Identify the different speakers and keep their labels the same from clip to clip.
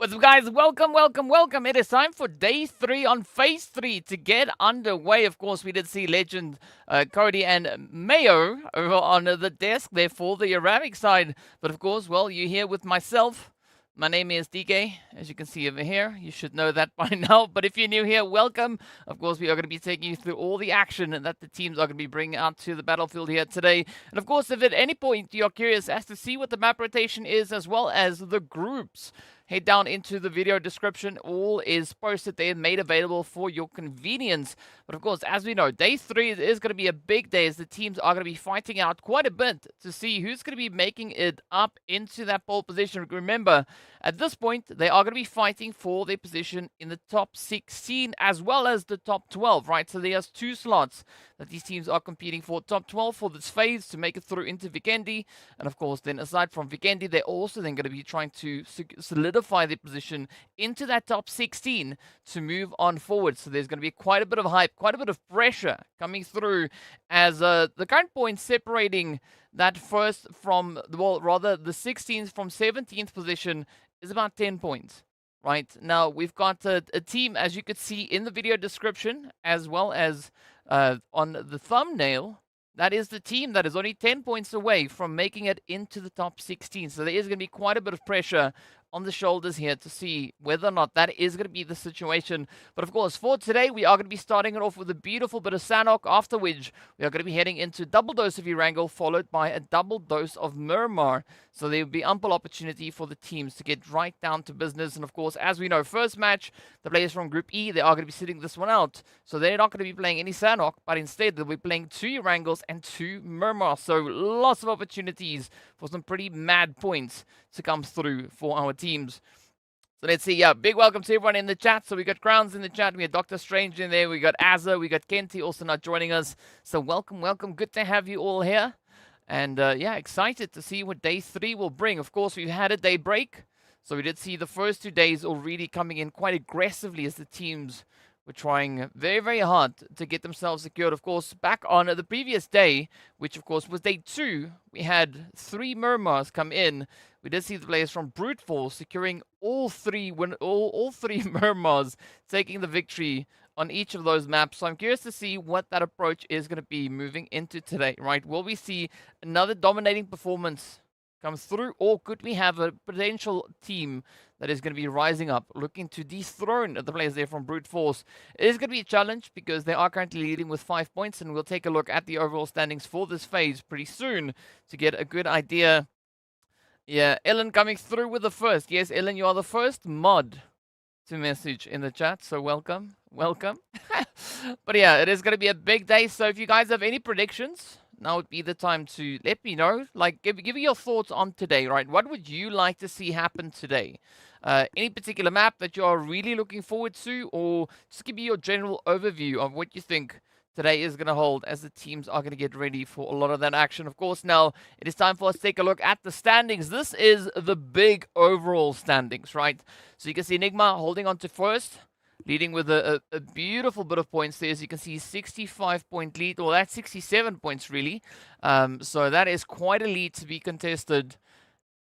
Speaker 1: What's up, guys? Welcome. It is time for day 3 on phase 3 to get underway. Of course, we did see legend Cody and Mayo over on the desk there for the Arabic side. But of course, well, you're here with myself. My name is DK, as you can see over here. You should know that by now. But if you're new here, welcome. Of course, we are going to be taking you through all the action that the teams are going to be bringing out to the battlefield here today. And of course, if at any point you're curious as to see what the map rotation is, as well as the groups, head down into the video description. All is posted there, made available for your convenience. But of course, as we know, day 3 is going to be a big day as the teams are going to be fighting out quite a bit to see who's going to be making it up into that pole position. Remember, at this point, they are going to be fighting for their position in the top 16 as well as the top 12, right? So there's 2 slots that these teams are competing for. Top 12 for this phase to make it through into Vikendi. And of course, then aside from Vikendi, they're also then going to be trying to solidify their position into that top 16 to move on forward. So there's going to be quite a bit of hype, quite a bit of pressure coming through as the current points separating that first from, well, rather the 16th from 17th position is about 10 points. Right now, we've got a team, as you could see in the video description, as well as on the thumbnail. That is the team that is only 10 points away from making it into the top 16. So there is going to be quite a bit of pressure on the shoulders here to see whether or not that is going to be the situation. But of course, for today, we are going to be starting it off with a beautiful bit of Sanhok, after which we are going to be heading into double dose of Erangel, followed by a double dose of Miramar. So there will be ample opportunity for the teams to get right down to business. And of course, as we know, first match, the players from Group E, they are going to be sitting this one out. So they're not going to be playing any Sanhok, but instead they'll be playing 2 Erangels and 2 Miramar. So lots of opportunities for some pretty mad points to come through for our teams. So let's see. Yeah, big welcome to everyone in the chat. So we got Crowns in the chat. We got Dr. Strange in there. We got Azza. We got Kenty also not joining us. So welcome. Good to have you all here. And yeah, excited to see what day 3 will bring. Of course, we've had a day break. So we did see the first 2 days already coming in quite aggressively as the teams were trying very, very hard to get themselves secured. Of course, back on the previous day, which of course was day 2, we had 3 Miramars come in. We did see the players from Brute Force securing all three Miramars, taking the victory on each of those maps. So I'm curious to see what that approach is going to be moving into today, right? Will we see another dominating performance come through, or could we have a potential team that is going to be rising up, looking to dethrone the players there from Brute Force? It is going to be a challenge because they are currently leading with 5 points, and we'll take a look at the overall standings for this phase pretty soon to get a good idea. Yeah, Ellen coming through with the first. Yes, Ellen, you are the first mod to message in the chat, so welcome. But yeah, it is going to be a big day, so if you guys have any predictions, now would be the time to let me know. Like, give me your thoughts on today, right? What would you like to see happen today? Any particular map that you are really looking forward to, or just give me your general overview of what you think today is going to hold as the teams are going to get ready for a lot of that action. Of course, now it is time for us to take a look at the standings. This is the big overall standings, right? So you can see NIGMA holding on to first, leading with a beautiful bit of points there. As you can see, 65-point lead, or that's 67 points really. So that is quite a lead to be contested.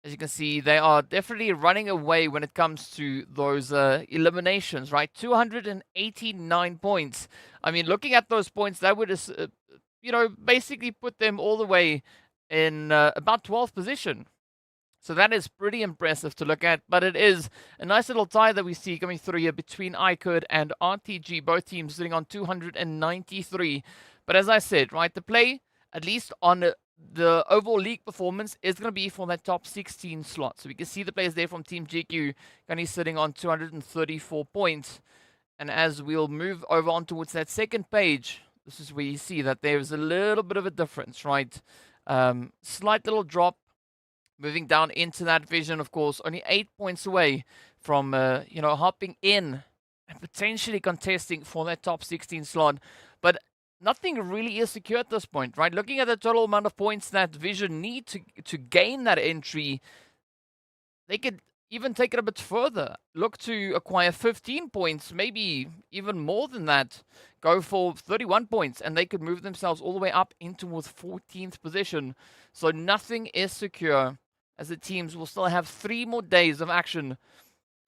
Speaker 1: As you can see, they are definitely running away when it comes to those eliminations, right? 289 points. I mean, looking at those points, that would, basically put them all the way in about 12th position. So that is pretty impressive to look at, but it is a nice little tie that we see coming through here between IKURD and RTG, both teams sitting on 293. But as I said, right, the play, at least on the overall league performance, is going to be for that top 16 slot. So we can see the players there from Team GQ currently sitting on 234 points. And as we'll move over on towards that second page, this is where you see that there's a little bit of a difference, right? Slight little drop. Moving down into that vision, of course, only 8 points away from, hopping in and potentially contesting for that top 16 slot. But nothing really is secure at this point, right? Looking at the total amount of points that Vision need to gain that entry, they could even take it a bit further. Look to acquire 15 points, maybe even more than that. Go for 31 points, and they could move themselves all the way up into with 14th position. So nothing is secure, as the teams will still have 3 more days of action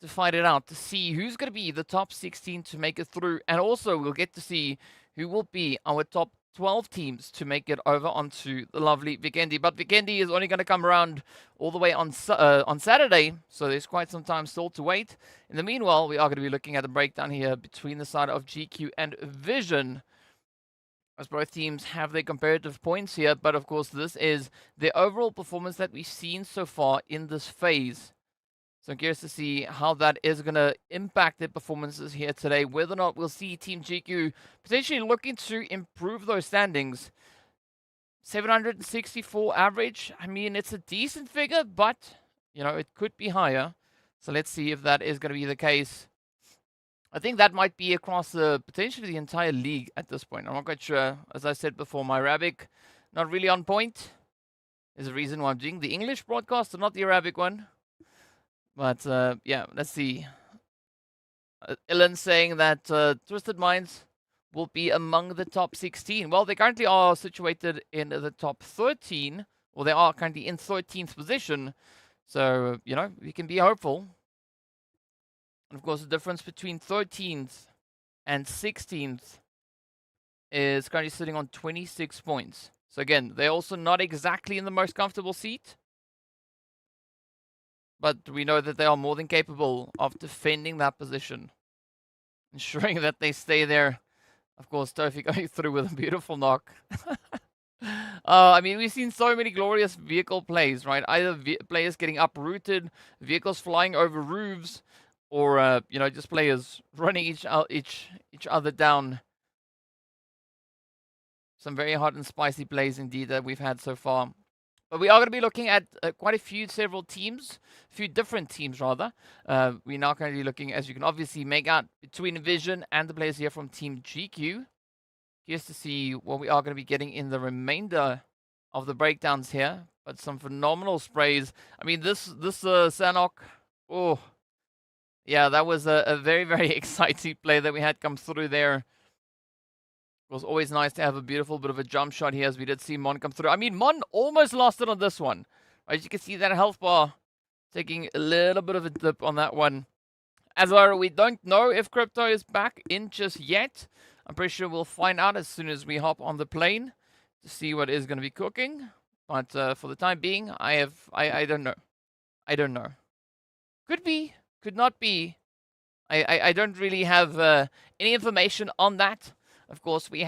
Speaker 1: to fight it out, to see who's going to be the top 16 to make it through. And also, we'll get to see who will be our top 12 teams to make it over onto the lovely Vikendi. But Vikendi is only going to come around all the way on Saturday, so there's quite some time still to wait. In the meanwhile, we are going to be looking at a breakdown here between the side of GQ and Vision, as both teams have their comparative points here. But of course, this is the overall performance that we've seen so far in this phase. So I'm curious to see how that is going to impact their performances here today. Whether or not we'll see Team GQ potentially looking to improve those standings. 764 average. I mean, it's a decent figure, but, you know, it could be higher. So let's see if that is going to be the case. I think that might be across potentially the entire league at this point. I'm not quite sure. As I said before, my Arabic, not really on point. There's a reason why I'm doing the English broadcast and not the Arabic one. But, yeah, let's see. Ilan saying that Twisted Minds will be among the top 16. Well, they currently are situated in the top 13, or they are currently in 13th position. So, you know, we can be hopeful. And, of course, the difference between 13th and 16th is currently sitting on 26 points. So, again, they're also not exactly in the most comfortable seat. But we know that they are more than capable of defending that position, ensuring that they stay there. Of course, Tofi going through with a beautiful knock. I mean, we've seen so many glorious vehicle plays, right? Either players getting uprooted, vehicles flying over roofs, or, you know, just players running each other down. Some very hot and spicy plays indeed that we've had so far. But we are going to be looking at quite a few different teams rather. We're now currently looking, as you can obviously make out, between Vision and the players here from Team GQ. Here's to see what we are going to be getting in the remainder of the breakdowns here. But some phenomenal sprays. I mean, this Sanhok, oh, yeah, that was a very, very exciting play that we had come through there. It was always nice to have a beautiful bit of a jump shot here, as we did see Mon come through. I mean, Mon almost lost it on this one. As you can see, that health bar taking a little bit of a dip on that one. As we don't know if Crypto is back in just yet. I'm pretty sure we'll find out as soon as we hop on the plane to see what is going to be cooking. But for the time being, I don't know. I don't know. Could be, could not be. I don't really have any information on that. Of course, we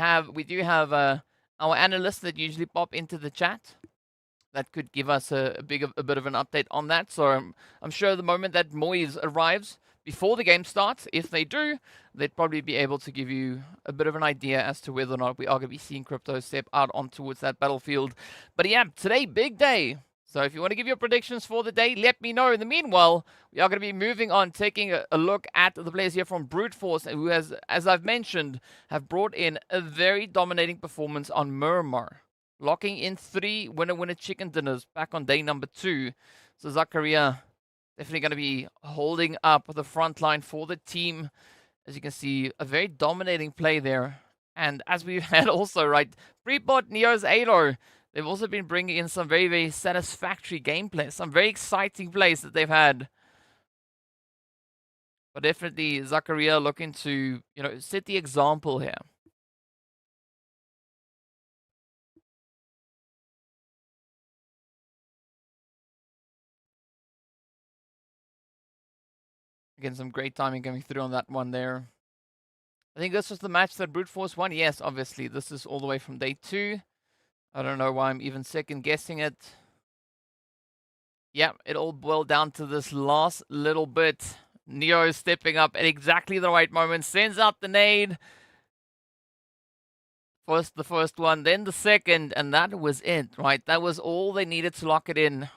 Speaker 1: do have our analysts that usually pop into the chat. That could give us a bit of an update on that. So I'm sure the moment that Moise arrives before the game starts, if they do, they'd probably be able to give you a bit of an idea as to whether or not we are going to be seeing Crypto step out on towards that battlefield. But yeah, today, big day. So if you want to give your predictions for the day, let me know. In the meanwhile, we are going to be moving on, taking a look at the players here from Brute Force, who has, as I've mentioned, have brought in a very dominating performance on Miramar, locking in 3 winner-winner chicken dinners back on day number 2. So Zakaria definitely going to be holding up the front line for the team. As you can see, a very dominating play there. And as we've had also, right, Prepot, Neo's Alo, they've also been bringing in some very, very satisfactory gameplay, some very exciting plays that they've had. But definitely Zakaria looking to, you know, set the example here. Again, some great timing coming through on that one there. I think this was the match that Brute Force won. Yes, obviously, this is all the way from day 2. I don't know why I'm even second guessing it. Yeah, it all boiled down to this last little bit. Neo stepping up at exactly the right moment, sends out the nade. First the first one, then the second, and that was it, right? That was all they needed to lock it in.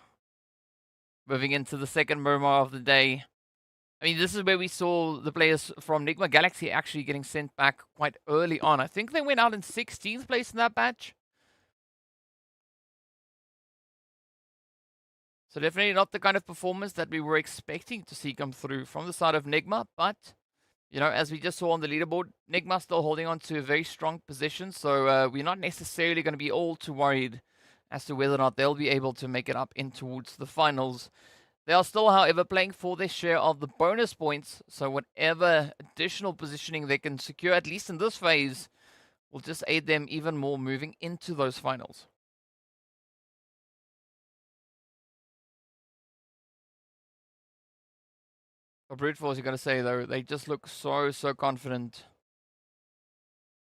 Speaker 1: Moving into the second Miramar of the day. I mean, this is where we saw the players from NIGMA Galaxy actually getting sent back quite early on. I think they went out in 16th place in that batch. So definitely not the kind of performance that we were expecting to see come through from the side of NIGMA. But, you know, as we just saw on the leaderboard, NIGMA still holding on to a very strong position. So we're not necessarily going to be all too worried as to whether or not they'll be able to make it up in towards the finals. They are still, however, playing for their share of the bonus points, so whatever additional positioning they can secure, at least in this phase, will just aid them even more moving into those finals. For Brute Force, you got to say, though, they just look so confident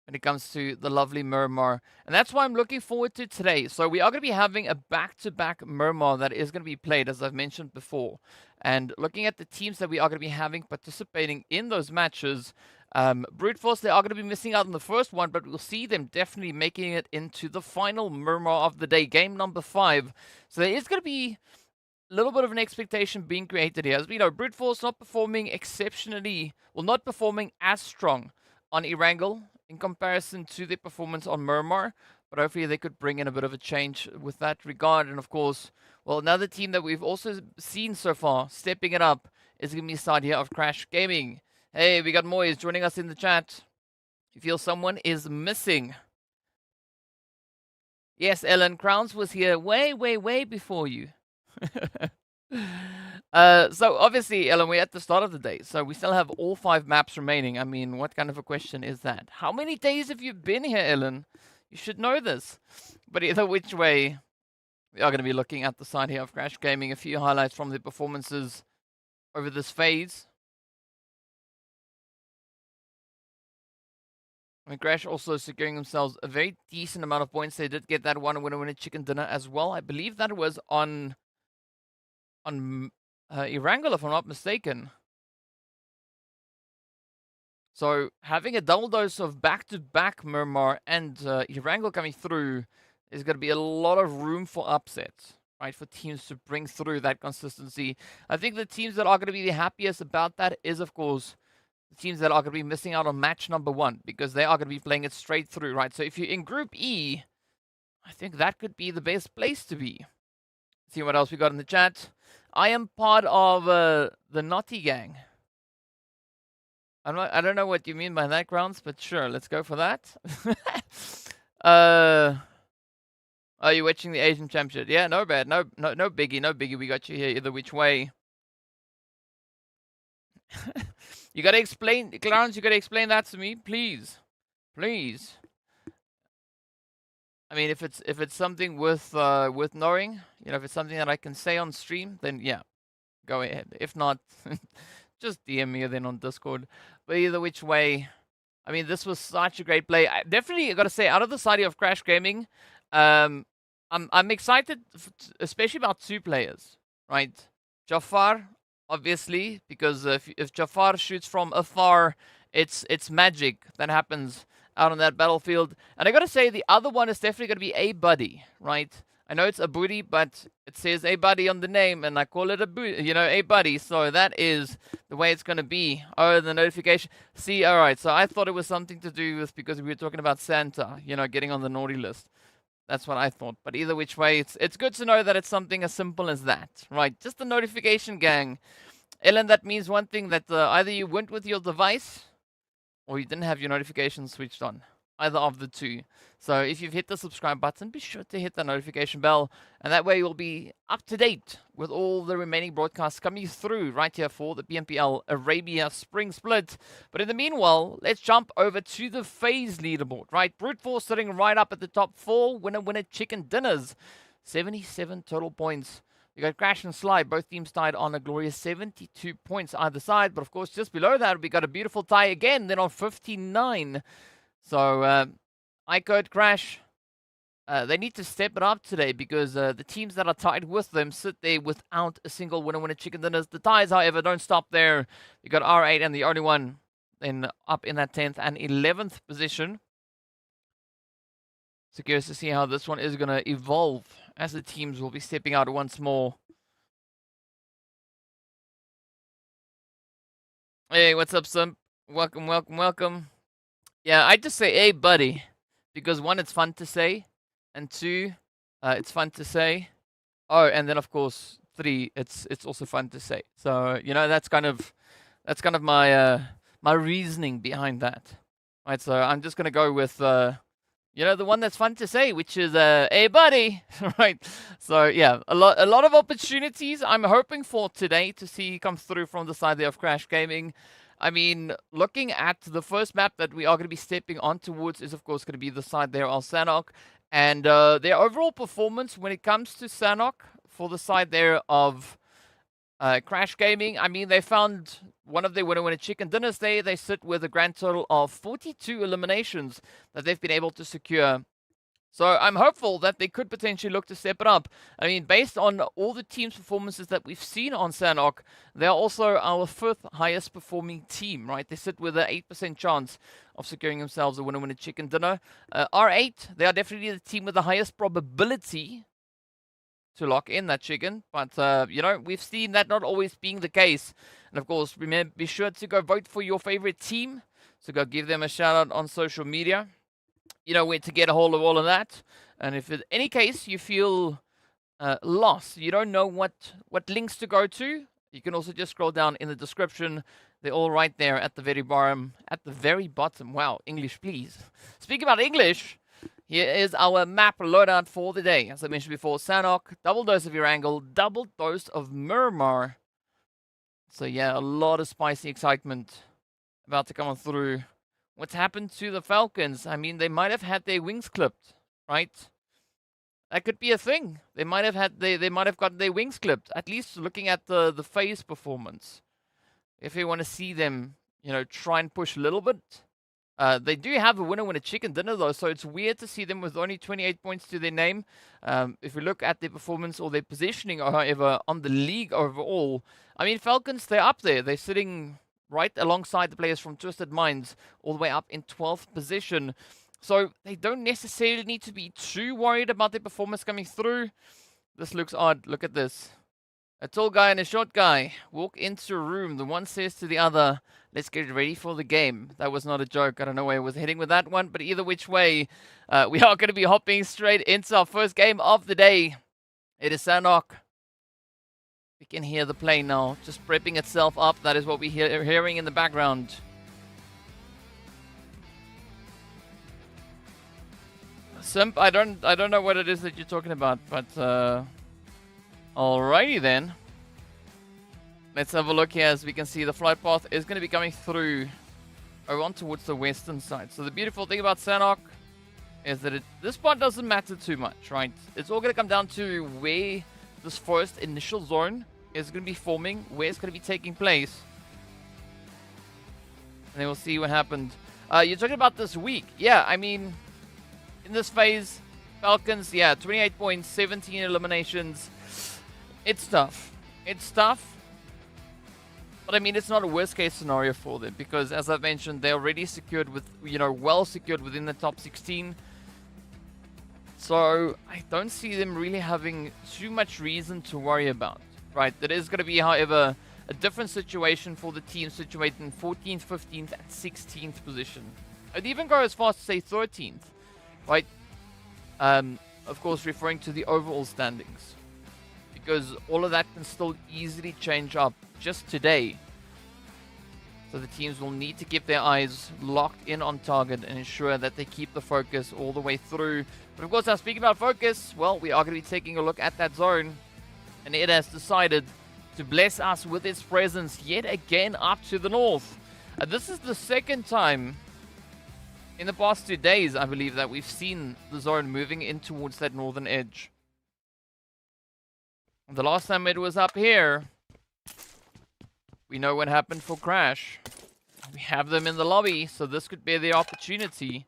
Speaker 1: when it comes to the lovely Miramar. And that's why I'm looking forward to today. So we are going to be having a back-to-back Miramar that is going to be played, as I've mentioned before. And looking at the teams that we are going to be having participating in those matches, Brute Force, they are going to be missing out on the first one, but we'll see them definitely making it into the final Miramar of the day, game number 5. So there is going to be a little bit of an expectation being created here. As we know, Brute Force not performing exceptionally, well, not performing as strong on Erangel in comparison to their performance on Miramar, but hopefully they could bring in a bit of a change with that regard. And of course, well, another team that we've also seen so far stepping it up is going to be side here of Crash Gaming. Hey, we got Moyes joining us in the chat. You feel someone is missing? Yes, Ellen, Crowns was here way before you. So obviously, Ellen, we're at the start of the day, so we still have all 5 maps remaining. I mean, what kind of a question is that? How many days have you been here, Ellen? You should know this. But either which way, we are going to be looking at the side here of Crash Gaming. A few highlights from their performances over this phase. I mean, Crash also securing themselves a very decent amount of points. They did get that one winner chicken dinner as well. I believe that was on Erangel, if I'm not mistaken. So having a double dose of back-to-back Miramar and Erangel coming through is going to be a lot of room for upsets, right, for teams to bring through that consistency. I think the teams that are going to be the happiest about that is, of course, the teams that are going to be missing out on match number 1, because they are going to be playing it straight through, right? So if you're in Group E, I think that could be the best place to be. Let's see what else we got in the chat. I am part of the Naughty Gang. I don't know what you mean by that, Grounds, but sure, let's go for that. Are you watching the Asian Championship? Yeah, no bad. No biggie. We got you here either which way. You gotta explain, Clarence, you gotta explain that to me, please. Please. I mean, if it's something with knowing, you know, if it's something that I can say on stream, then yeah, go ahead. If not, just DM me then on Discord. But either which way, I mean, this was such a great play. I definitely got to say, out of the side of Crash Gaming, I'm excited, especially about 2 players, right? Jafar, obviously, because if Jafar shoots from afar, it's magic that happens out on that battlefield. And I got to say, the other one is definitely going to be ABDE, right? I know it's a booty, but it says ABDE on the name, and I call it a booty, you know, ABDE. So that is the way it's going to be. Oh, the notification. See, all right. So I thought it was something to do with, because we were talking about Santa, you know, getting on the naughty list. That's what I thought. But either which way, it's good to know that it's something as simple as that, right? Just the notification gang. Ellen, that means one thing, that either you went with your device or you didn't have your notifications switched on. Either of the 2. So if you've hit the subscribe button, be sure to hit the notification bell, and that way you'll be up to date with all the remaining broadcasts coming through right here for the PMPL Arabia Spring split. But in the meanwhile, let's jump over to the phase leaderboard, right? Brute Force sitting right up at the top 4, winner chicken dinners, 77 total points. You got Crash and Sly, both teams tied on a glorious 72 points either side. But of course, just below that, we got a beautiful tie again, then on 59. So, IKURD, Crash, they need to step it up today, because the teams that are tied with them sit there without a single winner chicken dinners. The ties, however, don't stop there. You got R8 and the only one then up in that 10th and 11th position. So curious to see how this one is going to evolve, as the teams will be stepping out once more. Hey, what's up, Simp? Welcome. Yeah, I just say, hey, buddy, because 1, it's fun to say, and 2, it's fun to say. Oh, and then of course 3, it's also fun to say. So you know, that's kind of my my reasoning behind that. Right, so I'm just gonna go with You know, the one that's fun to say, which is, hey, buddy, right? So, yeah, a lot of opportunities I'm hoping for today to see come through from the side there of Crash Gaming. I mean, looking at the first map that we are going to be stepping on towards is, of course, going to be the side there of Sanhok. And their overall performance when it comes to Sanhok for the side there of Crash Gaming, I mean, they found one of their winner chicken dinners there. They sit with a grand total of 42 eliminations that they've been able to secure. So I'm hopeful that they could potentially look to step it up. I mean, based on all the team's performances that we've seen on Sanhok, they're also our 5th highest performing team, right? They sit with an 8% chance of securing themselves a winner chicken dinner. R8, they are definitely the team with the highest probability to lock in that chicken, but you know, we've seen that not always being the case. And of course, remember, be sure to go vote for your favorite team. So go give them a shout out on social media. You know where to get a hold of all of that. And if in any case you feel lost, you don't know what links to go to, you can also just scroll down in the description. They're all right there at the very bottom. At the very bottom. Wow, English, please. Speaking about English, here is our map loadout for the day. As I mentioned before, Sanhok, double dose of Erangel, double dose of Miramar. So yeah, a lot of spicy excitement about to come on through. What's happened to the Falcons? I mean, they might have had their wings clipped, right? That could be a thing. They might have had they might have gotten their wings clipped. At least looking at the phase performance. If you want to see them, you know, try and push a little bit. They do have a winner chicken dinner though, so it's weird to see them with only 28 points to their name. If we look at their performance or their positioning, however, on the league overall, I mean, Falcons, they're up there. They're sitting right alongside the players from Twisted Minds, all the way up in 12th position. So they don't necessarily need to be too worried about their performance coming through. This looks odd. Look at this. A tall guy and a short guy walk into a room. The one says to the other, let's get ready for the game. That was not a joke. I don't know where I was heading with that one, but either which way, we are going to be hopping straight into our first game of the day. It is Sanhok. We can hear the plane now, just prepping itself up. That is what we're hearing in the background. Simp, I don't know what it is that you're talking about, but alrighty then. Let's have a look here. As we can see, the flight path is going to be coming through on towards the western side. So the beautiful thing about Sanhok is that this part doesn't matter too much, right? It's all going to come down to where this first initial zone is going to be forming, where it's going to be taking place. And then we'll see what happened. You're talking about this week. Yeah, I mean, in this phase, Falcons, yeah, 28 points, 17 eliminations. It's tough. It's tough. But I mean, it's not a worst case scenario for them because, as I've mentioned, they're already secured with, you know, well secured within the top 16. So I don't see them really having too much reason to worry about, right? That is going to be, however, a different situation for the team situated in 14th, 15th, and 16th position. I'd even go as far as to say 13th, right? Of course, referring to the overall standings. Because all of that can still easily change up just today. So the teams will need to keep their eyes locked in on target and ensure that they keep the focus all the way through. But of course, now speaking about focus, well, we are going to be taking a look at that zone. And it has decided to bless us with its presence yet again up to the north. This is the second time in the past 2 days, I believe, that we've seen the zone moving in towards that northern edge. The last time it was up here, we know what happened for Crash. We have them in the lobby, so this could be the opportunity.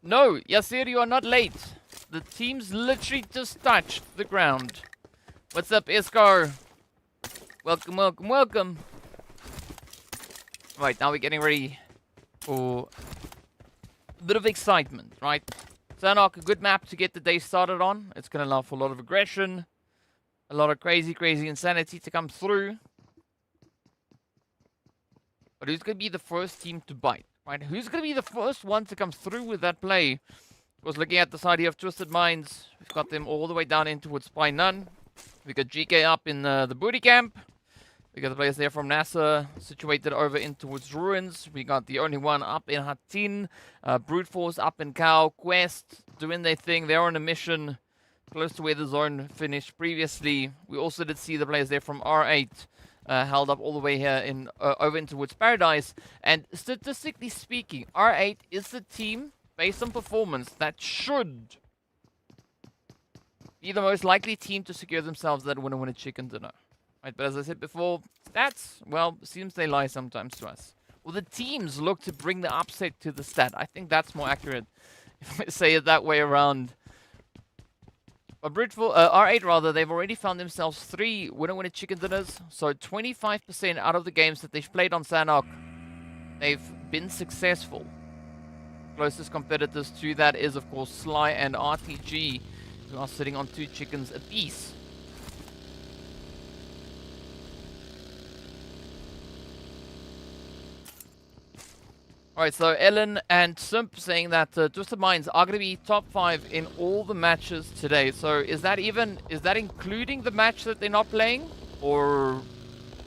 Speaker 1: No, Yasir, you are not late. The team's literally just touched the ground. What's up, Iskar? Welcome, welcome, welcome. Right, now we're getting ready for a bit of excitement, right? Sanhok, a good map to get the day started on. It's going to allow for a lot of aggression, a lot of crazy insanity to come through. But who's going to be the first team to bite, right? Who's going to be the first one to come through with that play? Was looking at the side here of Twisted Minds. We've got them all the way down in towards Spy None. We got GEEKAY up in the booty camp. We got the players there from NASR situated over in towards Ruins. We got the only one up in Hatin. Brute Force up in Cow. Quest doing their thing. They're on a mission close to where the zone finished previously. We also did see the players there from R8 held up all the way here in over in towards Paradise. And statistically speaking, R8 is the team, based on performance, that should be the most likely team to secure themselves that win a chicken dinner. Right, but as I said before, stats, well, seems they lie sometimes to us. Well, the teams look to bring the upset to the stat. I think that's more accurate, if I say it that way around. But R8 rather, they've already found themselves 3 winner chicken dinners. So 25% out of the games that they've played on Sanhok, they've been successful. Closest competitors to that is, of course, Sly and RTG, who are sitting on 2 chickens apiece. Alright, so Ellen and Simp saying that Twisted Minds are going to be top 5 in all the matches today. So is that including the match that they're not playing? Or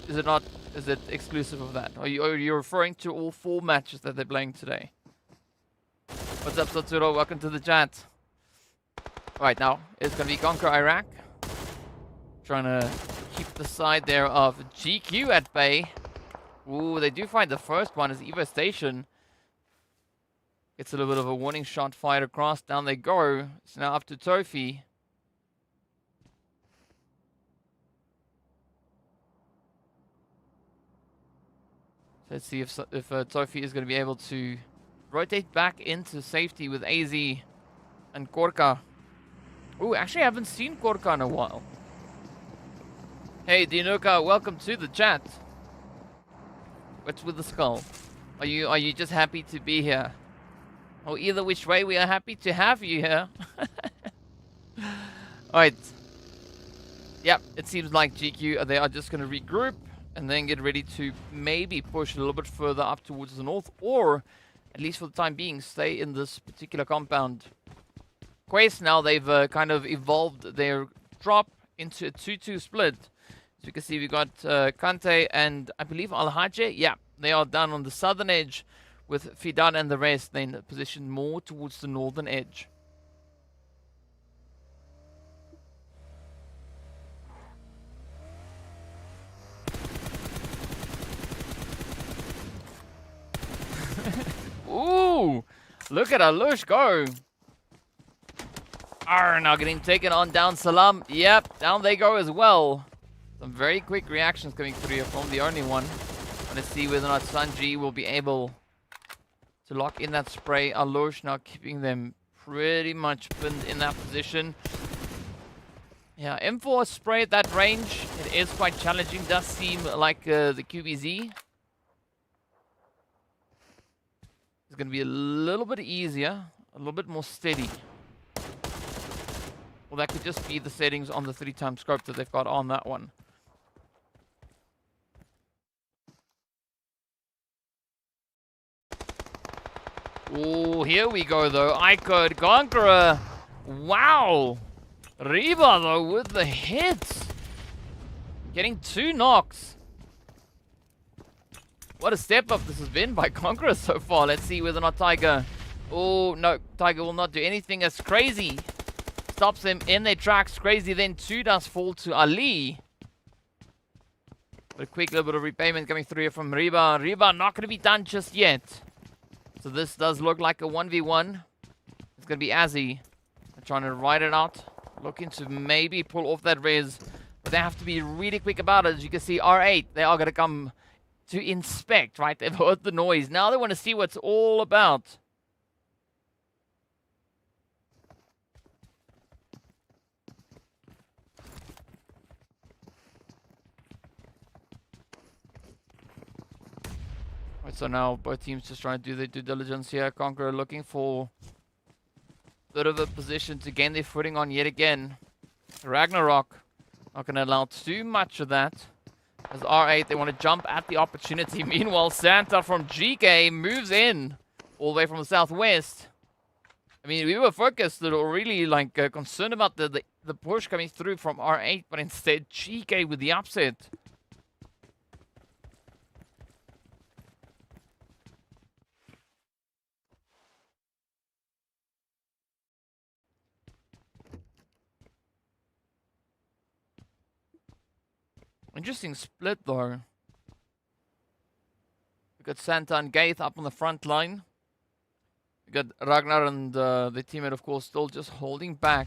Speaker 1: is it not, is it exclusive of that? Are you referring to all 4 matches that they're playing today? What's up, Satsuro? Welcome to the chat. Alright, now it's going to be Conquer Iraq. Trying to keep the side there of GQ at bay. Ooh, they do find the first one as Evo Station. Gets a little bit of a warning shot fired across. Down they go. It's now up to Tofi. Let's see if Tofi is going to be able to rotate back into safety with AZ and Korka. Ooh, actually I haven't seen Korka in a while. Hey Dinuka, welcome to the chat. What's with the skull? Are you just happy to be here? Or either which way, we are happy to have you here. Alright. Yep, it seems like GQ, they are just going to regroup and then get ready to maybe push a little bit further up towards the north, or at least for the time being, stay in this particular compound. Quest now, they've kind of evolved their drop into a 2-2 split. As you can see, we got Kante and I believe Al-Hajj. Yeah, they are down on the southern edge, with Fidan and the rest then positioned more towards the northern edge. Ooh, look at Alush go. Now getting taken on down Salam. Yep, down they go as well. Some very quick reactions coming through here from the only one. Let's see whether or not Sanji will be able to lock in that spray. Alush now keeping them pretty much pinned in that position. Yeah, M4 spray at that range, it is quite challenging. Does seem like the QBZ is going to be a little bit easier, a little bit more steady. Well, that could just be the settings on the 3x scope that they've got on that one. Oh, here we go though. IKURD, Conqueror. Wow. Reba though with the hits. Getting 2 knocks. What a step up this has been by Conqueror so far. Let's see whether or not Tiger. Oh, no. Tiger will not do anything as Crazy stops them in their tracks. Crazy then 2 does fall to Ali. But a quick little bit of repayment coming through here from Reba. Reba not going to be done just yet. So this does look like a 1v1. It's going to be Azzy trying to ride it out. Looking to maybe pull off that res. But they have to be really quick about it. As you can see, R8, they are going to come to inspect, right? They've heard the noise. Now they want to see what's all about. So now both teams just trying to do their due diligence here. Conqueror looking for a bit of a position to gain their footing on yet again. Ragnarok not going to allow too much of that. As R8, they want to jump at the opportunity. Meanwhile, Santa from GEEKAY moves in all the way from the southwest. I mean, we were focused or really like concerned about the push coming through from R8, but instead GEEKAY with the upset. Interesting split though. We got Santa and Gaith up on the front line. We got Ragnar and the teammate, of course, still just holding back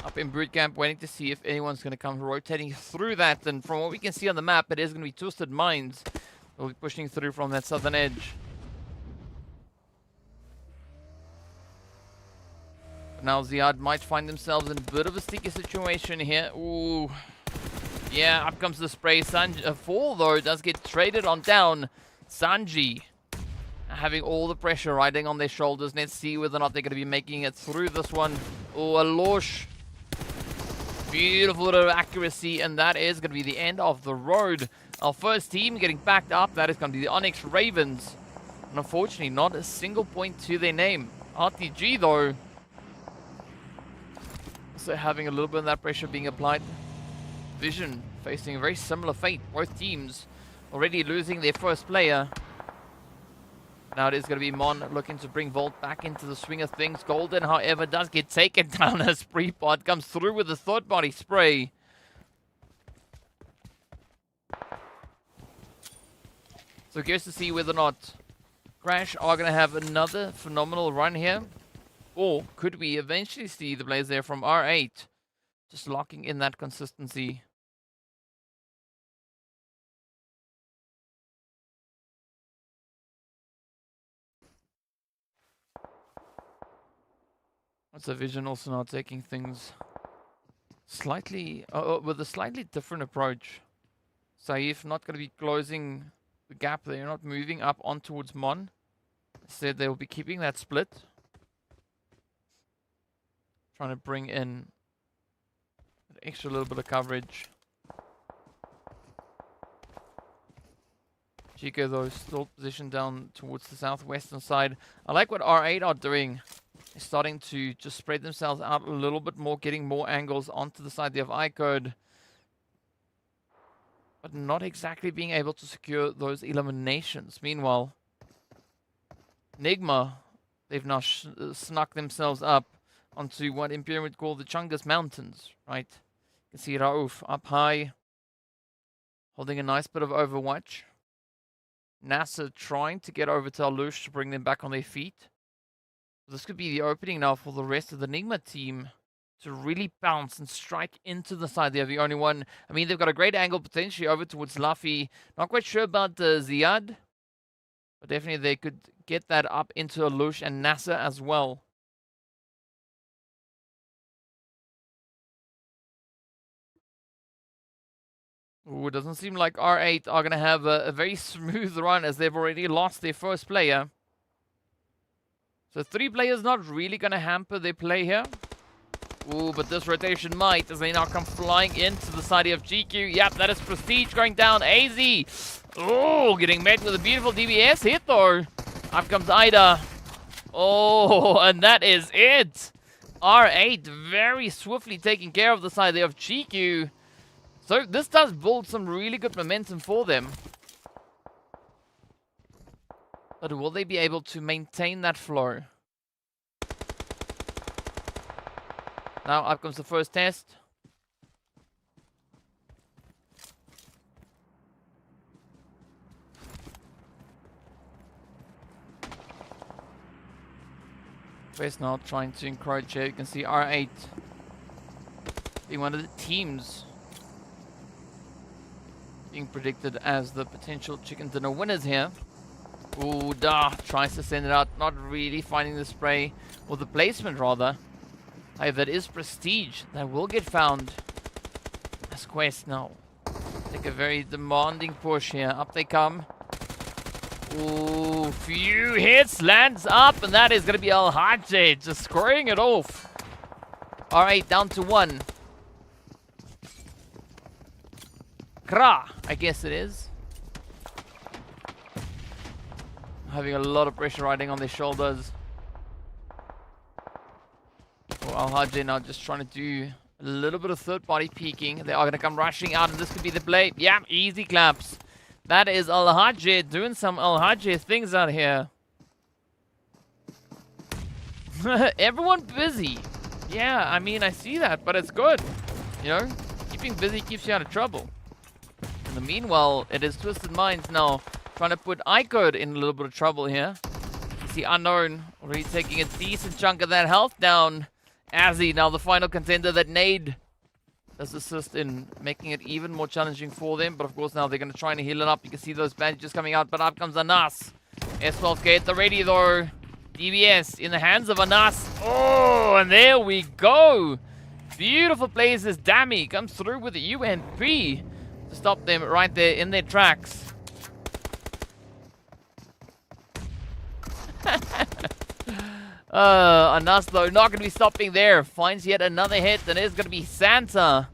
Speaker 1: up in boot camp, waiting to see if anyone's going to come rotating through that. And from what we can see on the map, it is going to be Twisted Minds that will be pushing through from that southern edge. But now Ziad might find themselves in a bit of a sticky situation here. Ooh. Yeah, up comes the spray. Fall, though, does get traded on down. Sanji having all the pressure riding on their shoulders. Let's see whether or not they're going to be making it through this one. Oh, a Losh. Beautiful bit of accuracy, and that is going to be the end of the road. Our first team getting backed up. That is going to be the ONYX Ravens. And unfortunately, not a single point to their name. RTG, though, also having a little bit of that pressure being applied. Vision facing a very similar fate. Both teams already losing their first player. Now it is going to be Mon looking to bring Volt back into the swing of things. Golden, however, does get taken down as Pre-Pod comes through with the third body spray. So curious to see whether or not Crash are going to have another phenomenal run here. Or could we eventually see the Blaze there from R8 just locking in that consistency. What's the Vision also now taking things slightly, with a slightly different approach. Saif not going to be closing the gap there, you're not moving up on towards Mon. Instead, they will be keeping that split. Trying to bring in an extra little bit of coverage. GEEKAY, though, still positioned down towards the southwestern side. I like what R8 are doing. They're starting to just spread themselves out a little bit more, getting more angles onto the side of IKURD. But not exactly being able to secure those eliminations. Meanwhile, NIGMA, they've now snuck themselves up onto what Imperium would call the Chungus Mountains, right? You can see Rauf up high, holding a nice bit of overwatch. NASR trying to get over to Alush to bring them back on their feet. This could be the opening now for the rest of the NIGMA team to really bounce and strike into the side. They're the only one. I mean, they've got a great angle potentially over towards Luffy. Not quite sure about Ziad, but definitely they could get that up into Alush and NASR as well. Ooh, it doesn't seem like R8 are going to have a very smooth run as they've already lost their first player. So 3 players not really going to hamper their play here. Ooh, but this rotation might as they now come flying into the side of GQ. Yep, that is Prestige going down. AZ. Oh, getting met with a beautiful DBS hit though. Up comes Ida. Oh, and that is it. R8 very swiftly taking care of the side there of GQ. So this does build some really good momentum for them. But will they be able to maintain that flow? Now up comes the first test. Face now trying to encroach here. You can see R8 being one of the teams being predicted as the potential chicken dinner winners here. Ooh, tries to send it out, not really finding the spray, or the placement rather. However, it is Prestige that will get found as Quest now. Take a very demanding push here. Up they come. Ooh, few hits, lands up, and that is going to be Al Hajj just scoring it off. R8 down to 1. Kra, I guess it is. Having a lot of pressure riding on their shoulders. Al-Hajj now just trying to do a little bit of third-party peeking. They are going to come rushing out, and this could be the play. Yeah, easy claps. That is Al-Hajj doing some Al-Hajj things out here. Everyone busy. Yeah, I mean, I see that, but it's good. You know, keeping busy keeps you out of trouble. In the meanwhile, it is Twisted Minds now trying to put IKURD in a little bit of trouble here. You see Unknown already taking a decent chunk of that health down. Azzy, now the final contender that Nade does assist in making it even more challenging for them. But of course now they're going to try and heal it up. You can see those bandages coming out, but up comes Anas. S12K at the ready though. DBS in the hands of Anas. Oh, and there we go. Beautiful plays as Dami comes through with the UNP to stop them right there in their tracks. Anas though not going to be stopping there. Finds yet another hit, and it's going to be Santa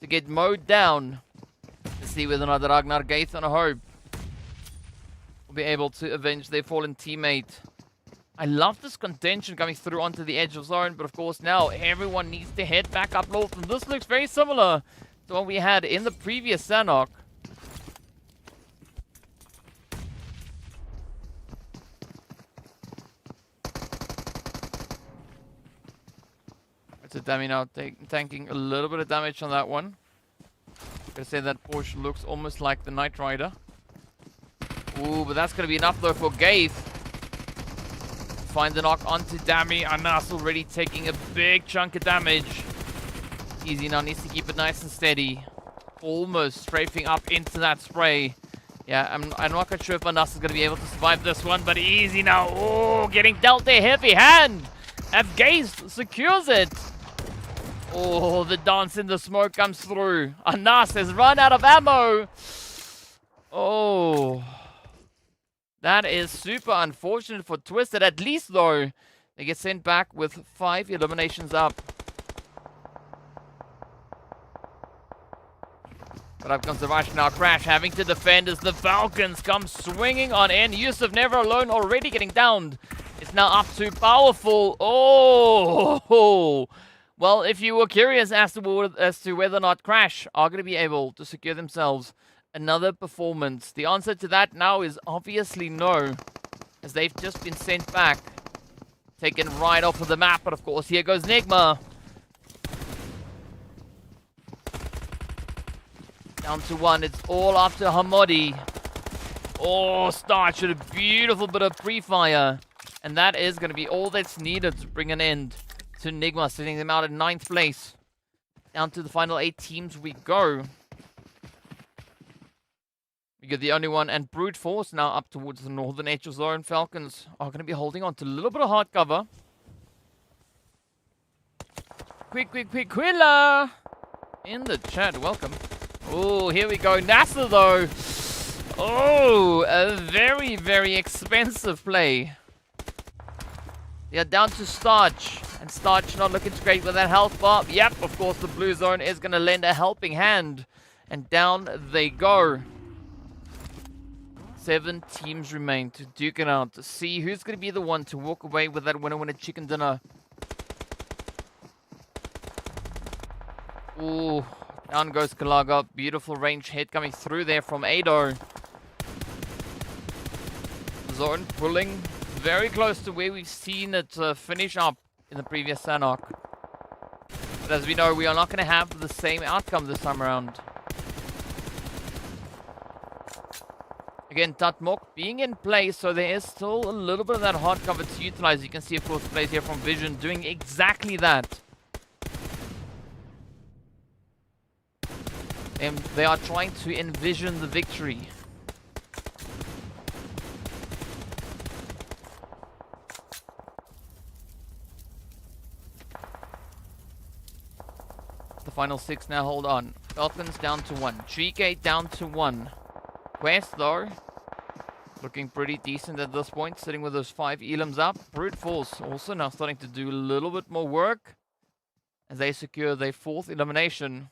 Speaker 1: to get mowed down. Let's see whether or not Ragnar Gaith on a hope will be able to avenge their fallen teammate. I love this contention coming through onto the edge of zone, but of course now everyone needs to head back up north, and this looks very similar to what we had in the previous Sanhok. It's a dummy now, tanking a little bit of damage on that one. Gonna say that Porsche looks almost like the Knight Rider. Ooh, but that's gonna be enough though for Gaith. Find the knock onto Dami. Anas already taking a big chunk of damage. Easy now needs to keep it nice and steady. Almost strafing up into that spray. Yeah, I'm not quite sure if Anas is going to be able to survive this one, but Easy now. Oh, getting dealt a heavy hand. As Gaze secures it. Oh, the dance in the smoke comes through. Anas has run out of ammo. Oh. That is super unfortunate for Twisted. At least, though, they get sent back with 5 eliminations up. But up comes the rush now. Crash having to defend as the Falcons come swinging on in. Yusuf never alone, already getting downed. It's now up to Powerful. Oh! Well, if you were curious as to whether or not Crash are going to be able to secure themselves another performance, the answer to that now is obviously no, as they've just been sent back, taken right off of the map. But of course, here goes NIGMA. Down to 1, it's all up to Hamodi. Oh, Starch with a beautiful bit of pre-fire. And that is going to be all that's needed to bring an end to NIGMA, sitting them out in 9th place. Down to the final 8 teams we go. We get the only one, and Brute Force now up towards the northern edge of zone. Falcons are going to be holding on to a little bit of hard cover. Quick, Quilla! In the chat, welcome. Oh, here we go. NASR, though. Oh, a very, very expensive play. They are down to Starch. And Starch not looking great with that health bar. Yep, of course, the blue zone is going to lend a helping hand. And down they go. 7 teams remain to duke it out, to see who's going to be the one to walk away with that winner chicken dinner. Ooh, down goes Kalaga. Beautiful range hit coming through there from Ado. Zone pulling very close to where we've seen it finish up in the previous Sanhok. But as we know, we are not going to have the same outcome this time around. Again, Tatmok being in place, so there is still a little bit of that hard cover to utilize. You can see, of course, plays here from Vision doing exactly that. And they are trying to envision the victory. The final 6 now hold on. Falcons down to 1. GEEKAY down to 1. Quest, though, looking pretty decent at this point, sitting with those 5 elims up. Brute Force also now starting to do a little bit more work as they secure their 4th elimination.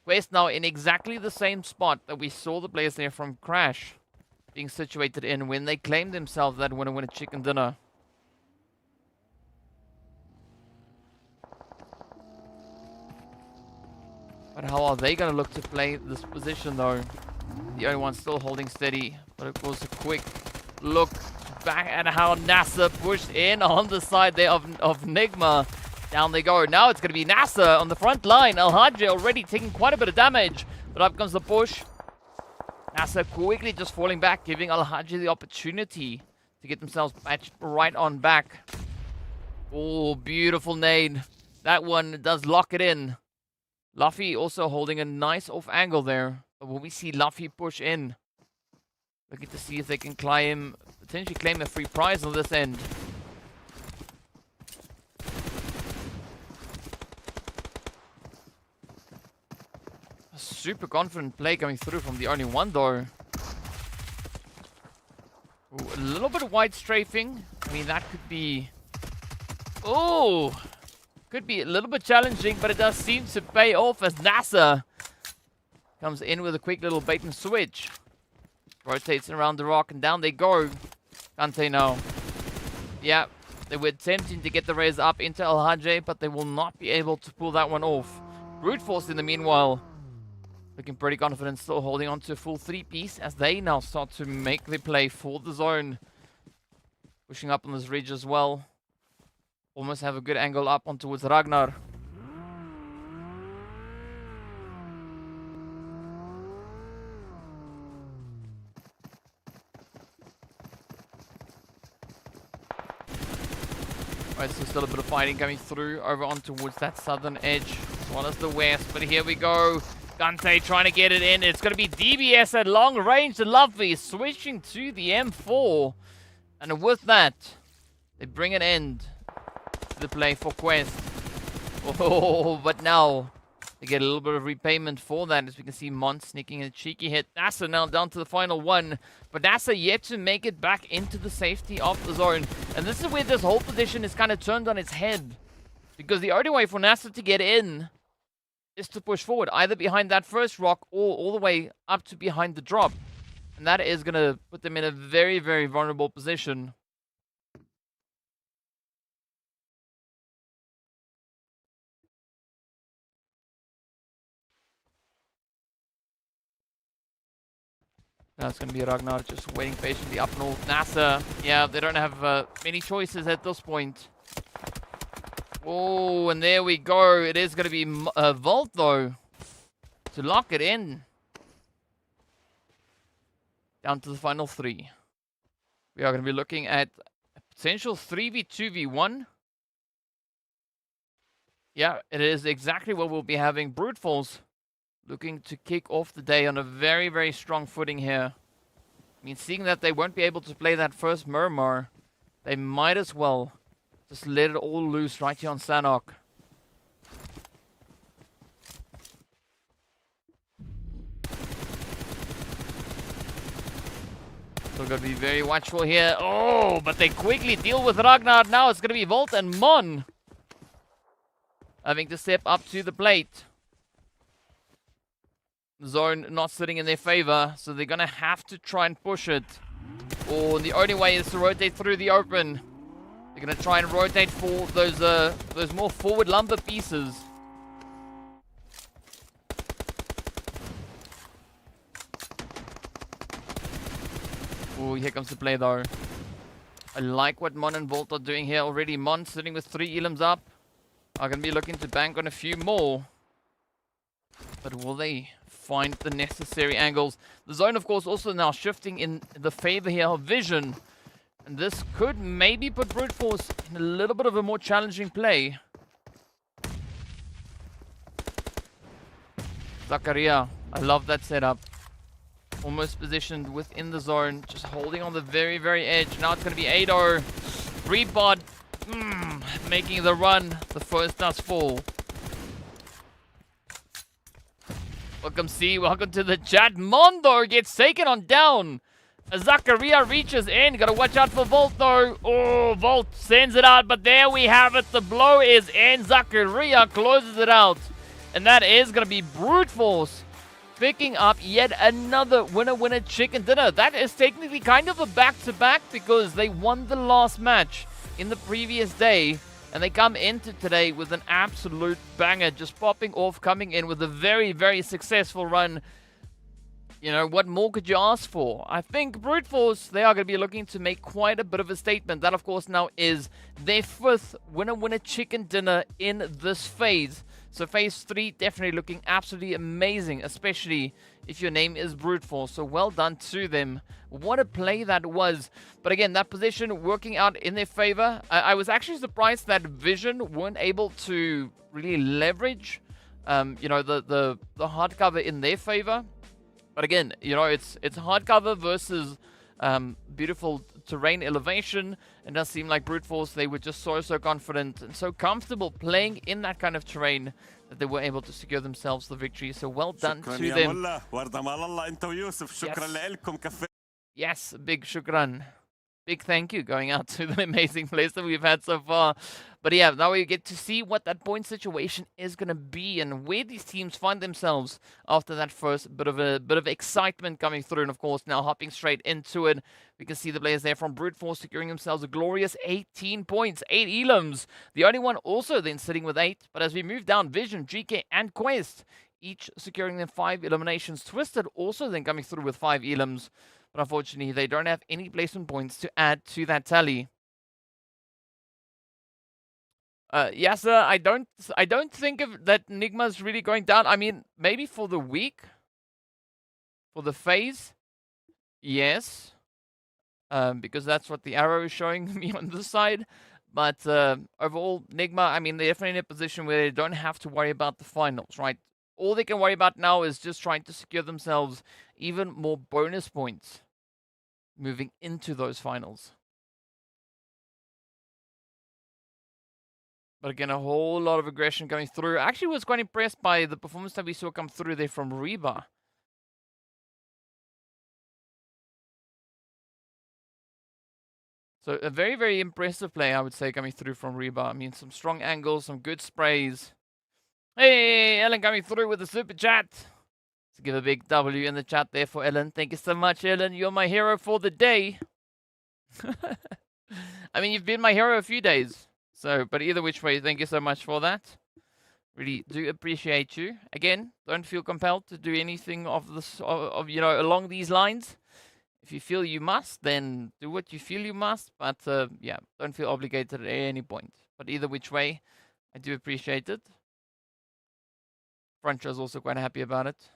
Speaker 1: Quest now in exactly the same spot that we saw the players there from Crash being situated in when they claimed themselves that winner chicken dinner. But how are they going to look to play this position, though? The only one still holding steady. But it was a quick look back at how NASR pushed in on the side there of NIGMA. Down they go. Now it's going to be NASR on the front line. Al-Hajj already taking quite a bit of damage. But up comes the push. NASR quickly just falling back, giving Al-Hajj the opportunity to get themselves matched right on back. Oh, beautiful nade. That one does lock it in. Luffy also holding a nice off angle there. But will we see Luffy push in? Looking to see if they can potentially claim a free prize on this end. A super confident play coming through from the only one, though. Ooh, a little bit of wide strafing. I mean, that could be... Oh! Could be a little bit challenging, but it does seem to pay off as NASR comes in with a quick little bait and switch. Rotates around the rock, and down they go. Kante now. Yeah, they were attempting to get the raise up into Al-Hajj, but they will not be able to pull that one off. Brute Force in the meanwhile, looking pretty confident, still holding on to a full 3-piece as they now start to make the play for the zone. Pushing up on this ridge as well. Almost have a good angle up on towards Ragnar. Alright, so still a bit of fighting coming through over on towards that southern edge as well as the west. But here we go. Kante trying to get it in. It's going to be DBS at long range. The Luffy switching to the M4. And with that, they bring an end to the play for Quest. Oh, but now they get a little bit of repayment for that, as we can see Mon sneaking a cheeky hit. NASR now down to the final one, but NASR yet to make it back into the safety of the zone. And this is where this whole position is kind of turned on its head, because the only way for NASR to get in is to push forward, either behind that first rock or all the way up to behind the drop. And that is going to put them in a very, very vulnerable position. Now it's going to be Ragnar just waiting patiently up north. NASR, yeah, they don't have many choices at this point. Oh, and there we go. It is going to be Volt, though, to lock it in. Down to the final 3. We are going to be looking at a potential 3v2v1. Yeah, it is exactly what we'll be having. Brute Force looking to kick off the day on a very, very strong footing here. I mean, seeing that they won't be able to play that first Miramar, they might as well just let it all loose right here on Sanhok. Still got to be very watchful here. Oh, but they quickly deal with Ragnar. Now it's going to be Volt and Mon having to step up to the plate. Zone not sitting in their favor, so they're going to have to try and push it. Oh, the only way is to rotate through the open. They're going to try and rotate for those more forward lumber pieces. Oh, here comes the play, though. I like what Mon and Volt are doing here already. Mon sitting with 3 elims up. Are going to be looking to bank on a few more. But will they find the necessary angles? The zone, of course, also now shifting in the favor here of Vision. And this could maybe put Brute Force in a little bit of a more challenging play. Zakaria, I love that setup. Almost positioned within the zone, just holding on the very, very edge. Now it's going to be Ado. Rebot, making the run. The first does fall. Welcome C, welcome to the chat. Mondo gets taken on down. Zakaria reaches in. Gotta watch out for Volt, though. Oh, Volt sends it out, but there we have it. The blow is in. Zakaria closes it out. And that is gonna be Brute Force picking up yet another winner chicken dinner. That is technically kind of a back-to-back because they won the last match in the previous day. And they come into today with an absolute banger, just popping off, coming in with a very, very successful run. You know, what more could you ask for? I think Brute Force, they are going to be looking to make quite a bit of a statement. That, of course, now is their 5th winner chicken dinner in this phase. So phase 3 definitely looking absolutely amazing, especially if your name is Brute Force. So well done to them. What a play that was. But again, that position working out in their favor. I was actually surprised that Vision weren't able to really leverage, you know, the hardcover in their favor. But again, you know, it's hardcover versus beautiful terrain elevation. It does seem like Brute Force, they were just so confident and so comfortable playing in that kind of terrain that they were able to secure themselves the victory. So well done to them. Yes, big shukran. Big thank you going out to the amazing plays that we've had so far. But yeah, now we get to see what that point situation is going to be and where these teams find themselves after that first bit of excitement coming through. And of course, now hopping straight into it, we can see the players there from Brute Force securing themselves a glorious 18 points, 8 elims. The only one also then sitting with 8. But as we move down, Vision, GEEKAY, and Quest, each securing them 5 eliminations. Twisted also then coming through with 5 elims. But unfortunately, they don't have any placement points to add to that tally. Yeah, sir, I don't think that NIGMA's really going down. I mean, maybe for the week, for the phase, yes, because that's what the arrow is showing me on this side. But overall, NIGMA, I mean, they're definitely in a position where they don't have to worry about the finals, right? All they can worry about now is just trying to secure themselves even more bonus points moving into those finals. But again, a whole lot of aggression going through. I actually was quite impressed by the performance that we saw come through there from Reba. So a very, very impressive play, I would say, coming through from Reba. I mean, some strong angles, some good sprays. Hey, Ellen coming through with the super chat. Let's give a big W in the chat there for Ellen. Thank you so much, Ellen. You're my hero for the day. I mean, you've been my hero a few days. So, but either which way, thank you so much for that. Really do appreciate you. Again, don't feel compelled to do anything of this, you know, along these lines. If you feel you must, then do what you feel you must. But yeah, don't feel obligated at any point. But either which way, I do appreciate it. Francho is also quite happy about it,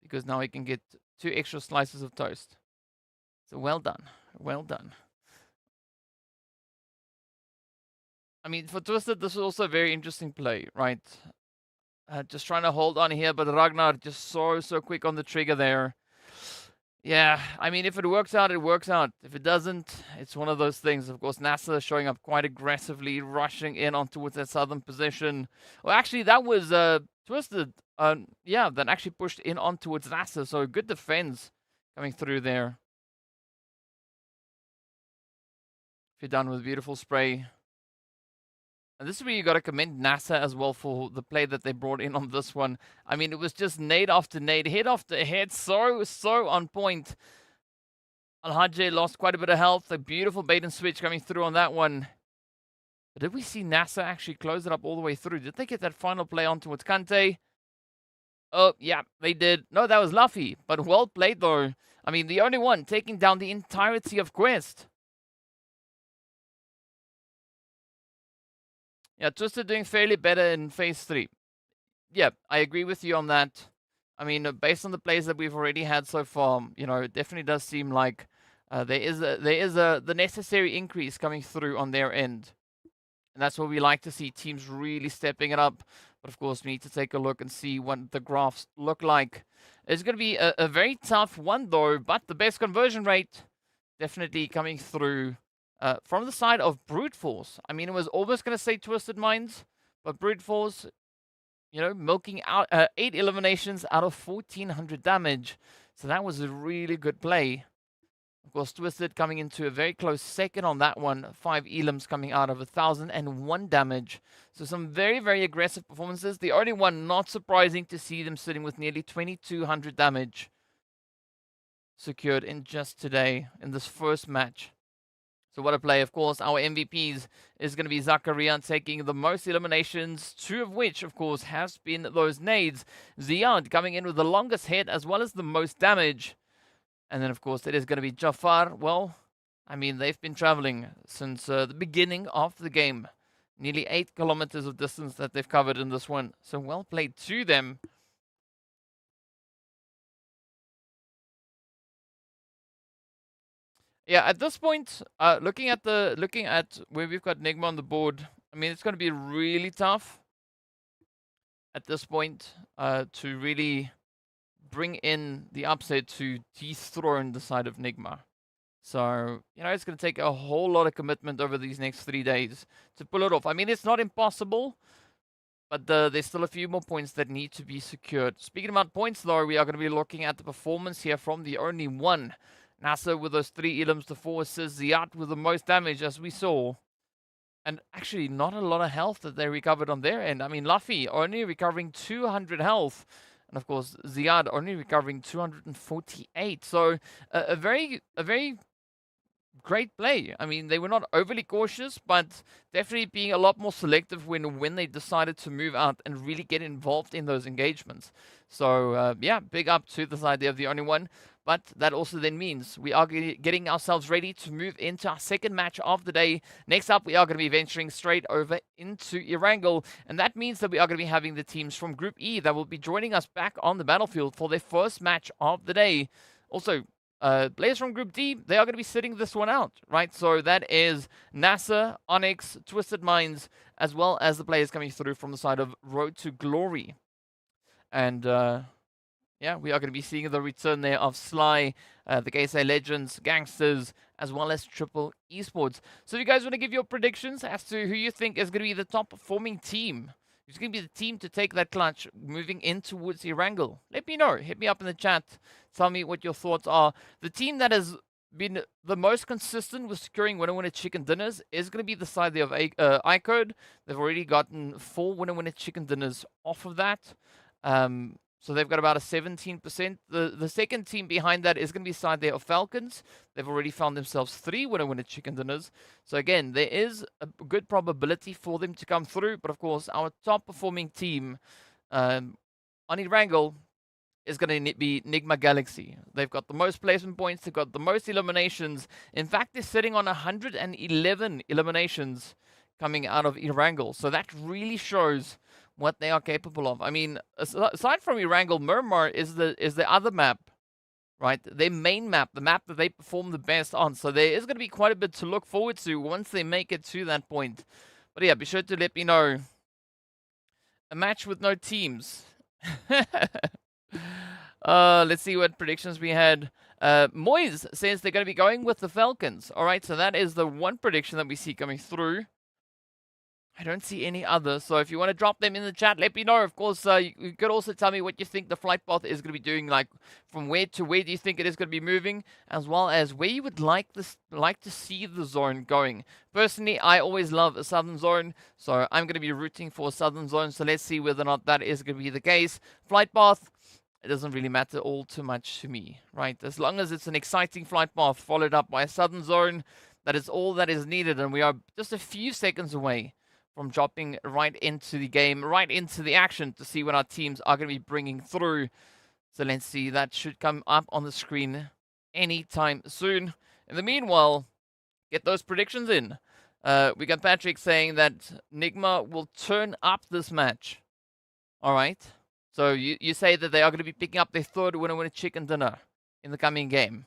Speaker 1: because now he can get 2 extra slices of toast. So well done. Well done. I mean, for Twisted, this is also a very interesting play, right? Just trying to hold on here, but Ragnar just so quick on the trigger there. Yeah, I mean, if it works out, it works out. If it doesn't, it's one of those things. Of course, NASR showing up quite aggressively, rushing in on towards that southern position. Well, actually, that was Twisted. Yeah, that actually pushed in on towards NASR. So good defense coming through there. If you're done with beautiful spray. And this is where you got to commend NASR as well for the play that they brought in on this one. I mean, it was just nade after nade, head after head, so on point. Alhaji lost quite a bit of health. A beautiful bait and switch coming through on that one. But did we see NASR actually close it up all the way through? Did they get that final play on towards Kante? Oh, yeah, they did. No, that was Luffy. But well played, though. I mean, the only one taking down the entirety of Quest. Yeah, Twisted doing fairly better in phase 3. Yeah, I agree with you on that. I mean, based on the plays that we've already had so far, you know, it definitely does seem like there is the necessary increase coming through on their end. And that's what we like to see, teams really stepping it up. But of course, we need to take a look and see what the graphs look like. It's going to be a very tough one, though, but the best conversion rate definitely coming through from the side of Brute Force. I mean, it was almost going to say Twisted Minds, but Brute Force, you know, milking out 8 eliminations out of 1,400 damage. So that was a really good play. Of course, Twisted coming into a very close second on that one. 5 elims coming out of 1,001 damage. So some very, very aggressive performances. The only one not surprising to see them sitting with nearly 2,200 damage secured in just today in this first match. So what a play. Of course, our MVPs is going to be Zakaria taking the most eliminations, 2 of which, of course, has been those nades. Ziad coming in with the longest head as well as the most damage. And then, of course, it is going to be Jafar. Well, I mean, they've been traveling since the beginning of the game. Nearly 8 kilometers of distance that they've covered in this one. So well played to them. Yeah, at this point, looking at where we've got NIGMA on the board, I mean, it's going to be really tough at this point to really bring in the upset to dethrone the side of NIGMA. So, you know, it's going to take a whole lot of commitment over these next 3 days to pull it off. I mean, it's not impossible, but there's still a few more points that need to be secured. Speaking about points, though, we are going to be looking at the performance here from the only one. NASR with those 3 elims, the 4 assists, Ziad with the most damage, as we saw. And actually, not a lot of health that they recovered on their end. I mean, Luffy only recovering 200 health. And of course, Ziad only recovering 248. So, a very great play. I mean, they were not overly cautious, but definitely being a lot more selective when they decided to move out and really get involved in those engagements. So, yeah, big up to this idea of the only one. But that also then means we are getting ourselves ready to move into our second match of the day. Next up, we are going to be venturing straight over into Erangel. And that means that we are going to be having the teams from Group E that will be joining us back on the battlefield for their first match of the day. Also, players from Group D, they are going to be sitting this one out, right? So that is NASR, ONYX, Twisted Minds, as well as the players coming through from the side of Road to Glory. And, yeah, we are going to be seeing the return there of Sly, the GEEKAY Legends, GANGSTERS, as well as Triple Esports. So if you guys want to give your predictions as to who you think is going to be the top performing team, who's going to be the team to take that clutch moving in towards Erangel, let me know. Hit me up in the chat. Tell me what your thoughts are. The team that has been the most consistent with securing winner-winner chicken dinners is going to be the side there of IKURD. They've already gotten 4 winner-winner chicken dinners off of that. So they've got about a 17%. The second team behind that is going to be side there of FALCONS. They've already found themselves 3 winner-winner chicken dinners. So again, there is a good probability for them to come through. But of course, our top performing team on Erangel is going to be NIGMA Galaxy. They've got the most placement points. They've got the most eliminations. In fact, they're sitting on 111 eliminations coming out of Erangel. So that really shows what they are capable of. I mean, aside from Erangel, Miramar is the other map, right? Their main map, the map that they perform the best on. So there is going to be quite a bit to look forward to once they make it to that point. But yeah, be sure to let me know. A match with no teams. Let's see what predictions we had. Moise says they're going to be going with the FALCONS. All right, so that is the one prediction that we see coming through. I don't see any other, so if you want to drop them in the chat, let me know. Of course, you could also tell me what you think the flight path is going to be doing, like from where to where do you think it is going to be moving, as well as where you would like to see the zone going. Personally, I always love a southern zone, so I'm going to be rooting for a southern zone, so let's see whether or not that is going to be the case. Flight path, it doesn't really matter all too much to me, right? As long as it's an exciting flight path followed up by a southern zone, that is all that is needed, and we are just a few seconds away from dropping right into the game, right into the action to see what our teams are going to be bringing through. So let's see, that should come up on the screen anytime soon. In the meanwhile, get those predictions in. We got Patrick saying that NIGMA will turn up this match. All right. So you say that they are going to be picking up their third winner chicken dinner in the coming game.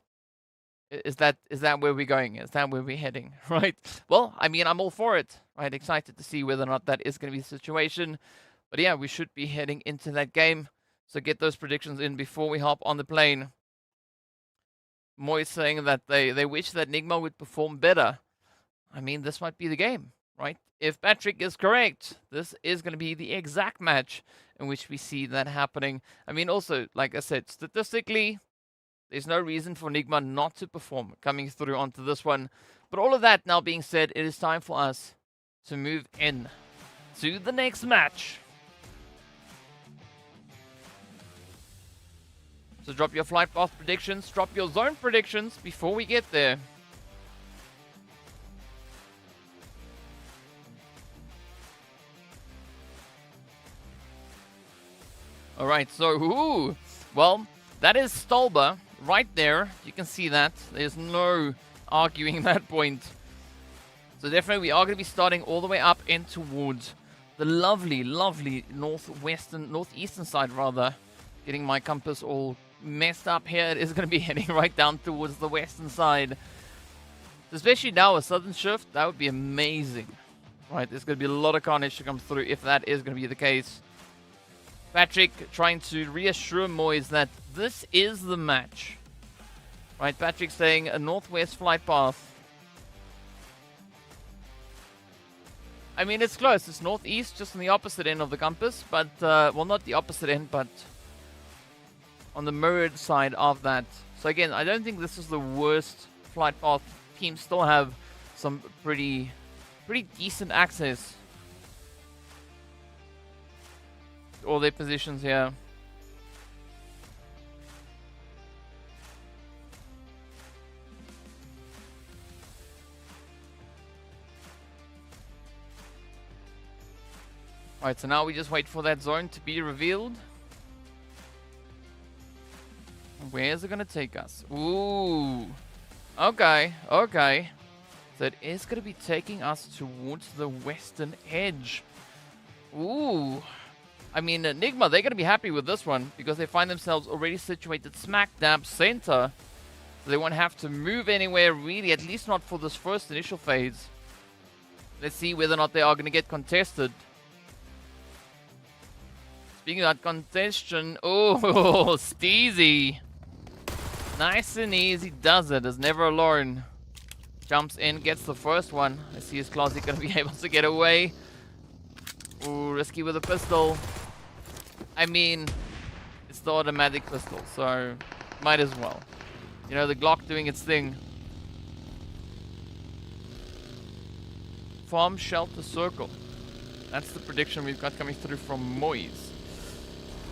Speaker 1: Is that where we're going? Is that where we're heading? Right. Well, I mean, I'm all for it. Right. Excited to see whether or not that is going to be the situation. But yeah, we should be heading into that game. So get those predictions in before we hop on the plane. Moise saying that they wish that NIGMA would perform better. I mean, this might be the game, right? If Patrick is correct, this is going to be the exact match in which we see that happening. I mean, also, like I said, statistically, there's no reason for NIGMA not to perform coming through onto this one. But all of that now being said, it is time for us to move in to the next match. So drop your flight path predictions, drop your zone predictions before we get there. Right, so, ooh, well, that is Stolba right there. You can see that. There's no arguing that point. So definitely we are going to be starting all the way up in towards the lovely, lovely northeastern side rather. Getting my compass all messed up here. It is going to be heading right down towards the western side. Especially now, a southern shift, that would be amazing. Right, there's going to be a lot of carnage to come through if that is going to be the case. Patrick trying to reassure Moyes that this is the match. Right, Patrick saying a northwest flight path. I mean, it's close. It's northeast, just on the opposite end of the compass. But, well, not the opposite end, but on the mirrored side of that. So, again, I don't think this is the worst flight path. Teams still have some pretty decent access to all their positions here. Alright, so now we just wait for that zone to be revealed. Where is it going to take us? Ooh. Okay, okay. So it is going to be taking us towards the western edge. Ooh. I mean, NIGMA, they're going to be happy with this one because they find themselves already situated smack dab center. So they won't have to move anywhere really, at least not for this first initial phase. Let's see whether or not they are going to get contested. Speaking of that contention, oh, Steezy. Nice and easy does it, is never alone. Jumps in, gets the first one. Let's see, is Classy going to be able to get away? Ooh, risky with a pistol. I mean, it's the automatic pistol, so might as well. You know, the Glock doing its thing. Farm, shelter, circle. That's the prediction we've got coming through from Moyes.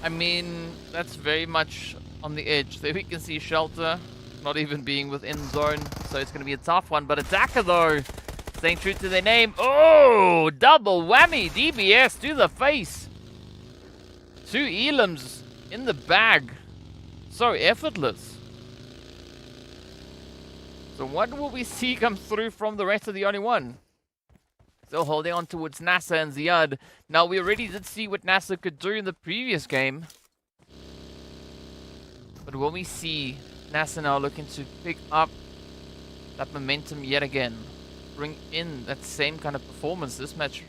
Speaker 1: I mean, that's very much on the edge. There we can see shelter, not even being within zone, so it's going to be a tough one. But attacker though, staying true to their name. Oh, double whammy, DBS to the face. 2 elims in the bag. So effortless. So what will we see come through from the rest of the only one? Still holding on towards NASR and Ziad. Now, we already did see what NASR could do in the previous game. But will we see NASR now looking to pick up that momentum yet again? Bring in that same kind of performance this match.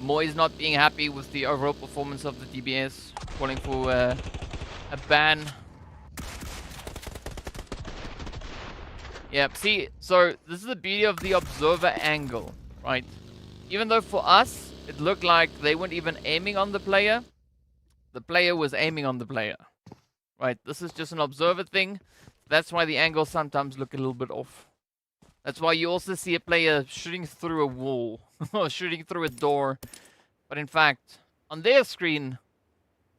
Speaker 1: Moyes not being happy with the overall performance of the DBS, calling for a ban. Yeah, see, so this is the beauty of the observer angle, right? Even though for us, it looked like they weren't even aiming on the player was aiming on the player, right? This is just an observer thing. That's why the angles sometimes look a little bit off. That's why you also see a player shooting through a wall or shooting through a door. But in fact, on their screen,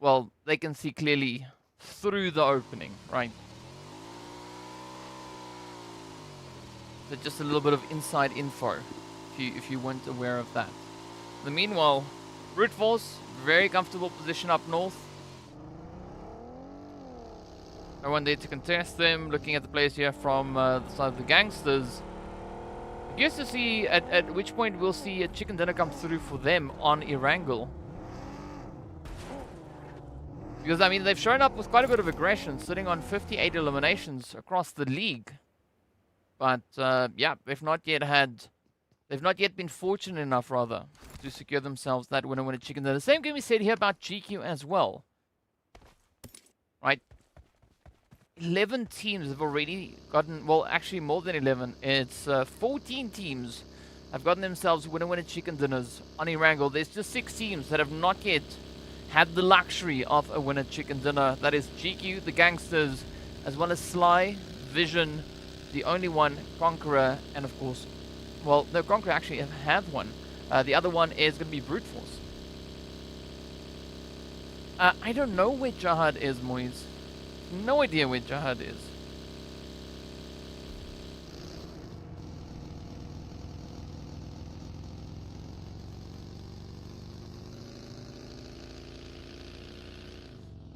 Speaker 1: well, they can see clearly through the opening, right? So just a little bit of inside info, if you weren't aware of that. The meanwhile, Brute Force, very comfortable position up north. No one there to contest them. Looking at the players here from the side of the Gangsters. I guess to see at which point we'll see a chicken dinner come through for them on Erangel. Because, I mean, they've shown up with quite a bit of aggression, sitting on 58 eliminations across the league. But, yeah, they've not yet been fortunate enough, rather, to secure themselves that winner chicken dinner. The same can be said here about GQ as well. Right? 11 teams have already gotten, well, actually more than 11. It's 14 teams have gotten themselves winner chicken dinners on Erangel. There's just 6 teams that have not yet had the luxury of a winner chicken dinner. That is GQ, the Gangsters, as well as Sly, Vision, the only one, Conqueror, and of course, well, no, Conqueror actually have one. The other one is going to be Brute Force. I don't know where Jihad is, Moise. No idea where Jihad is.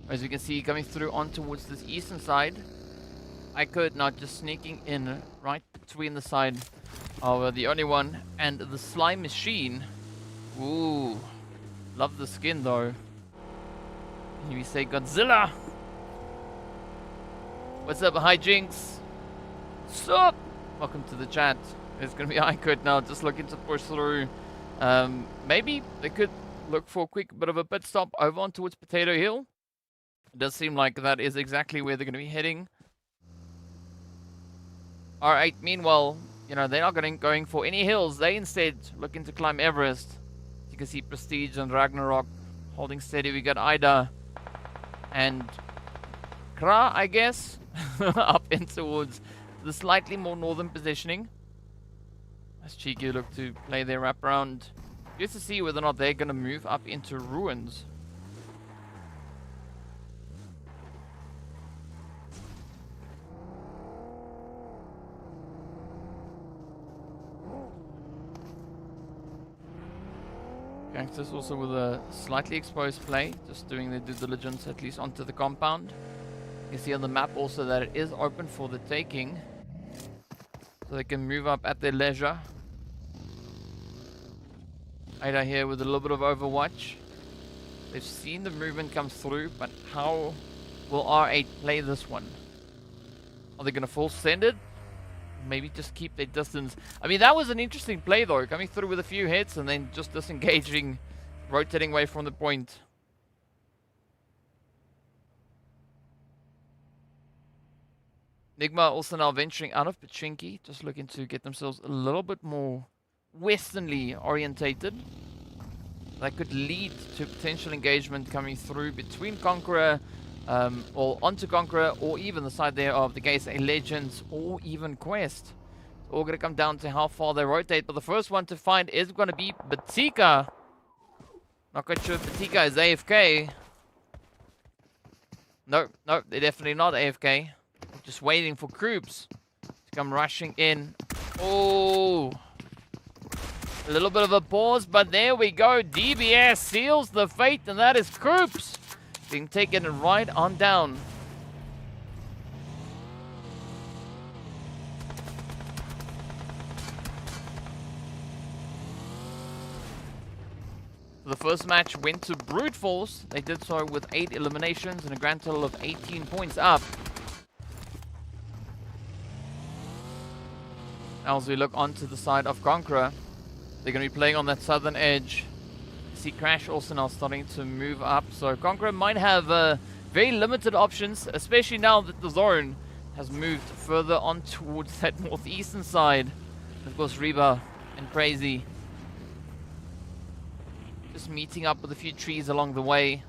Speaker 1: As you can see, coming through on towards this eastern side. IKURD now just sneaking in right between the side of the only one and the slime machine. Ooh, love the skin though. Here we say Godzilla. What's up, Hijinks? Sup? Welcome to the chat. It's gonna be IKURD now, just looking to push through. Maybe they could look for a quick bit of a pit stop over on towards Potato Hill. It does seem like that is exactly where they're gonna be heading. R8, meanwhile, you know, they're not going for any hills. They instead looking to climb Everest. You can see Prestige and Ragnarok holding steady. We got Ida and Kra, I guess, up in towards the slightly more northern positioning. As Cheeky look to play their wraparound. Just to see whether or not they're going to move up into ruins. Gangsters also with a slightly exposed play, just doing their due diligence at least onto the compound. You see on the map also that it is open for the taking, so they can move up at their leisure. Ada here with a little bit of overwatch. They've seen the movement come through, but how will R8 play this one? Are they going to full send it? Maybe just keep their distance. I mean, that was an interesting play though, coming through with a few hits and then just disengaging, rotating away from the point. NIGMA also now venturing out of Pachinki, just looking to get themselves a little bit more westernly orientated. That could lead to potential engagement coming through between CONQUEROR, or onto CONQUEROR, or even the side there of the GANGSTERS Legends, or even Quest. It's all going to come down to how far they rotate, but the first one to find is going to be Batika. Not quite sure if Batika is AFK. No, they're definitely not AFK. Just waiting for Kroops to come rushing in. Oh, a little bit of a pause, but there we go. DBS seals the fate, and that is Kroops being taken right on down. The first match went to Brute Force. They did so with 8 eliminations and a grand total of 18 points up. Now as we look onto the side of CONQUEROR, they're going to be playing on that southern edge. See Crash also now starting to move up, so CONQUEROR might have very limited options, especially now that the zone has moved further on towards that northeastern side. Of course, Reba and Crazy just meeting up with a few trees along the way.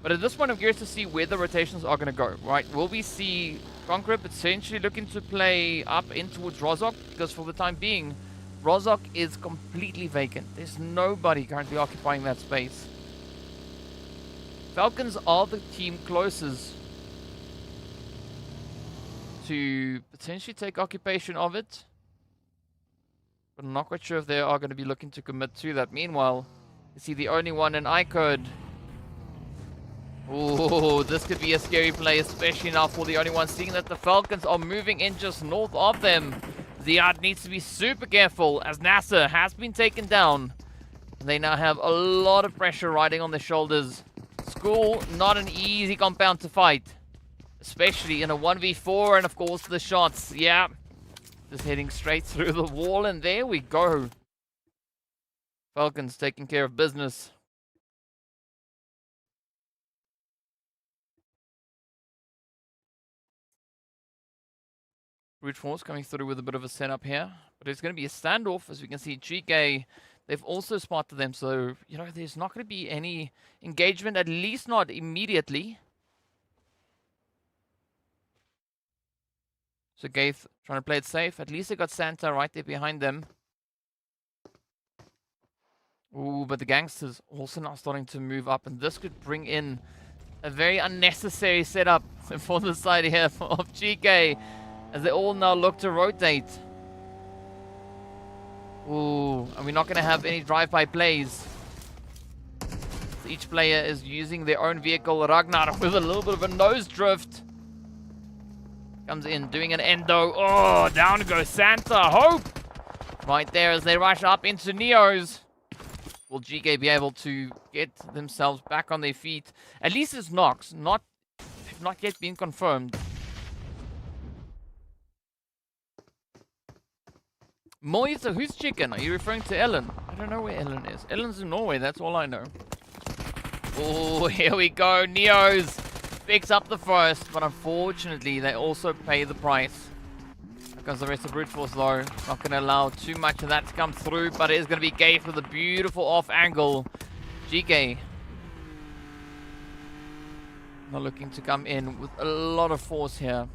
Speaker 1: But at this point, I'm curious to see where the rotations are going to go, right? Will we see CONQUEROR potentially looking to play up in towards Rozhok? Because for the time being, Rozhok is completely vacant. There's nobody currently occupying that space. Falcons are the team closest to potentially take occupation of it. But I'm not quite sure if they are going to be looking to commit to that. Meanwhile, you see the only one in IKURD. Oh, this could be a scary play, especially now for the only one, seeing that the Falcons are moving in just north of them. Ziad needs to be super careful as NASR has been taken down. They now have a lot of pressure riding on their shoulders. School, not an easy compound to fight, especially in a 1v4, and of course the shots, yeah. Just heading straight through the wall, and there we go. Falcons taking care of business. Brute Force coming through with a bit of a setup here. But it's going to be a standoff, as we can see. GEEKAY, they've also spotted them. So, you know, there's not going to be any engagement, at least not immediately. So Gaith trying to play it safe. At least they got Santa right there behind them. Ooh, but the gangsters also now starting to move up, and this could bring in a very unnecessary setup for the side here of GEEKAY, as they all now look to rotate. Ooh, and we're not going to have any drive-by plays. So each player is using their own vehicle. Ragnar with a little bit of a nose drift. Comes in, doing an endo. Oh, down goes Santa. Hope! Right there as they rush up into Neos. Will GEEKAY be able to get themselves back on their feet? At least it's knocks. Have not yet been confirmed. Moise, who's chicken? Are you referring to Ellen? I don't know where Ellen is. Ellen's in Norway, that's all I know. Oh, here we go. Neos picks up the first, but unfortunately, they also pay the price. Because the rest of Brute Force, though, not going to allow too much of that to come through, but it is going to be Gafe with a beautiful off angle. GEEKAY not looking to come in with a lot of force here.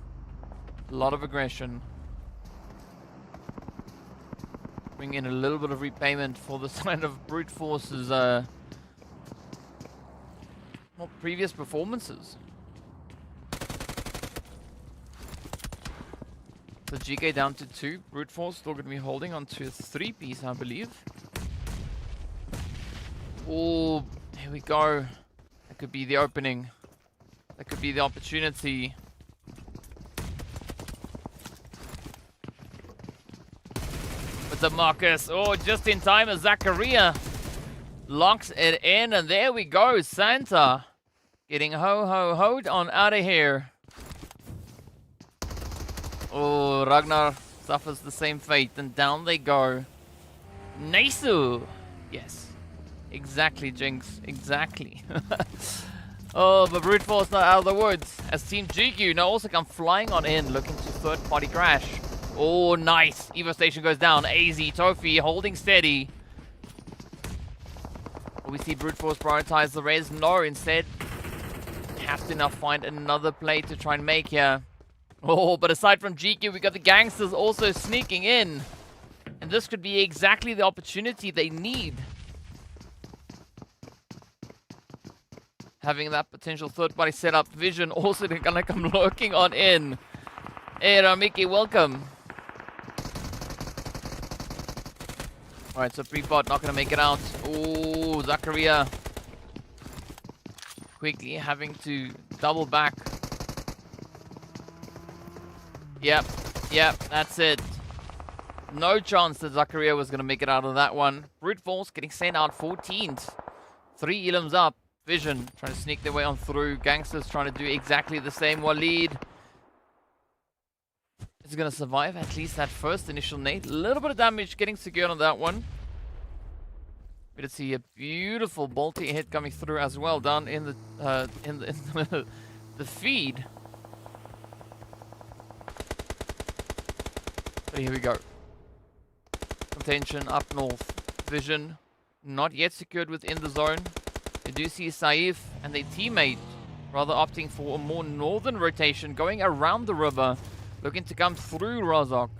Speaker 1: A lot of aggression. Bring in a little bit of repayment for the side of Brute Force's previous performances. So GEEKAY down to 2. Brute Force still going to be holding on to a 3-piece, I believe. Oh, here we go. That could be the opening. That could be the opportunity. With the Marcus. Oh, just in time as Zakaria locks it in. And there we go. Santa getting ho-ho-hoed on out of here. Oh, Ragnar suffers the same fate, and down they go. NASR! Yes. Exactly, Jinx. Exactly. Oh, but Brute Force not out of the woods. As Team GQ now also come flying on in, looking to third-party crash. Oh, nice. Evo Station goes down. AZ, Tofi holding steady. We see Brute Force prioritize the res. No, instead, have to now find another play to try and make here. Oh, but aside from GQ, we got the gangsters also sneaking in. And this could be exactly the opportunity they need. Having that potential third-party setup. Vision also gonna come lurking on in. Hey, Ramiki, welcome. Alright, so Prepot not gonna make it out. Oh, Zakaria quickly having to double back. Yep, that's it. No chance that Zakaria was going to make it out of that one. Brute Force getting sent out 14th. 3 elims up. Vision trying to sneak their way on through. Gangsters trying to do exactly the same. Waleed is going to survive at least that first initial nade. A little bit of damage getting secured on that one. We did see a beautiful bolty hit coming through as well down in the the feed. But here we go. Contention up north. Vision not yet secured within the zone. We do see Saif and their teammate rather opting for a more northern rotation, going around the river, looking to come through Razok,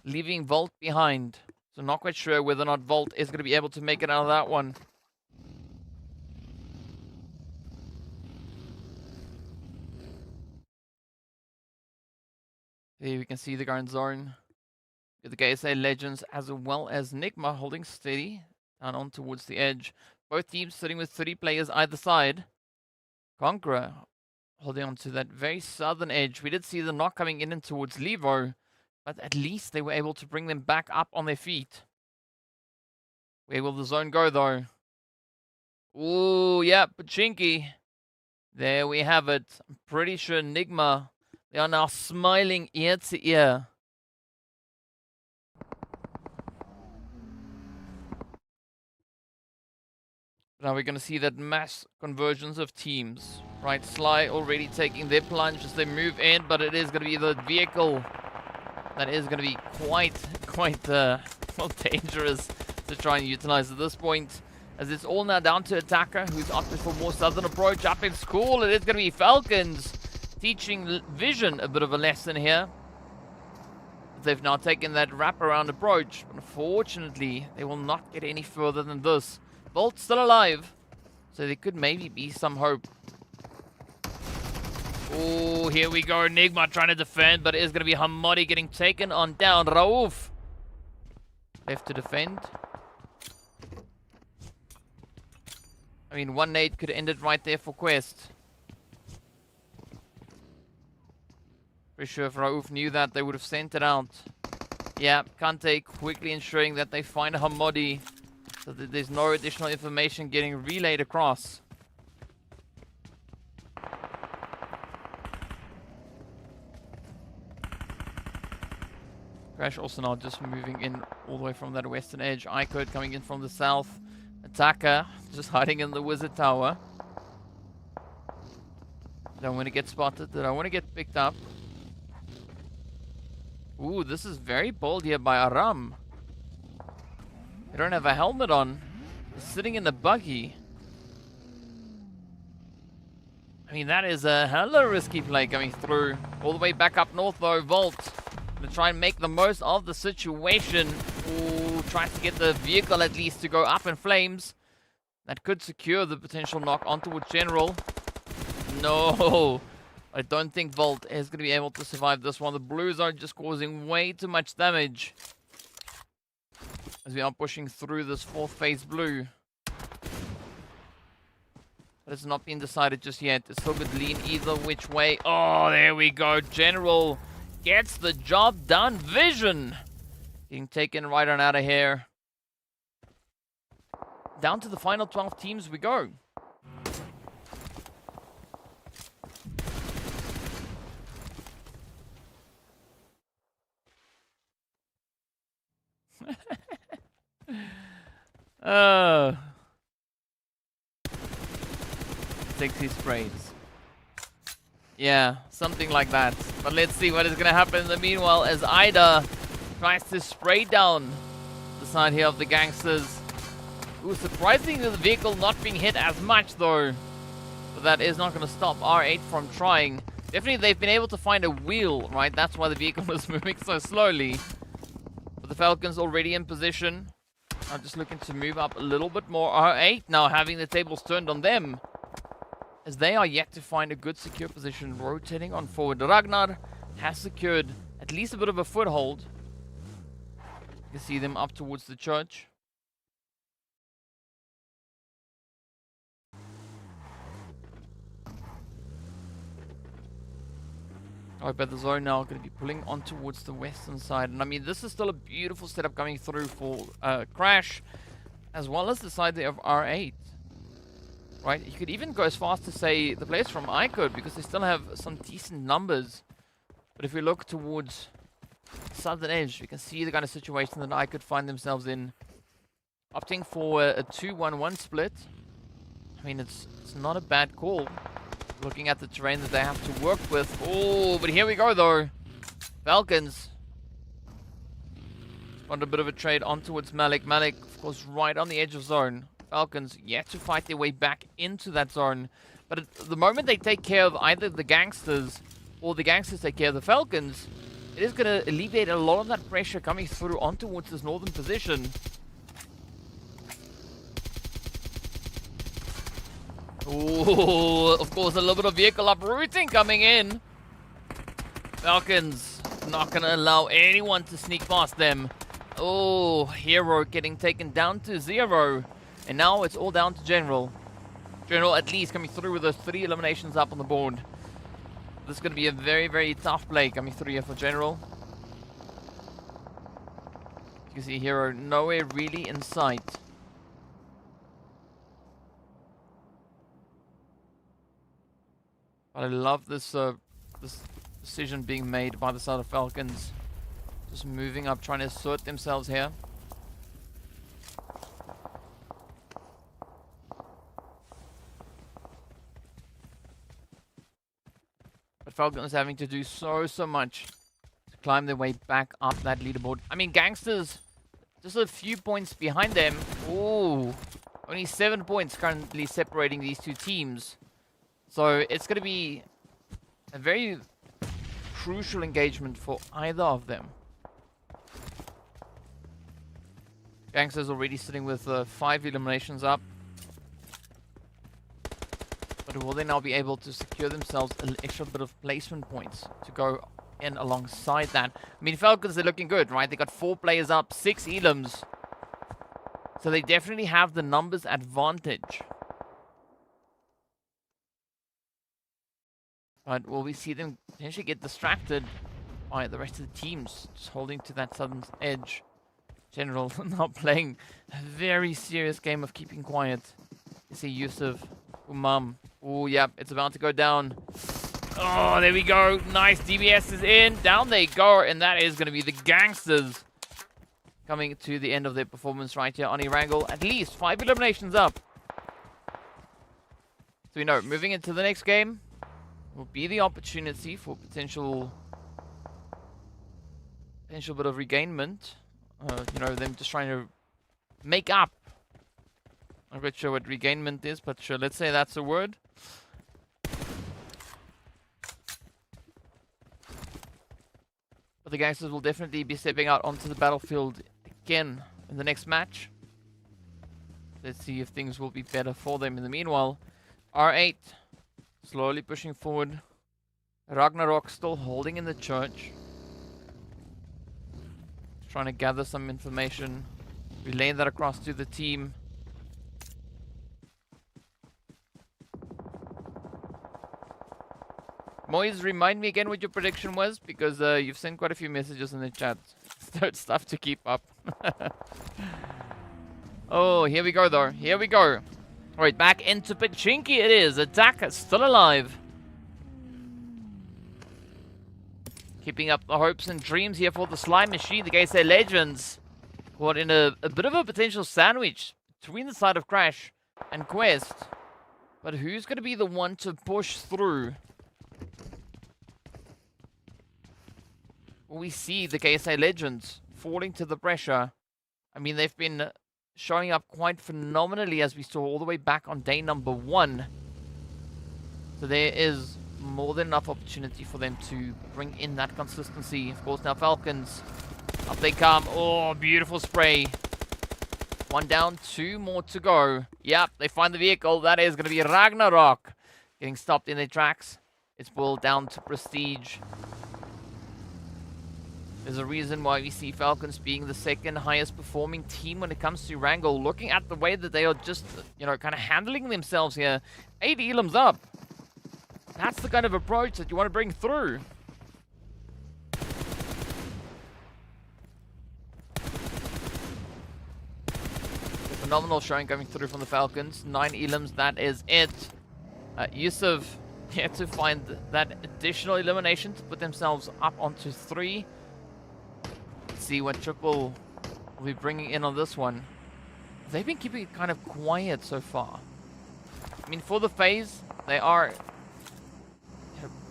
Speaker 1: leaving Volt behind. So not quite sure whether or not Volt is going to be able to make it out of that one. Here we can see the current zone. The KSA Legends as well as NIGMA holding steady down on towards the edge. Both teams sitting with 30 players either side. CONQUEROR holding on to that very southern edge. We did see the knock coming in and towards Levo, but at least they were able to bring them back up on their feet. Where will the zone go though? Ooh, yeah, Pachinki. There we have it. I'm pretty sure NIGMA, they are now smiling ear to ear. Now we're going to see that mass conversions of teams. Right, Sly already taking their plunge as they move in, but it is going to be the vehicle that is going to be quite well, dangerous to try and utilize at this point. As it's all now down to Attacker, who's opted for more southern approach. Up in school, it is going to be Falcons teaching Vision a bit of a lesson here. They've now taken that wraparound approach. Unfortunately, they will not get any further than this. Volt's still alive, so there could maybe be some hope. Oh, here we go. NIGMA trying to defend, but it is going to be Hamadi getting taken on down. Rauf left to defend. I mean, one nade could end it right there for Quest. Pretty sure if Rauf knew that, they would have sent it out. Yeah, Kante quickly ensuring that they find Hamadi so that there's no additional information getting relayed across. Crash also now just moving in all the way from that western edge. IKURD coming in from the south. Attacker just hiding in the wizard tower. Don't want to get spotted. Don't want to get picked up. Ooh, this is very bold here by Aram. They don't have a helmet on. They're sitting in the buggy. I mean, that is a hella risky play coming through. All the way back up north though, Volt. Gonna try and make the most of the situation. Ooh, tries to get the vehicle at least to go up in flames. That could secure the potential knock onto General. No. I don't think Volt is going to be able to survive this one. The Blues are just causing way too much damage as we are pushing through this fourth phase blue. But it's not been decided just yet. It still could lean either which way. Oh, there we go. General gets the job done. Vision getting taken right on out of here. Down to the final 12 teams we go. Sexy sprays. Yeah, something like that. But let's see what is going to happen in the meanwhile as Ida tries to spray down the side here of the gangsters. Ooh, surprisingly the vehicle not being hit as much though. But that is not going to stop R8 from trying. Definitely they've been able to find a wheel, right? That's why the vehicle is moving so slowly. But the Falcons already in position. I'm just looking to move up a little bit more. R8 now having the tables turned on them, as they are yet to find a good secure position, rotating on forward. Ragnar has secured at least a bit of a foothold. You can see them up towards the church. Oh, but the zone now going to be pulling on towards the western side. And I mean, this is still a beautiful setup coming through for Crash, as well as the side there of R8. Right, you could even go as far as to say the players from IKURD, because they still have some decent numbers. But if we look towards southern edge, we can see the kind of situation that IKURD find themselves in. Opting for a 2-1-1 split. I mean, it's not a bad call, looking at the terrain that they have to work with. Oh, but here we go though. Falcons want a bit of a trade on towards Malik. Malik, of course, right on the edge of zone. Falcons yet to fight their way back into that zone. But at the moment they take care of either the gangsters or the gangsters take care of the Falcons, it is going to alleviate a lot of that pressure coming through on towards this northern position. Oh, of course, a little bit of vehicle uprooting coming in. Falcons not going to allow anyone to sneak past them. Oh, Hero getting taken down to 0. And now it's all down to General. General at least coming through with those 3 eliminations up on the board. This is going to be a very, very tough play coming through here for General. You can see Hero nowhere really in sight. But I love this this decision being made by the side of Falcons. Just moving up, trying to assert themselves here. But Falcons having to do so much to climb their way back up that leaderboard. I mean, Gangsters just a few points behind them. Ooh, only 7 points currently separating these two teams. So it's going to be a very crucial engagement for either of them. Gangsters already sitting with 5 eliminations up. But will they now be able to secure themselves an extra bit of placement points to go in alongside that? I mean, Falcons, they're looking good, right? They got 4 players up, 6 elims. So they definitely have the numbers advantage. But will we see them potentially get distracted by the rest of the teams just holding to that southern edge? General now playing a very serious game of keeping quiet. You see Yusuf, Umam. Oh, yeah, it's about to go down. Oh, there we go. Nice. DBS is in. Down they go. And that is going to be the Gangsters coming to the end of their performance right here on Erangel. At least 5 eliminations up. So we know, moving into the next game will be the opportunity for potential bit of regainment. You know, them just trying to make up. I'm not sure what regainment is, but sure, let's say that's a word. But the Gangsters will definitely be stepping out onto the battlefield again in the next match. Let's see if things will be better for them. In the meanwhile, R8 slowly pushing forward. Ragnarok still holding in the church. Trying to gather some information. Relay that across to the team. Moise, remind me again what your prediction was, because you've sent quite a few messages in the chat. It's tough to keep up. Oh, here we go though. Here we go. Alright, back into Pachinki it is. Attack still alive. Keeping up the hopes and dreams here for the Slime Machine. The GEEKAY Legends caught in a bit of a potential sandwich between the side of Crash and Quest. But who's going to be the one to push through? We see the GEEKAY Legends falling to the pressure. I mean, they've been showing up quite phenomenally, as we saw all the way back on day number 1. So there is more than enough opportunity for them to bring in that consistency. Of course, now Falcons, up they come. Oh, beautiful spray. 1 down, 2 more to go. Yep, they find the vehicle. That is going to be Ragnarok getting stopped in their tracks. It's boiled down to prestige. There's a reason why we see Falcons being the 2nd highest performing team when it comes to Erangel. Looking at the way that they are just, you know, kind of handling themselves here. 8 elims up. That's the kind of approach that you want to bring through. Phenomenal showing coming through from the Falcons. 9 elims, that is it. Yusuf had to find that additional elimination to put themselves up onto 3. Let's see what Triple will be bringing in on this one. They've been keeping it kind of quiet so far. I mean, for the phase, they are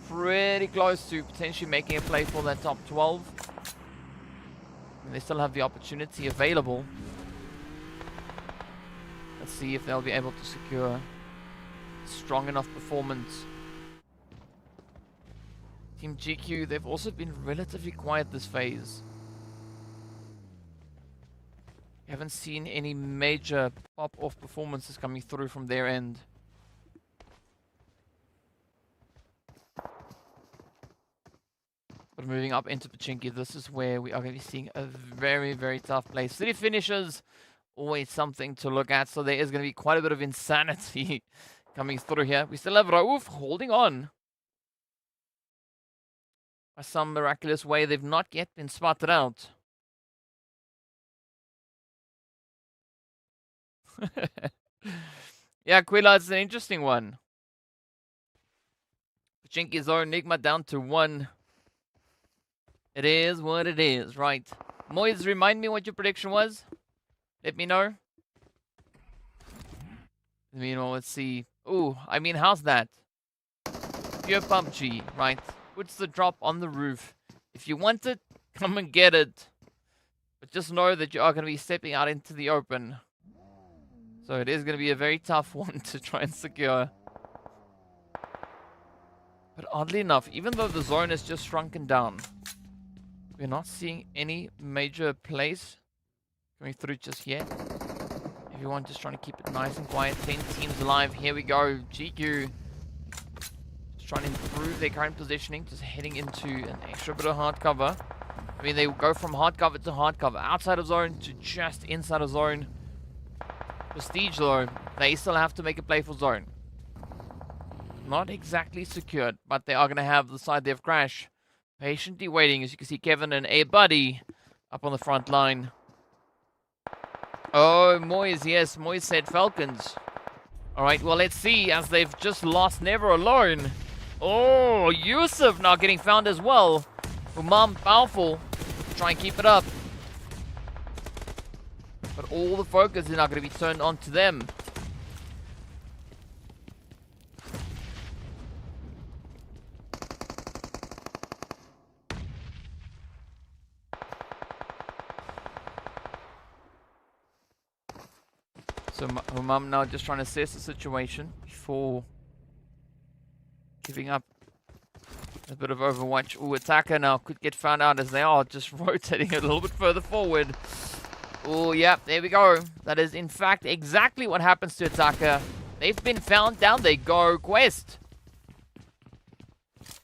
Speaker 1: pretty close to potentially making a play for that top 12. I mean, they still have the opportunity available. Let's see if they'll be able to secure a strong enough performance. Team GQ, they've also been relatively quiet this phase. Haven't seen any major pop-off performances coming through from their end. But moving up into Pachinki, this is where we are going to be seeing a very, very tough play. City finishes, always something to look at. So there is going to be quite a bit of insanity coming through here. We still have Raouf holding on. By some miraculous way, they've not yet been spotted out. Yeah, Quilla, it's an interesting one. Pachinki's own NIGMA down to 1. It is what it is, right? Moise, remind me what your prediction was. Let me know. Let's see. Ooh, I mean, how's that? Pure PUBG, right? Puts the drop on the roof. If you want it, come and get it. But just know that you are going to be stepping out into the open. So it is going to be a very tough one to try and secure. But oddly enough, even though the zone has just shrunken down, we're not seeing any major plays coming through just yet. Everyone just trying to keep it nice and quiet. 10 teams alive. Here we go. GQ just trying to improve their current positioning. Just heading into an extra bit of hard cover. I mean, they go from hard cover to hard cover. Outside of zone to just inside of zone. Prestige, though, they still have to make a play for zone. Not exactly secured, but they are going to have the side there of Crash. Patiently waiting, as you can see Kevin and ABDE up on the front line. Oh, Moyes, yes, Moyes said Falcons. Alright, well, let's see, as they've just lost Never Alone. Oh, Yusuf now getting found as well. Umam, powerful. Try and keep it up. But all the focus is now going to be turned on to them. So Umam now just trying to assess the situation before giving up a bit of Overwatch. Ooh, attacker now could get found out as they are just rotating a little bit further forward. Oh, yeah, there we go. That is, in fact, exactly what happens to attacker. They've been found. Down they go. Quest.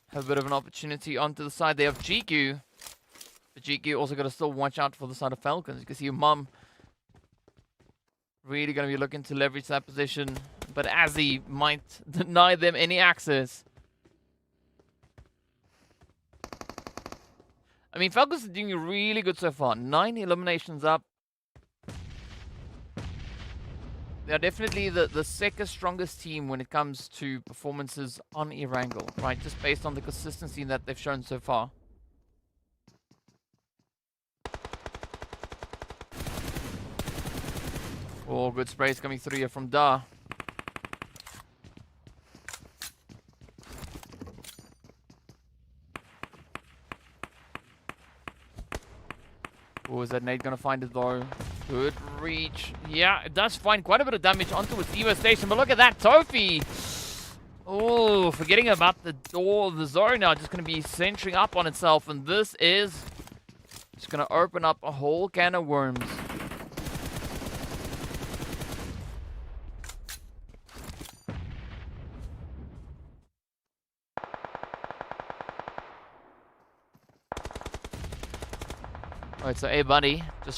Speaker 1: Have a bit of an opportunity onto the side there of GQ. But GQ also got to still watch out for the side of Falcons. You can see Umam really going to be looking to leverage that position. But Azzy might deny them any access. I mean, Falcons are doing really good so far. 9 eliminations up. They are definitely the second strongest team when it comes to performances on Erangel, right? Just based on the consistency that they've shown so far. Oh, good sprays coming through here from Da. Oh, is that nade gonna find it though? Good reach. Yeah, it does find quite a bit of damage onto its Evo station, but look at that Tofi! Oh, forgetting about the door of the zone now, just gonna be centering up on itself, and this is just gonna open up a whole can of worms. Alright, so ABDE does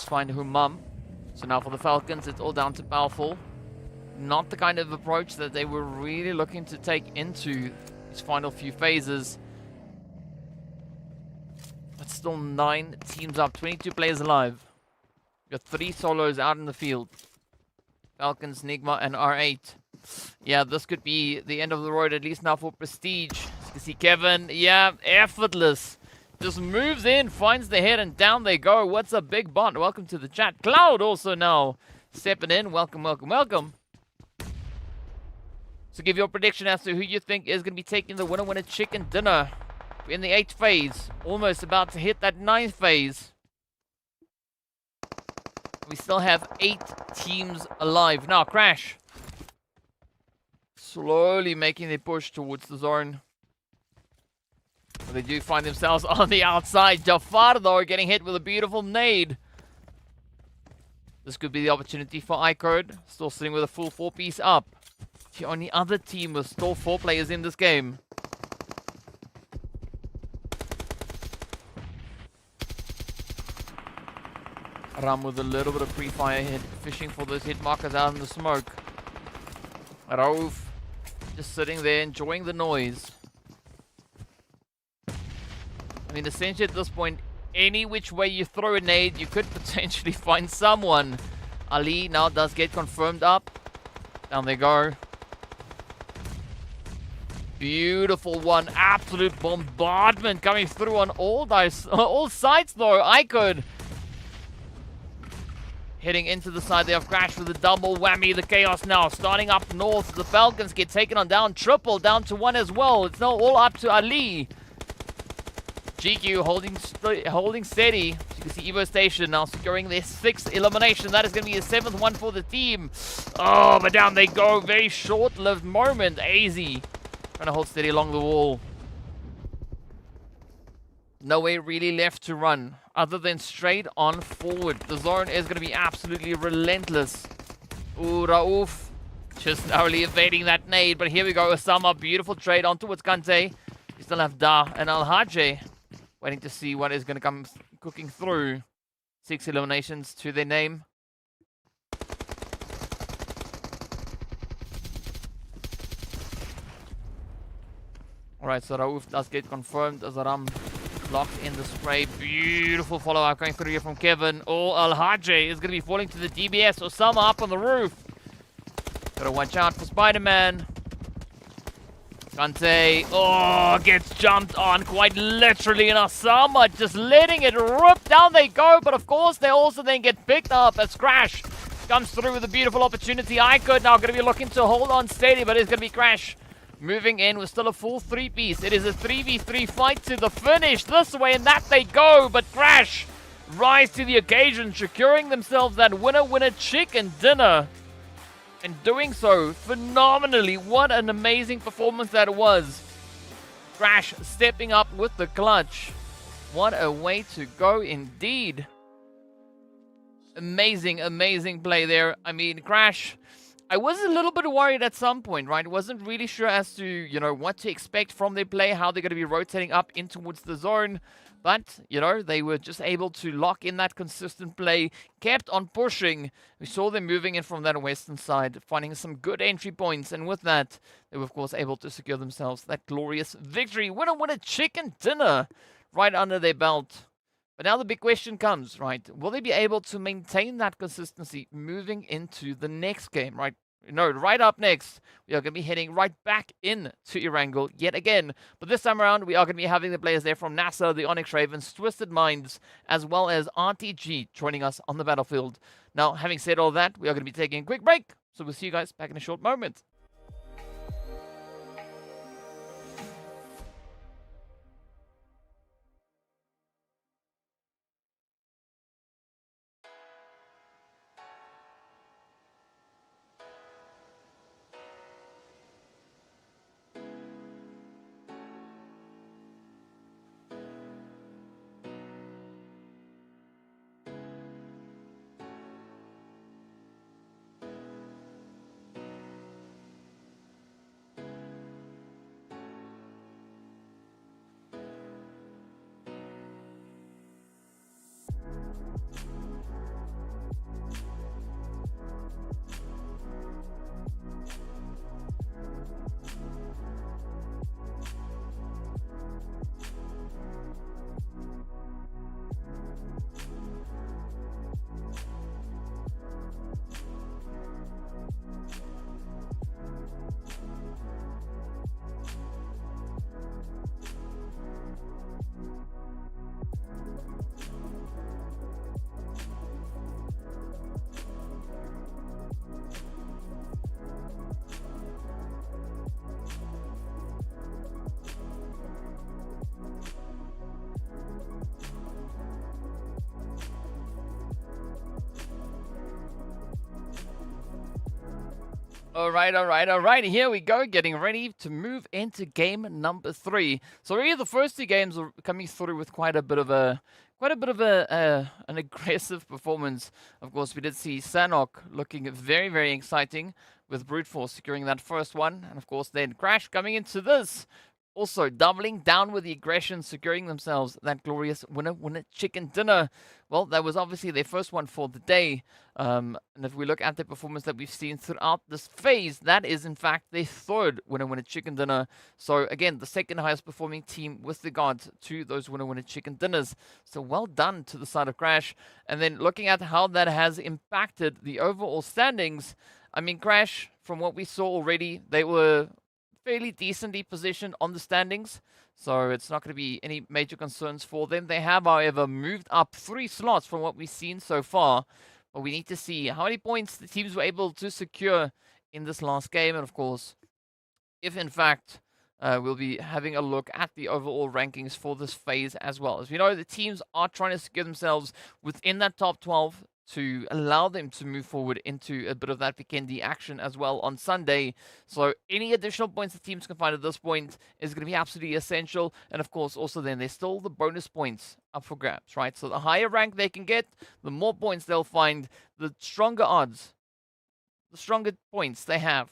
Speaker 1: find Humam. So now for the Falcons, it's all down to Powerful. Not the kind of approach that they were really looking to take into these final few phases. But still 9 teams up, 22 players alive. Got 3 solos out in the field. Falcons, NIGMA, and R8. Yeah, this could be the end of the road, at least now for Prestige. As you can see Kevin, yeah, effortless. Just moves in, finds the head, and down they go. What's up, Big Bot? Welcome to the chat. Cloud also now stepping in. Welcome, welcome, welcome. So give your prediction as to who you think is going to be taking the winner chicken dinner. We're in the 8th phase. Almost about to hit that 9th phase. We still have 8 teams alive. Now, Crash. Slowly making their push towards the zone. But they do find themselves on the outside. Jafar, though, getting hit with a beautiful nade. This could be the opportunity for IKURD. Still sitting with a full 4-piece up. The only other team with still 4 players in this game. Ram with a little bit of pre-fire hit, fishing for those hit markers out in the smoke. Rauf just sitting there enjoying the noise. I mean, essentially at this point, any which way you throw a nade, you could potentially find someone. Ali now does get confirmed up. Down they go. Beautiful one. Absolute bombardment coming through on all sides though. IKURD heading into the side there of Crash with a double whammy. The chaos now starting up north. The Falcons get taken on down. Triple down to 1 as well. It's now all up to Ali. GQ holding steady. As you can see Evo Station now securing their 6th elimination. That is going to be the 7th one for the team. Oh, but down they go. Very short-lived moment. AZ trying to hold steady along the wall. No way really left to run. other than straight on forward. The zone is going to be absolutely relentless. Ooh, Raouf just narrowly evading that nade. But here we go. Osama, beautiful trade on towards Kante. We still have Da and Al-Hajj waiting to see what is going to come cooking through. 6 eliminations to their name. Alright, so Raouf does get confirmed. Azaram locked in the spray. Beautiful follow-up going through here from Kevin. Oh, Al-Hajj is going to be falling to the DBS. Osama up on the roof. Gotta watch out for Spider-Man. Kante, oh, gets jumped on quite literally, and Osama just letting it rip. Down they go, but of course they also then get picked up as Crash comes through with a beautiful opportunity. IKURD now going to be looking to hold on steady, but it's going to be Crash moving in with still a full 3-piece. It is a 3v3 fight to the finish. This way and that they go, but Crash rise to the occasion, securing themselves that winner-winner chicken dinner. And doing so phenomenally. What an amazing performance that was. Crash stepping up with the clutch. What a way to go indeed. Amazing, amazing play there. I mean, Crash, I was a little bit worried at some point, right? Wasn't really sure as to, you know, what to expect from their play, how they're going to be rotating up in towards the zone. But, you know, they were just able to lock in that consistent play, kept on pushing. We saw them moving in from that western side, finding some good entry points. And with that, they were, of course, able to secure themselves that glorious victory. Winner, chicken dinner right under their belt. But now the big question comes, right? Will they be able to maintain that consistency moving into the next game, right? No, right up next, we are going to be heading right back in to Erangel yet again. But this time around, we are going to be having the players there from NASR, the ONYX Ravens, Twisted Minds, as well as RTG joining us on the battlefield. Now, having said all that, we are going to be taking a quick break. So we'll see you guys back in a short moment. All right. Here we go, getting ready to move into game number 3. So really, the first 2 games are coming through with quite a bit of an aggressive performance. Of course, we did see Sanhok looking very, very exciting with Brute Force securing that first one, and of course then Crash coming into this. Also doubling down with the aggression, securing themselves that glorious winner chicken dinner. Well, that was obviously their first one for the day. And if we look at the performance that we've seen throughout this phase, that is in fact their third winner chicken dinner. So again, the second highest performing team with regards to those winner chicken dinners. So well done to the side of Crash. And then looking at how that has impacted the overall standings, I mean, Crash, from what we saw already, they were fairly decently positioned on the standings, so it's not going to be any major concerns for them. They have, however, moved up 3 slots from what we've seen so far, but we need to see how many points the teams were able to secure in this last game, and of course, if in fact we'll be having a look at the overall rankings for this phase as well. As we know, the teams are trying to secure themselves within that top 12 to allow them to move forward into a bit of that Vikendi action as well on Sunday. So any additional points the teams can find at this point is going to be absolutely essential. And of course, also then there's still the bonus points up for grabs, right? So the higher rank they can get, the more points they'll find, the stronger odds, the stronger points they have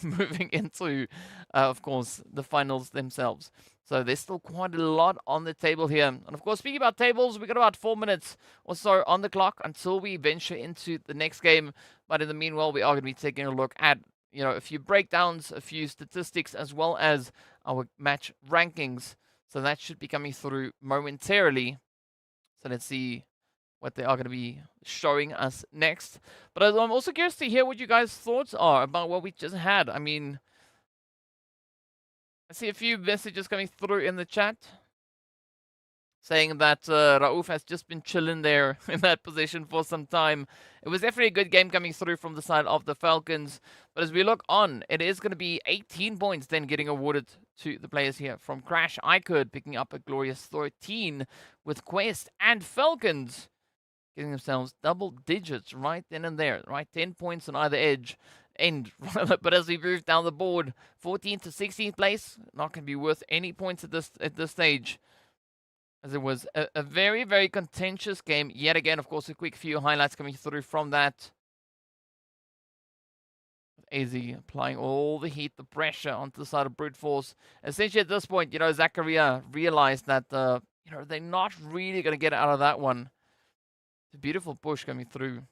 Speaker 1: moving into, of course, the finals themselves. So there's still quite a lot on the table here. And of course, speaking about tables, we've got about 4 minutes or so on the clock until we venture into the next game. But in the meanwhile, we are going to be taking a look at, a few breakdowns, a few statistics, as well as our match rankings. So that should be coming through momentarily. So let's see what they are going to be showing us next. But I'm also curious to hear what you guys' thoughts are about what we just had. I mean, I see a few messages coming through in the chat saying that Rauf has just been chilling there in that position for some time. It was definitely a good game coming through from the side of the Falcons. But as we look on, it is going to be 18 points then getting awarded to the players here. From Crash, IKURD picking up a glorious 13 with Quest and Falcons getting themselves double digits right then and there, right? 10 points on either edge. But as we move down the board, 14th to 16th place, not going to be worth any points at this stage, as it was a very, very contentious game. Yet again, of course, a quick few highlights coming through from that. AZ applying all the heat, the pressure onto the side of Brute Force. Essentially, at this point, Zakaria realized that, they're not really going to get out of that one. It's a beautiful push coming through.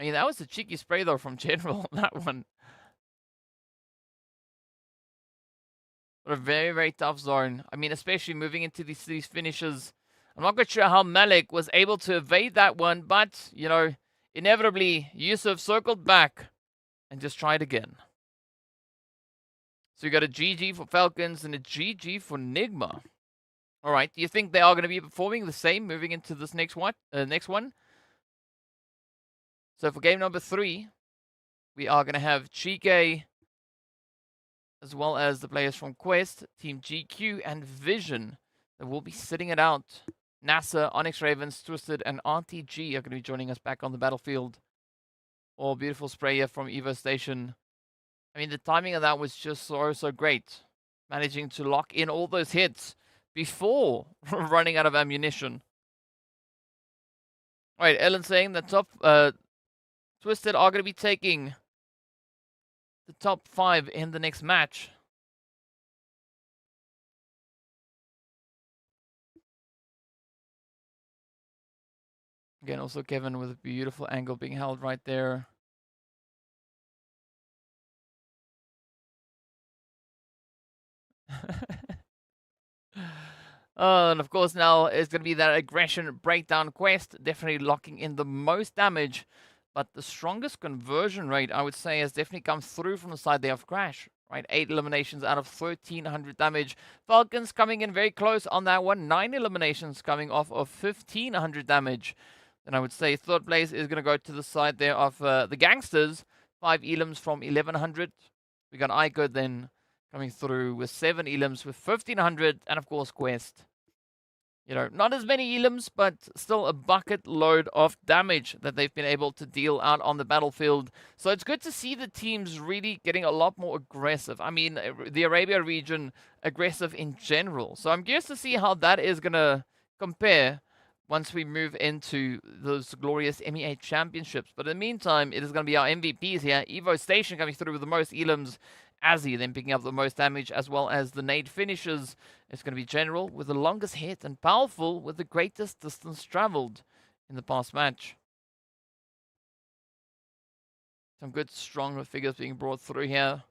Speaker 1: I mean, that was a cheeky spray, though, from General on that one. But a very, very tough zone. I mean, especially moving into these finishes. I'm not quite sure how Malik was able to evade that one, but, inevitably, Yusuf circled back and just tried again. So we got a GG for Falcons and a GG for NIGMA. All right, do you think they are going to be performing the same moving into this next one? So for game number 3, we are going to have GEEKAY, as well as the players from Quest, Team GQ, and Vision that will be sitting it out. NASR, ONYX Ravens, Twisted, and RTG are going to be joining us back on the battlefield. Oh, beautiful spray here from Evo Station. I mean, the timing of that was just so great. Managing to lock in all those hits before running out of ammunition. All right, Ellen saying the top Twisted are going to be taking the top 5 in the next match. Again, also Kevin with a beautiful angle being held right there. And of course now it's going to be that aggression breakdown quest, definitely locking in the most damage. But the strongest conversion rate, I would say, has definitely come through from the side there of Crash. Right, 8 eliminations out of 1,300 damage. Falcons coming in very close on that one. 9 eliminations coming off of 1,500 damage. And I would say third place is going to go to the side there of the GANGSTERS. 5 elims from 1,100. We got IKURD then coming through with 7 elims with 1,500. And of course, Quest. Not as many elims, but still a bucket load of damage that they've been able to deal out on the battlefield. So it's good to see the teams really getting a lot more aggressive. I mean, the Arabia region aggressive in general. So I'm curious to see how that is going to compare once we move into those glorious MEA Championships. But in the meantime, it is going to be our MVPs here. Evo Station coming through with the most elims. Azzy then picking up the most damage, as well as the nade finishes. It's going to be General with the longest hit and Powerful with the greatest distance traveled in the past match. Some good, strong figures being brought through here.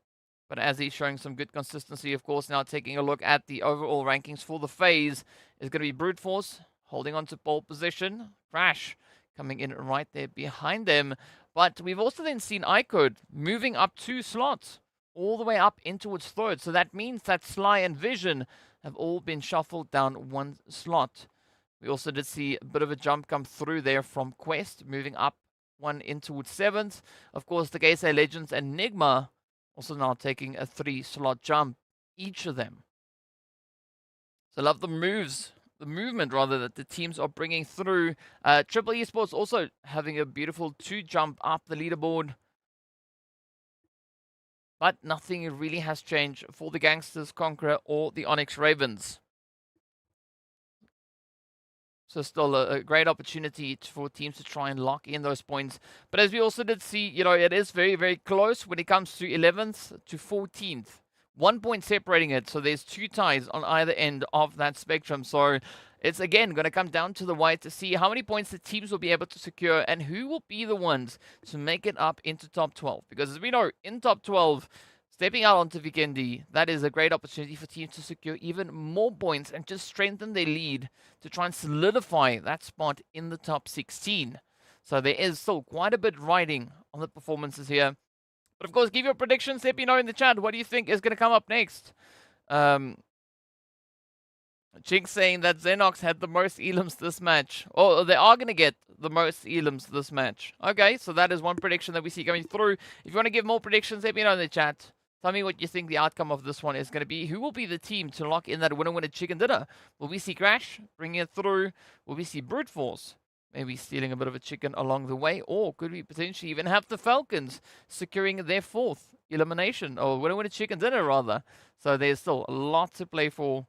Speaker 1: But Azzy showing some good consistency, of course. Now taking a look at the overall rankings for the phase is going to be Brute Force holding on to pole position. Crash coming in right there behind them. But we've also then seen IKURD moving up 2 slots, all the way up into its third. So that means that Sly and Vision have all been shuffled down 1 slot. We also did see a bit of a jump come through there from Quest, moving up 1 into its 7th. Of course, the GEEKAY Legends and NIGMA also now taking a 3-slot jump, each of them. So love the moves the movement rather that the teams are bringing through. Triple Esports also having a beautiful 2 jump up the leaderboard. But nothing really has changed for the Gangsters, CONQUEROR, or the ONYX Ravens. So still a great opportunity for teams to try and lock in those points. But as we also did see, you know, it is very, very close when it comes to 11th to 14th. 1 point separating it, so there's 2 ties on either end of that spectrum. So it's again going to come down to the wire to see how many points the teams will be able to secure and who will be the ones to make it up into top 12. Because as we know, in top 12, stepping out onto Vikendi, that is a great opportunity for teams to secure even more points and just strengthen their lead to try and solidify that spot in the top 16. So there is still quite a bit riding on the performances here. But of course, give your predictions. Let me know in the chat. What do you think is going to come up next? Jinx saying that Xenox had the most elims this match. Or they are going to get the most elims this match. Okay, so that is one prediction that we see coming through. If you want to give more predictions, let me know in the chat. Tell me what you think the outcome of this one is going to be. Who will be the team to lock in that winner chicken dinner? Will we see Crash bringing it through? Will we see Brute Force maybe stealing a bit of a chicken along the way? Or could we potentially even have the Falcons securing their 4th elimination? Or winner chicken dinner, rather. So there's still a lot to play for.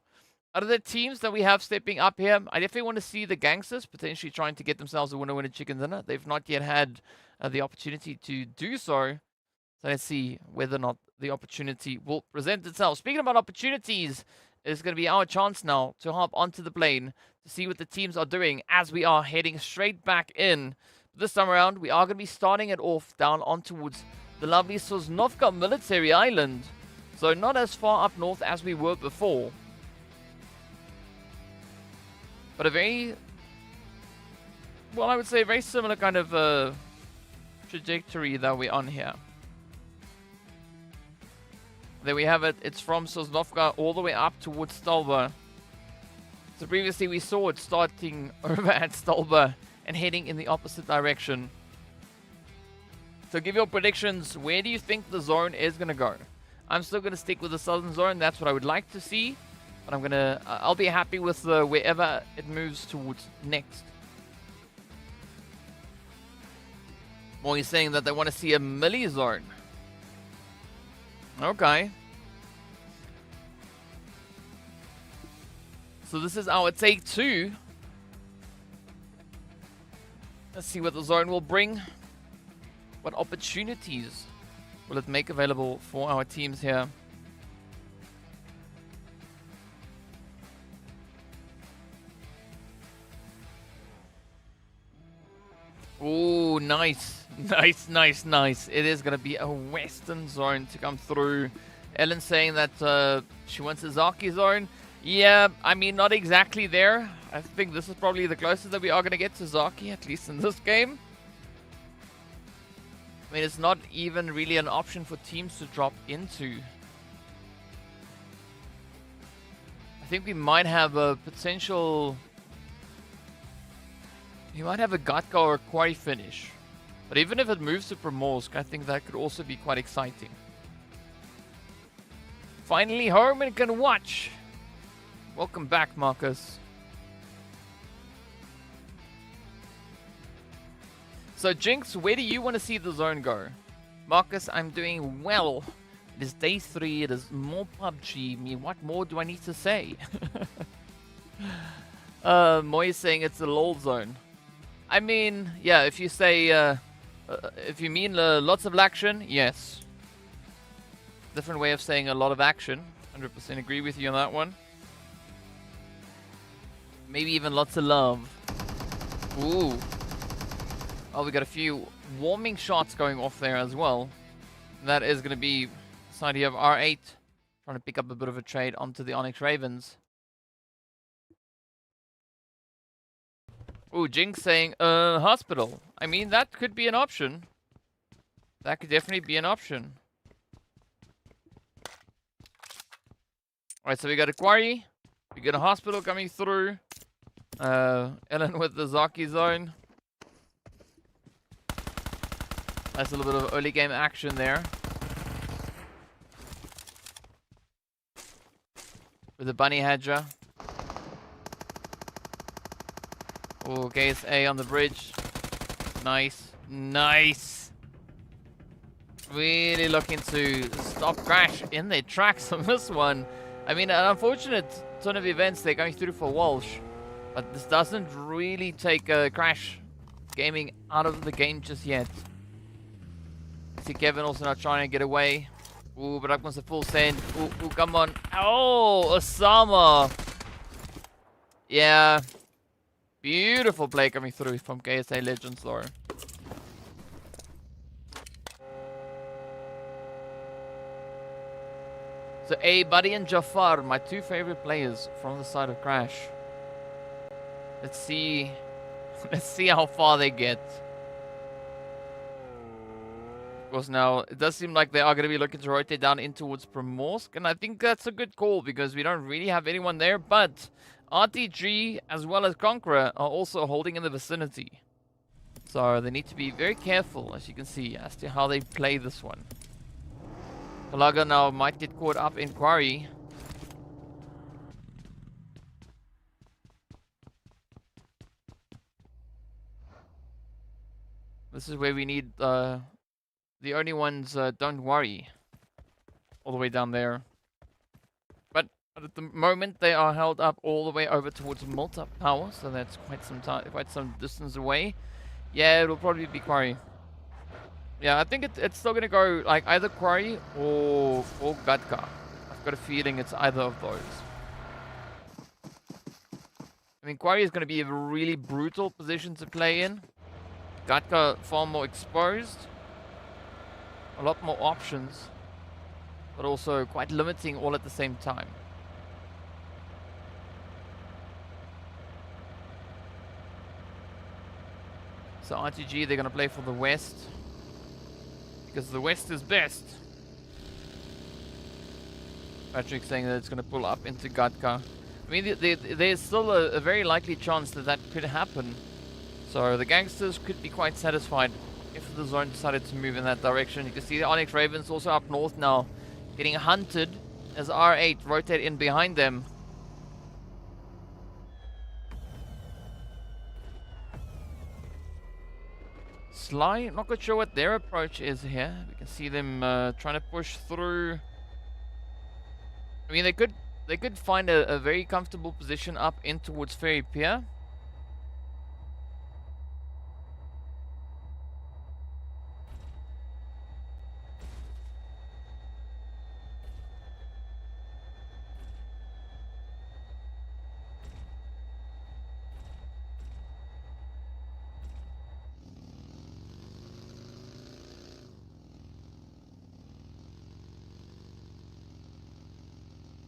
Speaker 1: Out of the teams that we have stepping up here, I definitely want to see the Gangsters potentially trying to get themselves a winner chicken dinner. They've not yet had the opportunity to do so. So let's see whether or not the opportunity will present itself. Speaking about opportunities, it's going to be our chance now to hop onto the plane to see what the teams are doing as we are heading straight back in. This time around, we are going to be starting it off down on towards the lovely Sosnovka military island. So not as far up north as we were before. But a very, well, I would say a very similar kind of trajectory that we're on here. There we have it. It's from Sosnovka all the way up towards Stolba. So previously we saw it starting over at Stolba and heading in the opposite direction. So give your predictions. Where do you think the zone is going to go? I'm still going to stick with the southern zone. That's what I would like to see. But I'll be happy with wherever it moves towards next. More is saying that they want to see a melee zone. Okay. So this is our take 2. Let's see what the zone will bring. What opportunities will it make available for our teams here? Oh, nice. Nice. It is going to be a western zone to come through. Ellen saying that she wants a Zaki zone. Yeah, I mean, not exactly there. I think this is probably the closest that we are going to get to Zaki, at least in this game. I mean, it's not even really an option for teams to drop into. I think we might have a potential... You might have a Gatka or a Quarry finish. But even if it moves to Primorsk, I think that could also be quite exciting. Finally home and can watch. Welcome back, Marcus. So Jinx, where do you want to see the zone go? Marcus, I'm doing well. It is day 3, it is more PUBG. What more do I need to say? Moy is saying it's a LOL zone. I mean, yeah, if you say, if you mean lots of action, yes. Different way of saying a lot of action. 100% agree with you on that one. Maybe even lots of love. Ooh. Oh, we got a few warming shots going off there as well. That is going to be side here of R8. Trying to pick up a bit of a trade onto the ONYX Ravens. Ooh, Jinx saying, hospital. I mean, that could be an option. That could definitely be an option. Alright, so we got a quarry. We got a hospital coming through. Ellen with the Zaki zone. Nice little bit of early game action there. With the bunny hedger. Oh, KSA on the bridge. Nice. Nice. Really looking to stop Crash in their tracks on this one. I mean, an unfortunate turn of events they're going through for Walsh. But this doesn't really take Crash Gaming out of the game just yet. See Kevin also not trying to get away. Ooh, but up wants a full send. Ooh, come on. Oh, Osama. Yeah. Beautiful play coming through from KSA Legends, though. So, Buddy and Jafar, my two favorite players from the side of Crash. Let's see. Let's see how far they get. Of course, now, it does seem like they are going to be looking to rotate down in towards Primorsk. And I think that's a good call because we don't really have anyone there. But RTG as well as CONQUEROR are also holding in the vicinity. So they need to be very careful, as you can see, as to how they play this one. Kalaga now might get caught up in Quarry. This is where we need the only ones, don't worry. All the way down there. But at the moment, they are held up all the way over towards Malta Power. So that's quite some distance away. Yeah, it'll probably be Quarry. Yeah, I think it's still going to go like either Quarry or Gatka. I've got a feeling it's either of those. I mean, Quarry is going to be a really brutal position to play in. Gatka far more exposed. A lot more options. But also quite limiting all at the same time. So RTG, they're going to play for the West. Because the West is best. Patrick saying that it's going to pull up into Gatka. I mean, there's still a very likely chance that that could happen. So the Gangsters could be quite satisfied if the zone decided to move in that direction. You can see the ONYX Ravens also up north now, getting hunted as R8 rotate in behind them. Sly, not quite sure what their approach is here. We can see them trying to push through. I mean, they could find a very comfortable position up in towards Ferry Pier.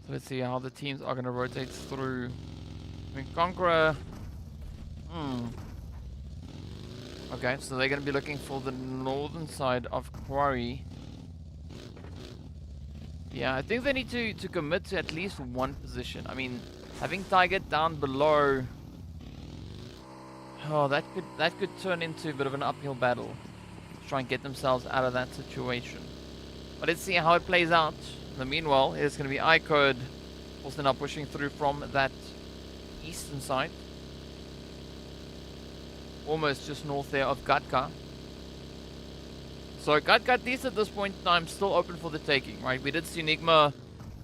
Speaker 1: So let's see how the teams are going to rotate through. I mean, CONQUEROR. Okay, so they're going to be looking for the northern side of Quarry. Yeah, I think they need to commit to at least one position. I mean, having Tiger down below. Oh, that could turn into a bit of an uphill battle. Try and get themselves out of that situation. But let's see how it plays out. In the meanwhile, it's going to be IKURD also now pushing through from that eastern side. Almost just north there of Gatka. So Gatka, at least at this point in time, still open for the taking, right? We did see NIGMA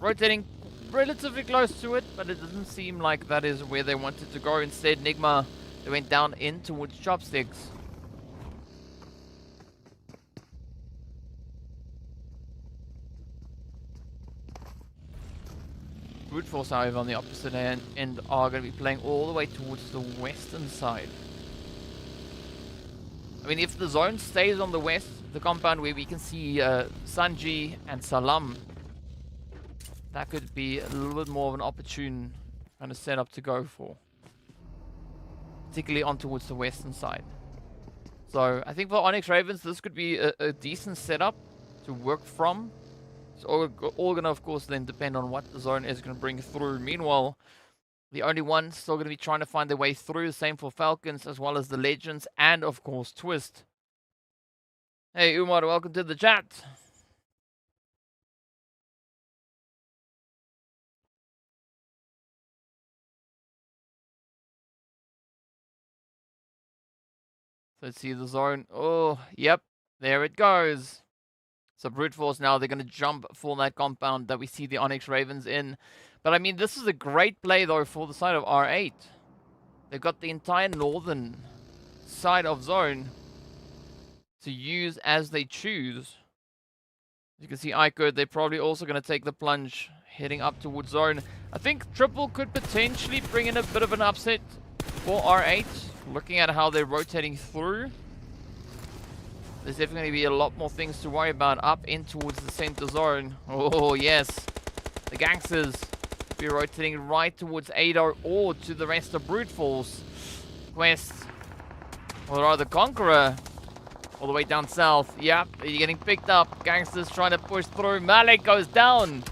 Speaker 1: rotating relatively close to it, but it doesn't seem like that is where they wanted to go. Instead, NIGMA, they went down in towards Chopsticks. Brute Force, however, on the opposite end are going to be playing all the way towards the western side. I mean, if the zone stays on the west, the compound where we can see Sanji and Salam, that could be a little bit more of an opportune kind of setup to go for. Particularly on towards the western side. So, I think for ONYX Ravens, this could be a decent setup to work from. It's all going to, of course, then depend on what the zone is going to bring through. Meanwhile, the only one still going to be trying to find their way through. Same for Falcons, as well as the Legends, and, of course, Twist. Hey, Umar, welcome to the chat. So let's see the zone. Oh, yep. There it goes. So brute force now, they're going to jump for that compound that we see the ONYX Ravens in. But I mean, this is a great play though for the side of R8. They've got the entire northern side of zone to use as they choose. You can see IKURD, they're probably also going to take the plunge heading up towards zone. I think Triple could potentially bring in a bit of an upset for R8, looking at how they're rotating through. There's definitely going to be a lot more things to worry about up in towards the center zone. Oh, yes. The Gangsters be rotating right towards Ado or to the rest of Brute Force. Quest, or rather Conqueror, all the way down south. Yep, you're getting picked up. Gangsters trying to push through. Malik goes down.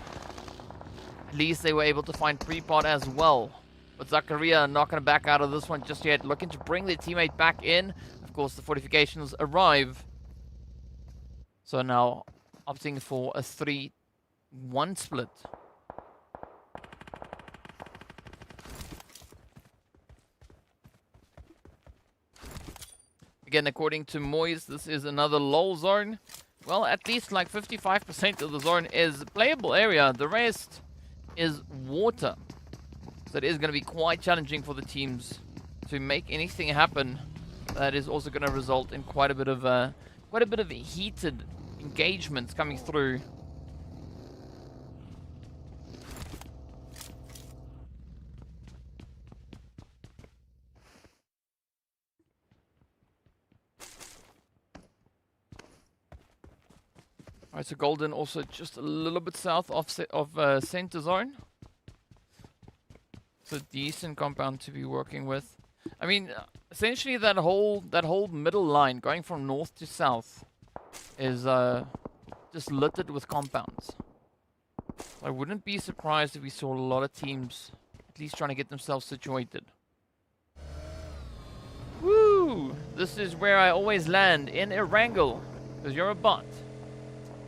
Speaker 1: At least they were able to find pre-pot as well. But Zakaria not going to back out of this one just yet. Looking to bring their teammate back in. Of course, the fortifications arrive. So now opting for a 3-1 split. Again, according to Moyes, this is another lull zone. Well, at least like 55% of the zone is playable area. The rest is water. So it is going to be quite challenging for the teams to make anything happen. That is also going to result in quite a bit of heated engagements coming through. Alright, so Golden also just a little bit south of center zone. So decent compound to be working with. I mean, essentially that whole middle line going from north to south is just littered with compounds. I wouldn't be surprised if we saw a lot of teams at least trying to get themselves situated. Woo! This is where I always land, in Erangel, because you're a bot.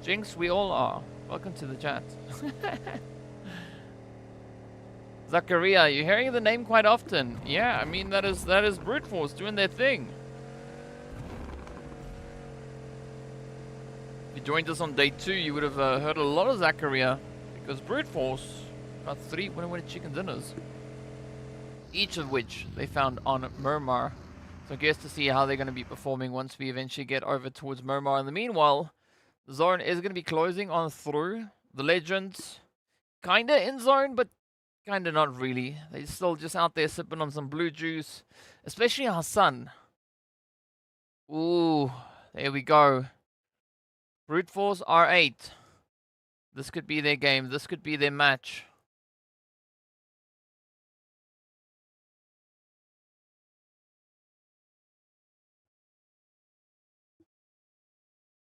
Speaker 1: Jinx, we all are. Welcome to the chat. Zakaria, you're hearing the name quite often. Yeah, I mean, that is Brute Force doing their thing. If you joined us on day 2, you would have heard a lot of Zakaria, because Brute Force got 3 winner chicken dinners, each of which they found on Miramar. So I guess to see how they're going to be performing once we eventually get over towards Miramar. In the meanwhile, the zone is going to be closing on through. The Legends, kinda in zone, but kinda not really. They're still just out there sipping on some blue juice, especially Hassan. Ooh, there we go. Brute Force R8. This could be their game. This could be their match.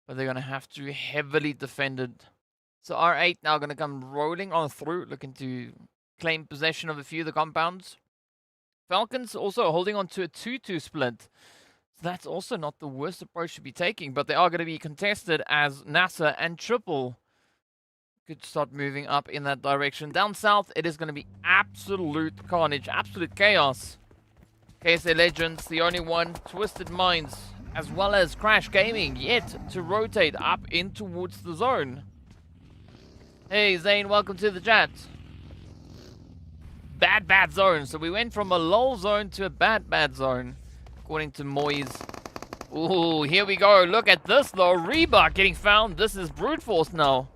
Speaker 1: But they're going to have to heavily defend it. So R8 now going to come rolling on through, looking to claim possession of a few of the compounds. Falcons also holding on to a 2-2 split. So that's also not the worst approach to be taking, but they are going to be contested as NASR and Triple could start moving up in that direction. Down south, it is going to be absolute carnage, absolute chaos. KSA Legends, the only one, Twisted Minds, as well as Crash Gaming, yet to rotate up in towards the zone. Hey Zane, welcome to the chat. Bad zone. So we went from a lull zone to a bad zone, according to Moyes. Ooh, here we go. Look at this though. Reba getting found. This is Brute Force now,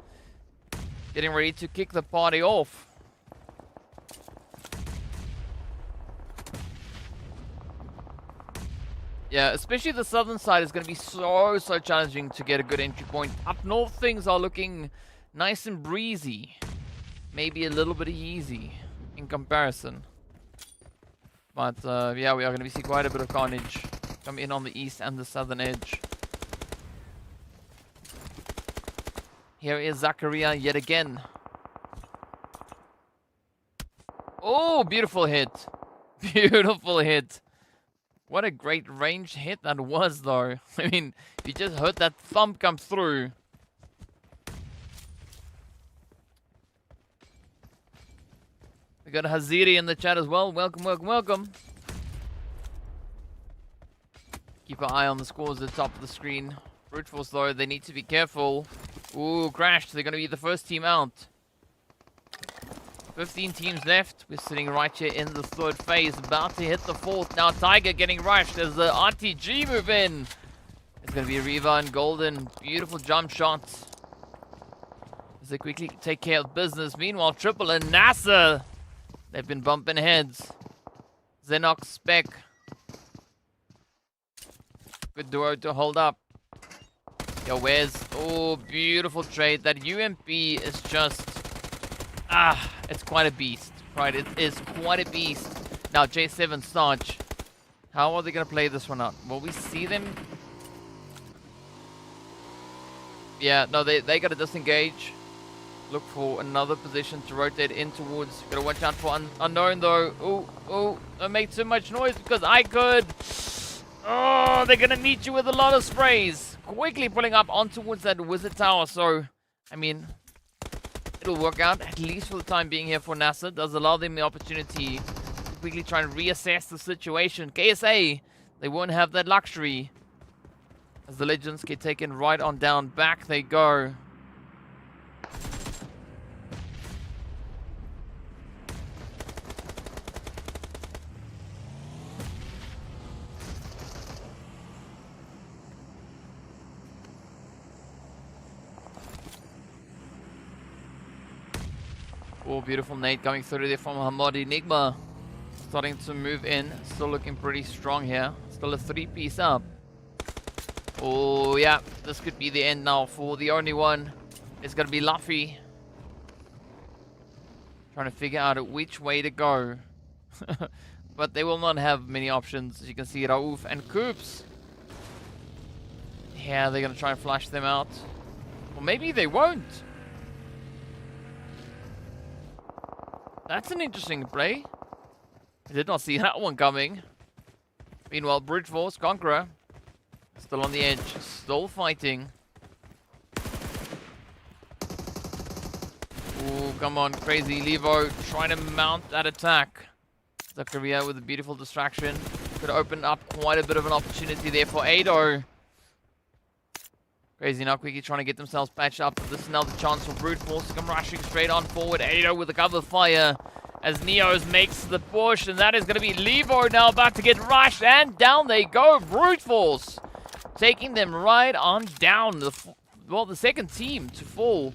Speaker 1: getting ready to kick the party off. Yeah, especially the southern side is going to be so challenging to get a good entry point. Up north, things are looking nice and breezy. Maybe a little bit easy in comparison. But yeah, we are going to see quite a bit of carnage come in on the east and the southern edge. Here is Zakaria yet again. Oh, beautiful hit. Beautiful hit. What a great ranged hit that was, though. I mean, you just heard that thump come through. We got Haziri in the chat as well. Welcome, welcome, welcome. Keep an eye on the scores at the top of the screen. Brute Force, though, they need to be careful. Ooh, crashed. They're going to be the first team out. 15 teams left. We're sitting right here in the third phase, about to hit the fourth. Now Tiger getting rushed as the RTG move in. It's going to be Reva and Golden. Beautiful jump shots as they quickly take care of business. Meanwhile, Triple and NASR, they've been bumping heads. Sanhok, Spec. Good duo to hold up. Yo, where's... Oh, beautiful trade. That UMP is just... it's quite a beast. Right, it is quite a beast. Now, J7 Starch. How are they going to play this one out? Will we see them? Yeah, no, they got to disengage. Look for another position to rotate in towards. Got to watch out for Unknown, though. Oh, don't make too much noise because IKURD. Oh, they're going to meet you with a lot of sprays. Quickly pulling up on towards that Wizard Tower. So, I mean, it'll work out, at least for the time being here for NASR. Does allow them the opportunity to quickly try and reassess the situation. KSA, they won't have that luxury. As the Legends get taken right on down, back they go. Oh, beautiful nade coming through there from Hamadi. NIGMA starting to move in. Still looking pretty strong here. Still a 3-piece up. Oh, yeah. This could be the end now for the only one. It's going to be Luffy. Trying to figure out which way to go. But they will not have many options. As you can see, Raouf and Coops. Yeah, they're going to try and flush them out. Or maybe they won't. That's an interesting play. I did not see that one coming. Meanwhile, Brute Force, Conqueror, still on the edge, still fighting. Ooh, come on, crazy Levo, trying to mount that attack. Zakaria with a beautiful distraction. Could open up quite a bit of an opportunity there for Ado. Crazy now quickly trying to get themselves patched up. This is now the chance for Brute Force to come rushing straight on forward. Ado with a cover fire as Neos makes the push. And that is going to be Levo now about to get rushed. And down they go. Brute Force taking them right on down. The second team to fall.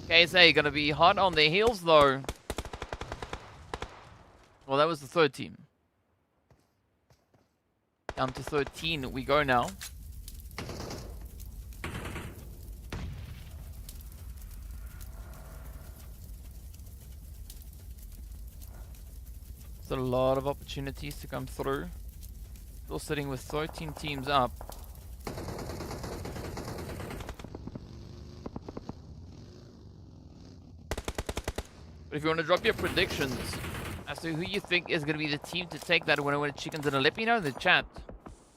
Speaker 1: KSA going to be hot on their heels though. Well, that was the third team. Down to 13 we go now. A lot of opportunities to come through. Still sitting with 13 teams up. But if you want to drop your predictions as to who you think is going to be the team to take that winner chickens dinner, let me know in the chat.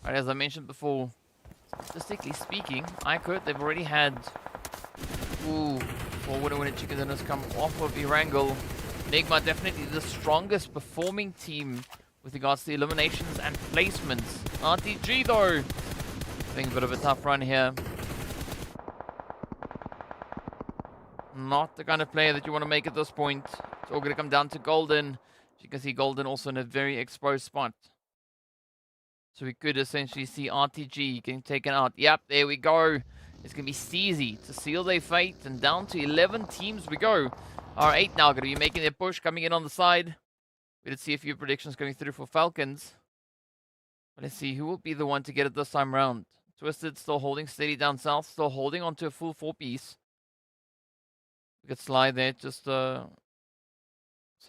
Speaker 1: Right, as I mentioned before, statistically speaking, IKURD, they've already had 4 winner chicken dinners come off of Erangel. NIGMA definitely the strongest performing team with regards to eliminations and placements. RTG though, having a bit of a tough run here. Not the kind of player that you want to make at this point. It's all going to come down to Golden. As you can see, Golden also in a very exposed spot. So we could essentially see RTG getting taken out. Yep, there we go. It's going to be Steezy to seal their fate. And down to 11 teams we go. R8 now going to be making their push, coming in on the side. We did see a few predictions going through for Falcons. But let's see who will be the one to get it this time round. Twisted still holding steady down south, still holding on to a full 4-piece. We could slide there, just so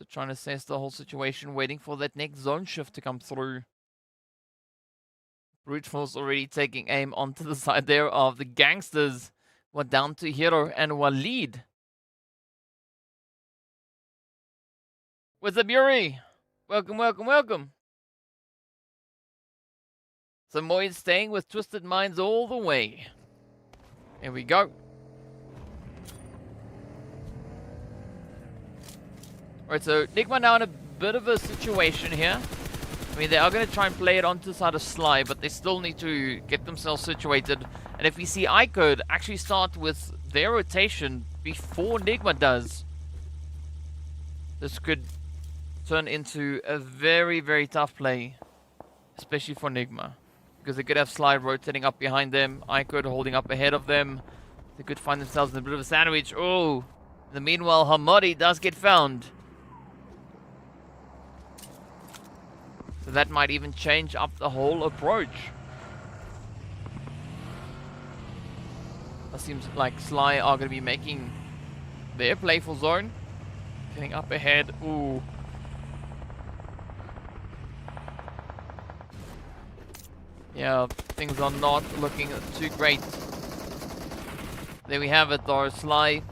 Speaker 1: trying to assess the whole situation, waiting for that next zone shift to come through. Brute Force already taking aim onto the side there of the Gangsters. We're down to Hero and Walid. What's up, Yuri? Welcome, welcome, welcome. Samoyed staying with Twisted Minds all the way. Here we go. Alright, so NIGMA now in a bit of a situation here. I mean, they are going to try and play it onto the side of Sly, but they still need to get themselves situated. And if we see IKURD actually start with their rotation before NIGMA does, this could turn into a very, very tough play, especially for NIGMA. Because they could have Sly rotating up behind them, IKURD holding up ahead of them. They could find themselves in a bit of a sandwich. Oh, in the meanwhile, Hamadi does get found. So that might even change up the whole approach. It seems like Sly are going to be making their playful zone. Getting up ahead. Ooh. Yeah, things are not looking too great. There we have it though. Sly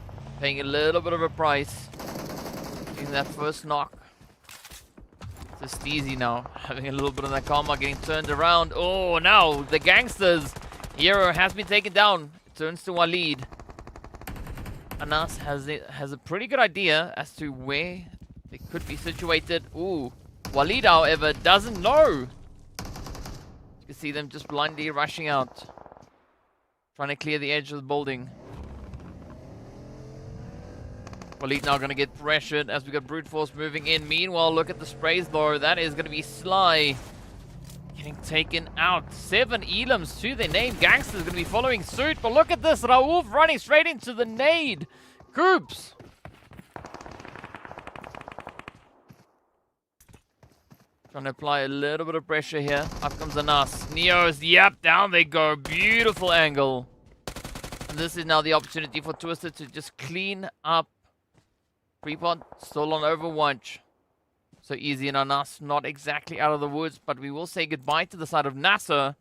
Speaker 1: paying a little bit of a price. Getting that first knock. Just easy now. Having a little bit of that karma, getting turned around. Oh, now the gangsters. Hero has been taken down. It turns to Walid. Anas has a pretty good idea as to where they could be situated. Ooh. Walid, however, doesn't know. You can see them just blindly rushing out. Trying to clear the edge of the building. Walid now going to get pressured as we got Brute Force moving in. Meanwhile, look at the sprays though. That is going to be Sly getting taken out. 7 elims to their name. Gangsters going to be following suit. But look at this. Raouf running straight into the nade. Groups. Trying to apply a little bit of pressure here. Up comes Anas. Neos. Yep, down they go. Beautiful angle. And this is now the opportunity for Twister to just clean up. Freeport still on Overwatch. So easy and Anas not exactly out of the woods, but we will say goodbye to the side of NASR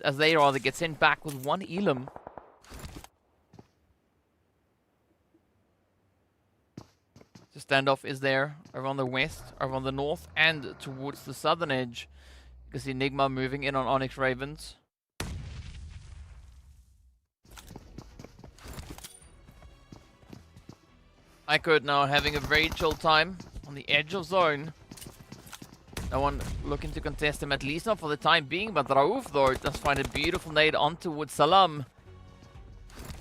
Speaker 1: as they rather get sent back with 1 elim. The standoff is there over on the west, over on the north, and towards the southern edge. You can see NIGMA moving in on ONYX Ravens. IKURD now having a very chill time on the edge of zone. No one looking to contest him, at least not for the time being. But Raouf, though, does find a beautiful nade on towards Salam.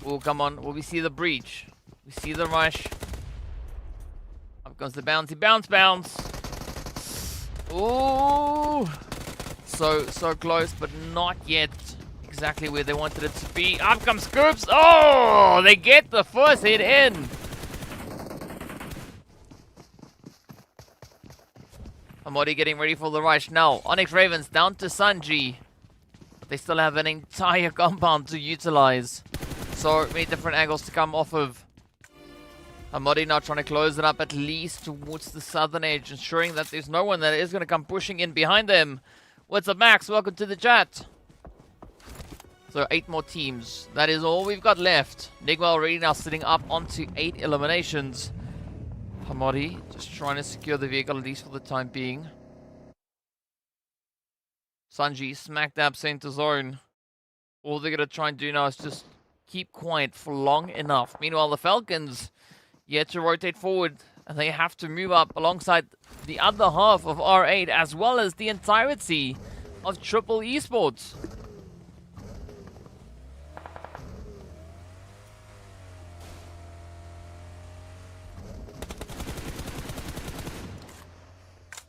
Speaker 1: Oh, come on. Will we see the breach? We see the rush. Up comes the bouncy. Bounce, bounce. Ooh. So close, but not yet exactly where they wanted it to be. Up comes Scoops. Oh, they get the first hit in. Amodi getting ready for the rush now. ONYX Ravens down to Sanji. But they still have an entire compound to utilize. So many different angles to come off of. Amodi now trying to close it up at least towards the southern edge, ensuring that there's no one that is going to come pushing in behind them. What's up, Max? Welcome to the chat. So 8 more teams. That is all we've got left. NIGMA already now sitting up onto 8 eliminations. Hamadi just trying to secure the vehicle, at least for the time being. Sanji smack dab center zone. All they're going to try and do now is just keep quiet for long enough. Meanwhile, the Falcons yet to rotate forward, and they have to move up alongside the other half of R8, as well as the entirety of Triple Esports.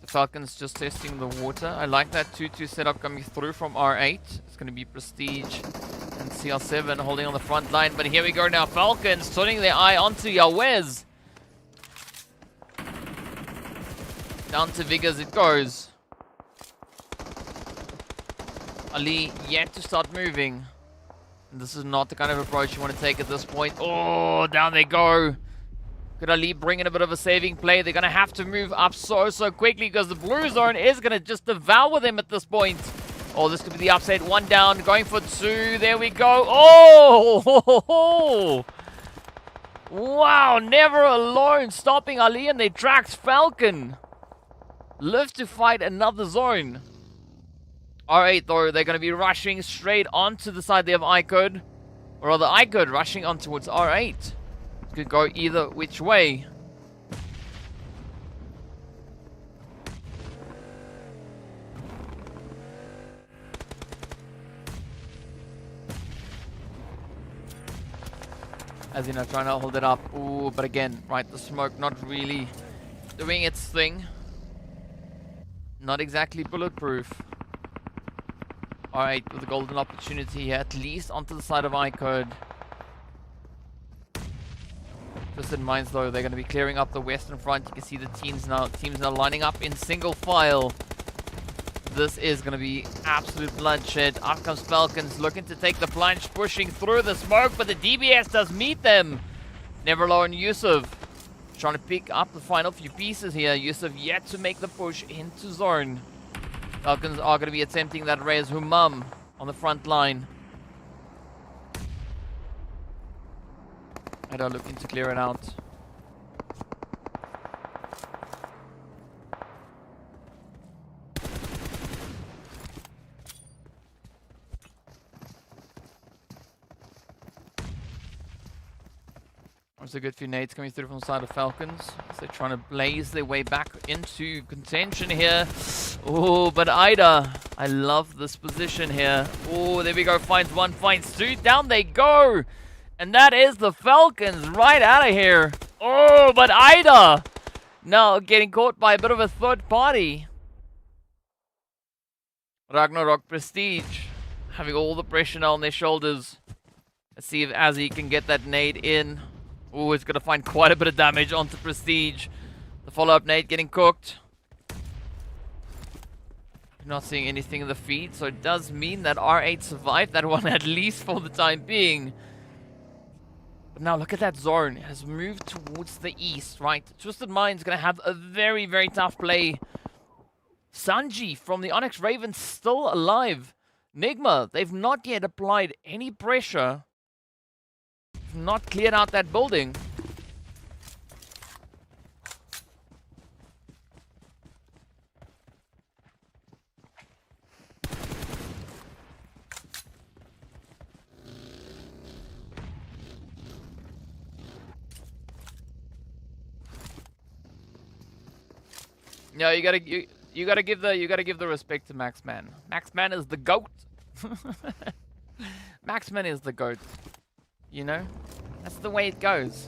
Speaker 1: Falcons just testing the water. I like that 2-2 setup coming through from R8. It's going to be Prestige and CR7 holding on the front line. But here we go now. Falcons turning their eye onto Yawez. Down to Vig as it goes. Ali yet to start moving. And this is not the kind of approach you want to take at this point. Oh, down they go. Could Ali bring in a bit of a saving play? They're going to have to move up so quickly because the blue zone is going to just devour them at this point. Oh, this could be the upset. 1 down, going for 2. There we go. Oh! Wow, never alone. Stopping Ali in their tracks. Falcon live to fight another zone. R8, though, they're going to be rushing straight onto the side there of IKURD. Or rather, IKURD rushing on towards R8. Could go either which way. as you know, trying to hold it up. Ooh, but again, right, the smoke not really doing its thing. Not exactly bulletproof. R8 with a golden opportunity here, at least onto the side of IKURD. Twisted Minds though, they're going to be clearing up the western front. You can see the teams now lining up in single file. This is going to be absolute bloodshed. Out comes Falcons looking to take the plunge, pushing through the smoke, but the DBS does meet them. Neverlow and Yusuf trying to pick up the final few pieces here. Yusuf yet to make the push into zone. Falcons are going to be attempting that Reyes Humam on the front line. And are looking to clear it out. There's a good few nades coming through from the side of Falcons as they're trying to blaze their way back into contention here. Oh, but Ida, I love this position here. Oh, there we go. Finds one, finds two. Down they go. And that is the Falcons right out of here. Oh, but Ida now getting caught by a bit of a third party. Ragnarok Prestige having all the pressure now on their shoulders. Let's see if Azzy can get that nade in. Oh, it's going to find quite a bit of damage onto Prestige. The follow-up nade getting cooked. Not seeing anything in the feed, so it does mean that R8 survived that one at least for the time being. But now look at that zone. It has moved towards the east, right? Twisted Mind's going to have a very, very tough play. Sanji from the ONYX Ravens still alive. NIGMA, they've not yet applied any pressure. Not cleared out that building. No, you gotta give the respect to Maxman. Maxman is the GOAT. Maxman is the GOAT. You know? That's the way it goes.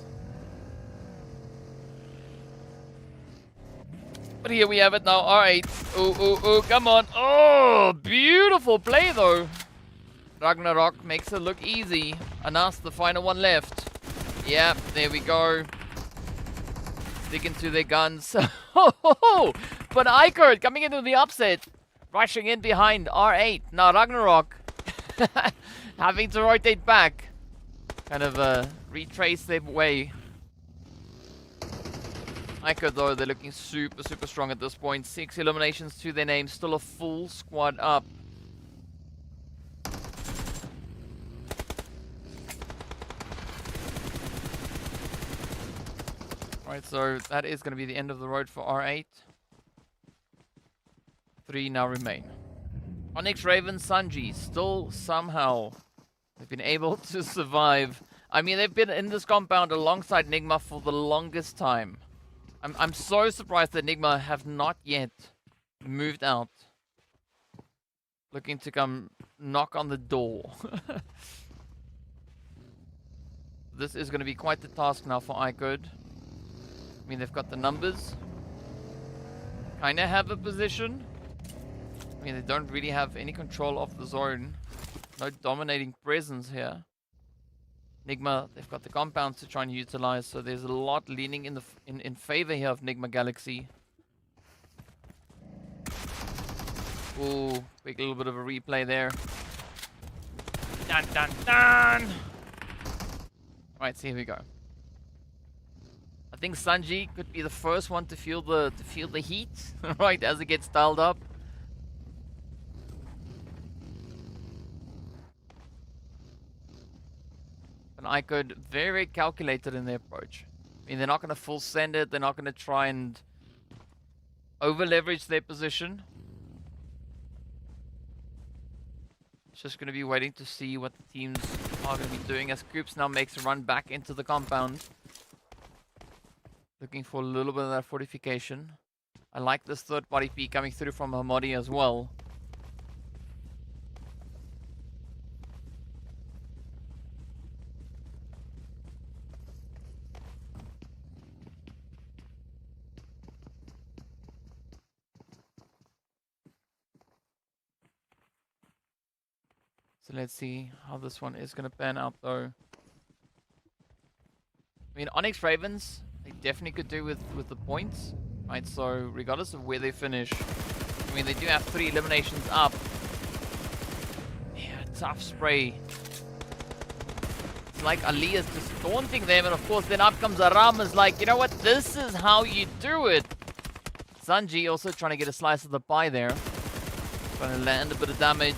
Speaker 1: But here we have it now. Alright. Oh, come on. Oh, beautiful play though. Ragnarok makes it look easy. Anas, the final one left. Yeah, there we go. Sticking to their guns. But IKURD coming into the upset. Rushing in behind R8. Now Ragnarok having to rotate back. Kind of retrace their way. IKURD though, they're looking super strong at this point. 6 eliminations to their name. Still a full squad up. Alright, so that is going to be the end of the road for R8. 3 now remain. ONYX Raven Sanji still somehow they've been able to survive. I mean, they've been in this compound alongside NIGMA for the longest time. I'm so surprised that NIGMA have not yet moved out. Looking to come knock on the door. This is going to be quite the task now for IKURD. I mean, they've got the numbers. Kind of have a position. I mean, they don't really have any control of the zone. No dominating presence here. NIGMA, they've got the compounds to try and utilize, so there's a lot leaning in favor here of NIGMA Galaxy. Ooh, big little bit of a replay there. Dun dun dun! Alright, so here we go. I think Sanji could be the first one to feel the heat, right, as it gets dialed up. And IKURD very calculated in their approach. I mean, they're not going to full send it. They're not going to try and over leverage their position. It's just going to be waiting to see what the teams are going to be doing as Koops now makes a run back into the compound. Looking for a little bit of that fortification. I like this third party P coming through from Hamadi as well. So let's see how this one is going to pan out, though. I mean, ONYX Ravens, they definitely could do with the points, right? So regardless of where they finish, I mean, they do have 3 eliminations up. Yeah, tough spray. It's like Ali is just taunting them, and of course then up comes Aram, is like, you know what, this is how you do it. Sanji also trying to get a slice of the pie there. Trying to land a bit of damage.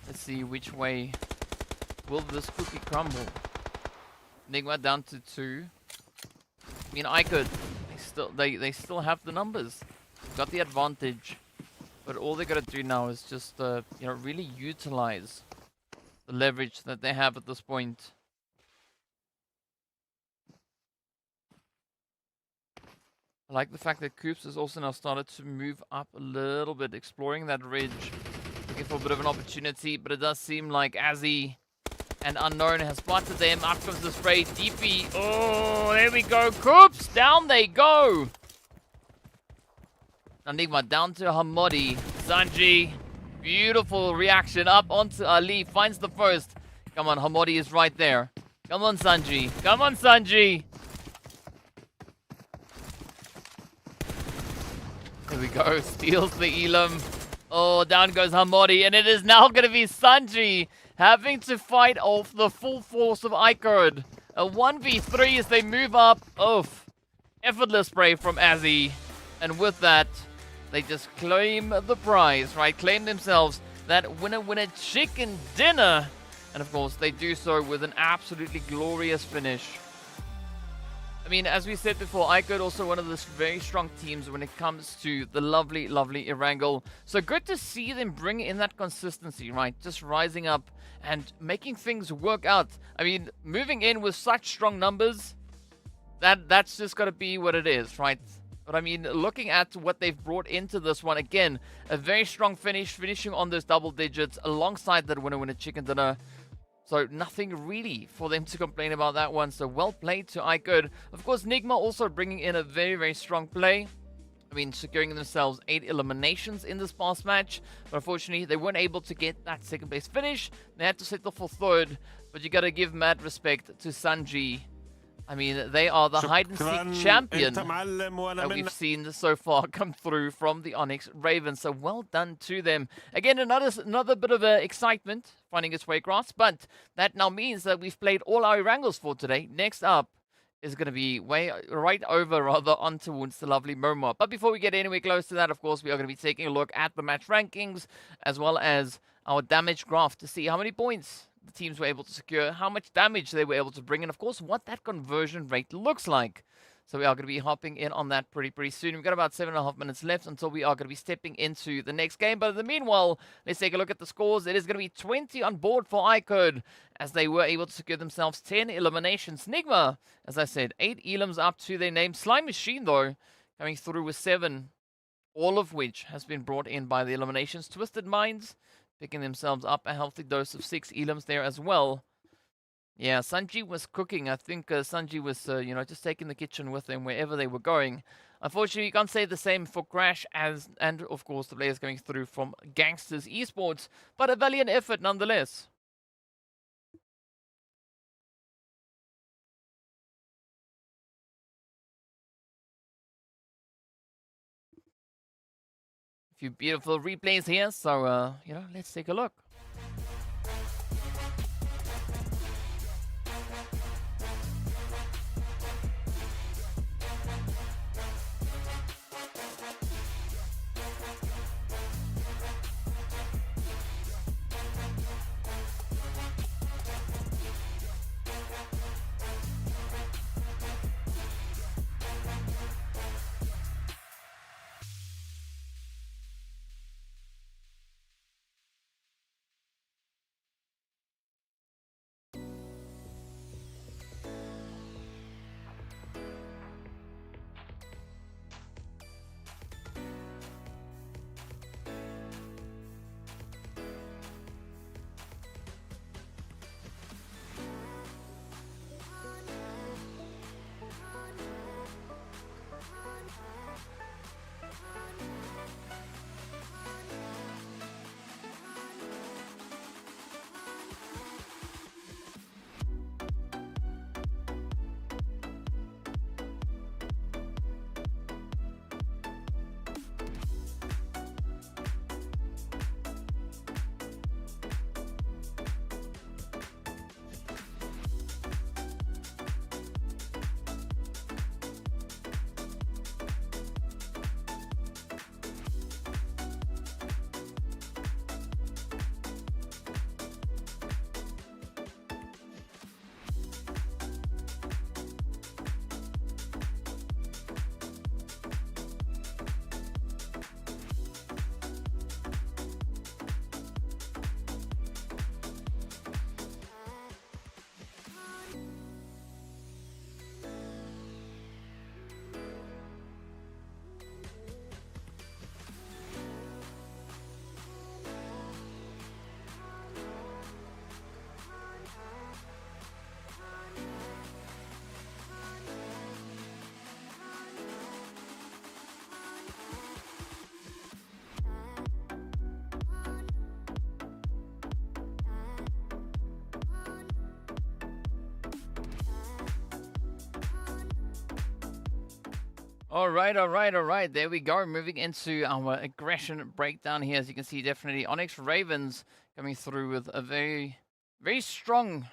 Speaker 1: Let's see which way will this cookie crumble. NIGMA down to 2. I mean, IKURD, they still have the numbers, got the advantage, but all they gotta do now is just you know, really utilize the leverage that they have at this point. I like the fact that Coops has also now started to move up a little bit, exploring that ridge, looking for a bit of an opportunity, but it does seem like Azzy and Unknown has spotted them. Up comes the spray. DP. Oh, there we go. Coops. Down they go. Enigma down to Hamodi. Sanji. Beautiful reaction. Up onto Ali. Finds the first. Come on. Hamodi is right there. Come on, Sanji. Come on, Sanji. There we go. Steals the Elam. Oh, down goes Hamodi. And it is now going to be Sanji having to fight off the full force of IKURD. A 1v3 as they move up. Oof. Effortless spray from Azzy. And with that, they just claim the prize, right? Claim themselves that winner chicken dinner. And of course, they do so with an absolutely glorious finish. I mean, as we said before, IKURD also one of the very strong teams when it comes to the lovely, lovely Erangel. So good to see them bring in that consistency, right? Just rising up and making things work out. I mean, moving in with such strong numbers, that's just got to be what it is, right? But I mean, looking at what they've brought into this one, again, a very strong finish, finishing on those double digits alongside that winner chicken dinner. So nothing really for them to complain about that one. So well played to IKURD. Of course, NIGMA also bringing in a very, very strong play. I mean, securing themselves 8 eliminations in this past match. But unfortunately, they weren't able to get that second place finish. They had to settle for 3rd. But you got to give mad respect to Sanji. I mean, they are the hide-and-seek champion that we've seen so far come through from the ONYX Ravens. So well done to them. Again, another bit of excitement finding its way across. But that now means that we've played all our Erangels for today. Next up is going to be right over on towards the lovely Miramar. But before we get anywhere close to that, of course, we are going to be taking a look at the match rankings as well as our damage graph to see how many points the teams were able to secure, how much damage they were able to bring, and of course what that conversion rate looks like. So we are going to be hopping in on that pretty soon. We've got about 7.5 minutes left until we are going to be stepping into the next game. But in the meanwhile, let's take a look at the scores. It is going to be 20 on board for IKURD as they were able to secure themselves 10 eliminations. NIGMA, as I said, 8 elims up to their name. Slime Machine, though, coming through with 7, all of which has been brought in by the eliminations. Twisted Minds picking themselves up a healthy dose of 6 elims there as well. Yeah, Sanji was cooking. I think Sanji was, you know, just taking the kitchen with them wherever they were going. Unfortunately, you can't say the same for Crash and of course, the players going through from Gangsters Esports, but a valiant effort nonetheless. A few beautiful replays here, so, you know, let's take a look. All right, all right, all right. There we go. Moving into our aggression breakdown here. As you can see, definitely ONYX Ravens coming through with a very, very strong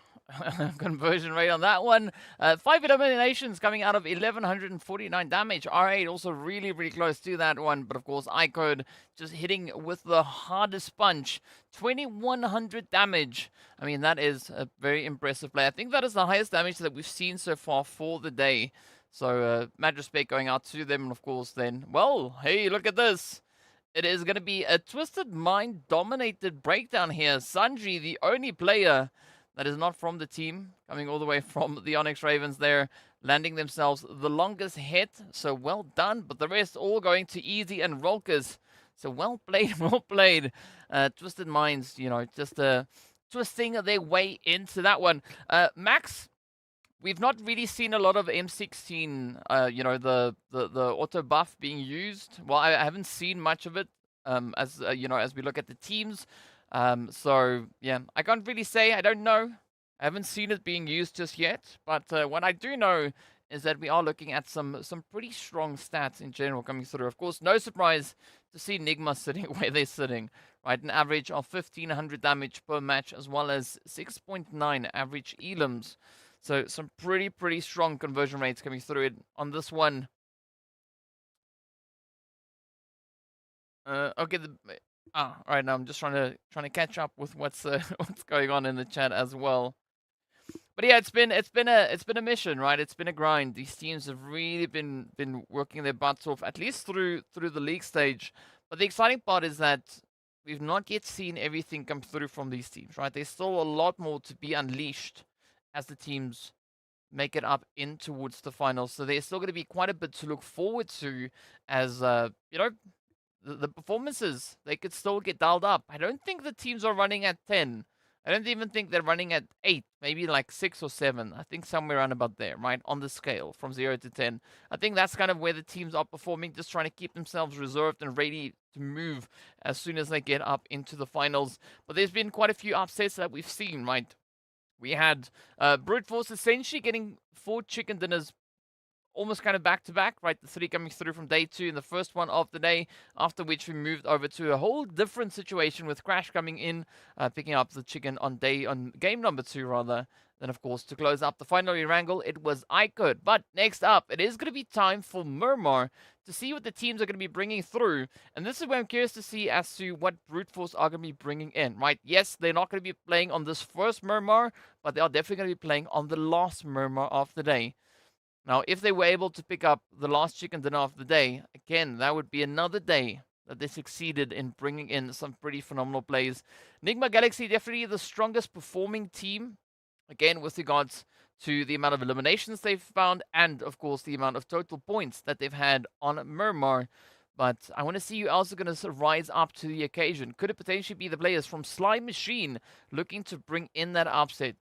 Speaker 1: conversion rate on that one. 5 eliminations coming out of 1149 damage. R8 also really, really close to that one. But of course, IKURD just hitting with the hardest punch. 2100 damage. I mean, that is a very impressive play. I think that is the highest damage that we've seen so far for the day. So, mad respect going out to them. And of course, then, well, hey, look at this. It is going to be a Twisted Mind dominated breakdown here. Sanji, the only player that is not from the team, coming all the way from the ONYX Ravens there, landing themselves the longest hit. So well done, but the rest all going to Easy and Rolkers. So well played, well played. Twisted Minds, you know, just twisting their way into that one. Max, we've not really seen a lot of M16, you know, the auto buff being used. Well, I haven't seen much of it, as you know, as we look at the teams. So yeah, I can't really say. I don't know. I haven't seen it being used just yet. But what I do know is that we are looking at some pretty strong stats in general coming through. Of course, no surprise to see NIGMA sitting where they're sitting. Right, an average of 1500 damage per match, as well as 6.9 average elims. So some pretty strong conversion rates coming through it on this one. Okay. All right. Now I'm just trying to catch up with what's what's going on in the chat as well. But yeah, it's been a mission, right? It's been a grind. These teams have really been working their butts off, at least through the league stage. But the exciting part is that we've not yet seen everything come through from these teams, right? There's still a lot more to be unleashed as the teams make it up in towards the finals. So there's still going to be quite a bit to look forward to as, you know, the performances. They could still get dialed up. I don't think the teams are running at 10. I don't even think they're running at 8, maybe like 6 or 7. I think somewhere around about there, right? On the scale from 0 to 10. I think that's kind of where the teams are performing, just trying to keep themselves reserved and ready to move as soon as they get up into the finals. But there's been quite a few upsets that we've seen, right? We had Brute Force essentially getting 4 chicken dinners almost kind of back to back, right? The 3 coming through from day 2 in the first one of the day, after which we moved over to a whole different situation with Crash coming in, picking up the chicken on game number 2 rather. Then, of course, to close up the final Erangel, it was IKURD. But next up, it is going to be time for Miramar to see what the teams are going to be bringing through. And this is where I'm curious to see as to what Brute Force are going to be bringing in, right? Yes, they're not going to be playing on this first Miramar, but they are definitely going to be playing on the last Miramar of the day. Now, if they were able to pick up the last chicken dinner of the day, again, that would be another day that they succeeded in bringing in some pretty phenomenal plays. NIGMA Galaxy, definitely the strongest performing team, again, with regards to the amount of eliminations they've found and, of course, the amount of total points that they've had on Miramar. But I want to see who else are going to rise up to the occasion. Could it potentially be the players from Slime Machine looking to bring in that upset?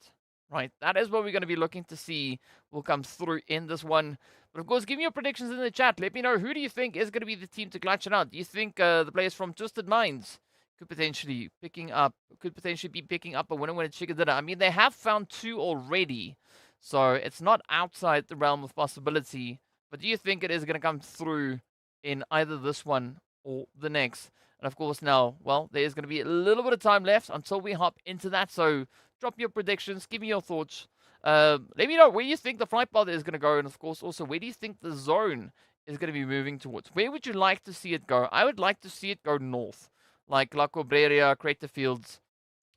Speaker 1: Right, that is what we're going to be looking to see will come through in this one. But of course, give me your predictions in the chat. Let me know, who do you think is going to be the team to clutch it out? Do you think the players from Twisted Minds could potentially be picking up a winner when it's chicken dinner? I mean, they have found 2 already, so it's not outside the realm of possibility. But do you think it is going to come through in either this one or the next? And of course, now, well, there's going to be a little bit of time left until we hop into that. So drop your predictions. Give me your thoughts. Let me know where you think the flight path is going to go. And of course, also, where do you think the zone is going to be moving towards? Where would you like to see it go? I would like to see it go north, like La Cobreria, Crater Fields,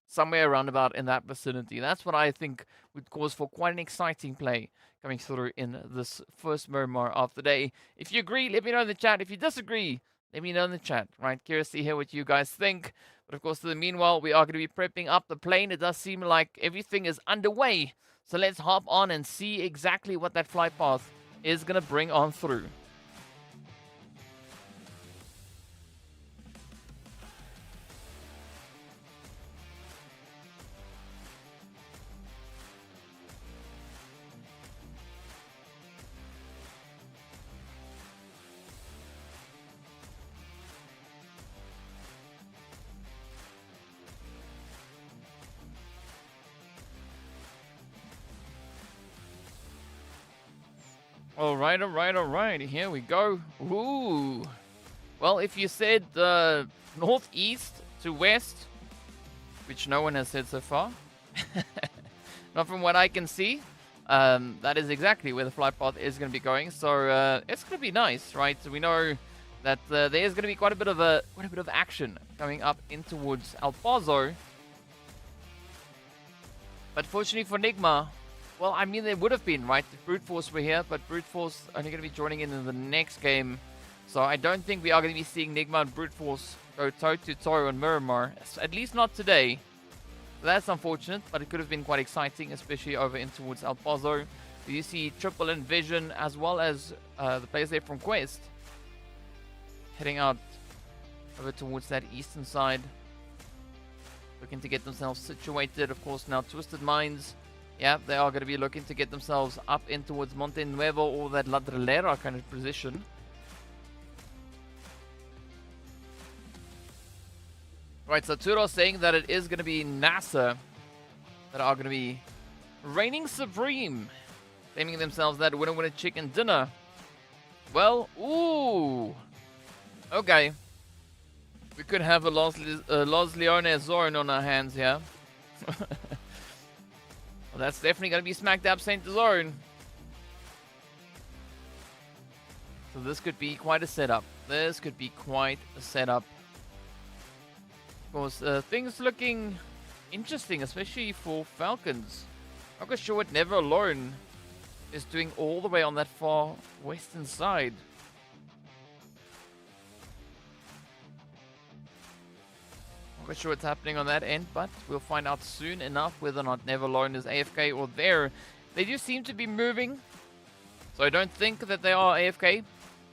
Speaker 1: somewhere around about in that vicinity. That's what I think would cause for quite an exciting play coming through in this first Miramar of the day. If you agree, let me know in the chat. If you disagree, let me know in the chat, right? Curious to hear what you guys think. But of course, in the meanwhile, we are going to be prepping up the plane. It does seem like everything is underway. So let's hop on and see exactly what that flight path is going to bring on through. All right. Here we go. Ooh. Well, if you said northeast to west, which no one has said so far, not from what I can see, that is exactly where the flight path is going to be going. So it's going to be nice, right? So we know that there is going to be quite a bit of action coming up in towards El Paso. But fortunately for NIGMA, well, I mean, there would have been, right? If Brute Force were here, but Brute Force only going to be joining in the next game. So I don't think we are going to be seeing NIGMA and Brute Force go toe-to-toe on Miramar. At least not today. That's unfortunate, but it could have been quite exciting, especially over in towards El Paso. You see Triple and Vision, as well as the players there from Quest, heading out over towards that eastern side, looking to get themselves situated. Of course, now Twisted Minds, yeah, they are going to be looking to get themselves up in towards Monte Nuevo or that La Drillera kind of position. Right, so Turo saying that it is going to be NASR that are going to be reigning supreme, claiming themselves that winner chicken dinner. Well, ooh, okay. We could have a Los Leones zone on our hands here. Well, that's definitely going to be smacked up Saint Zone. So this could be quite a setup. This could be quite a setup. Of course, things looking interesting, especially for Falcons. I'm not sure what Never Alone is doing all the way on that far western side. Not sure what's happening on that end, but we'll find out soon enough whether or not Never Alone is AFK or there. They do seem to be moving, so I don't think that they are AFK.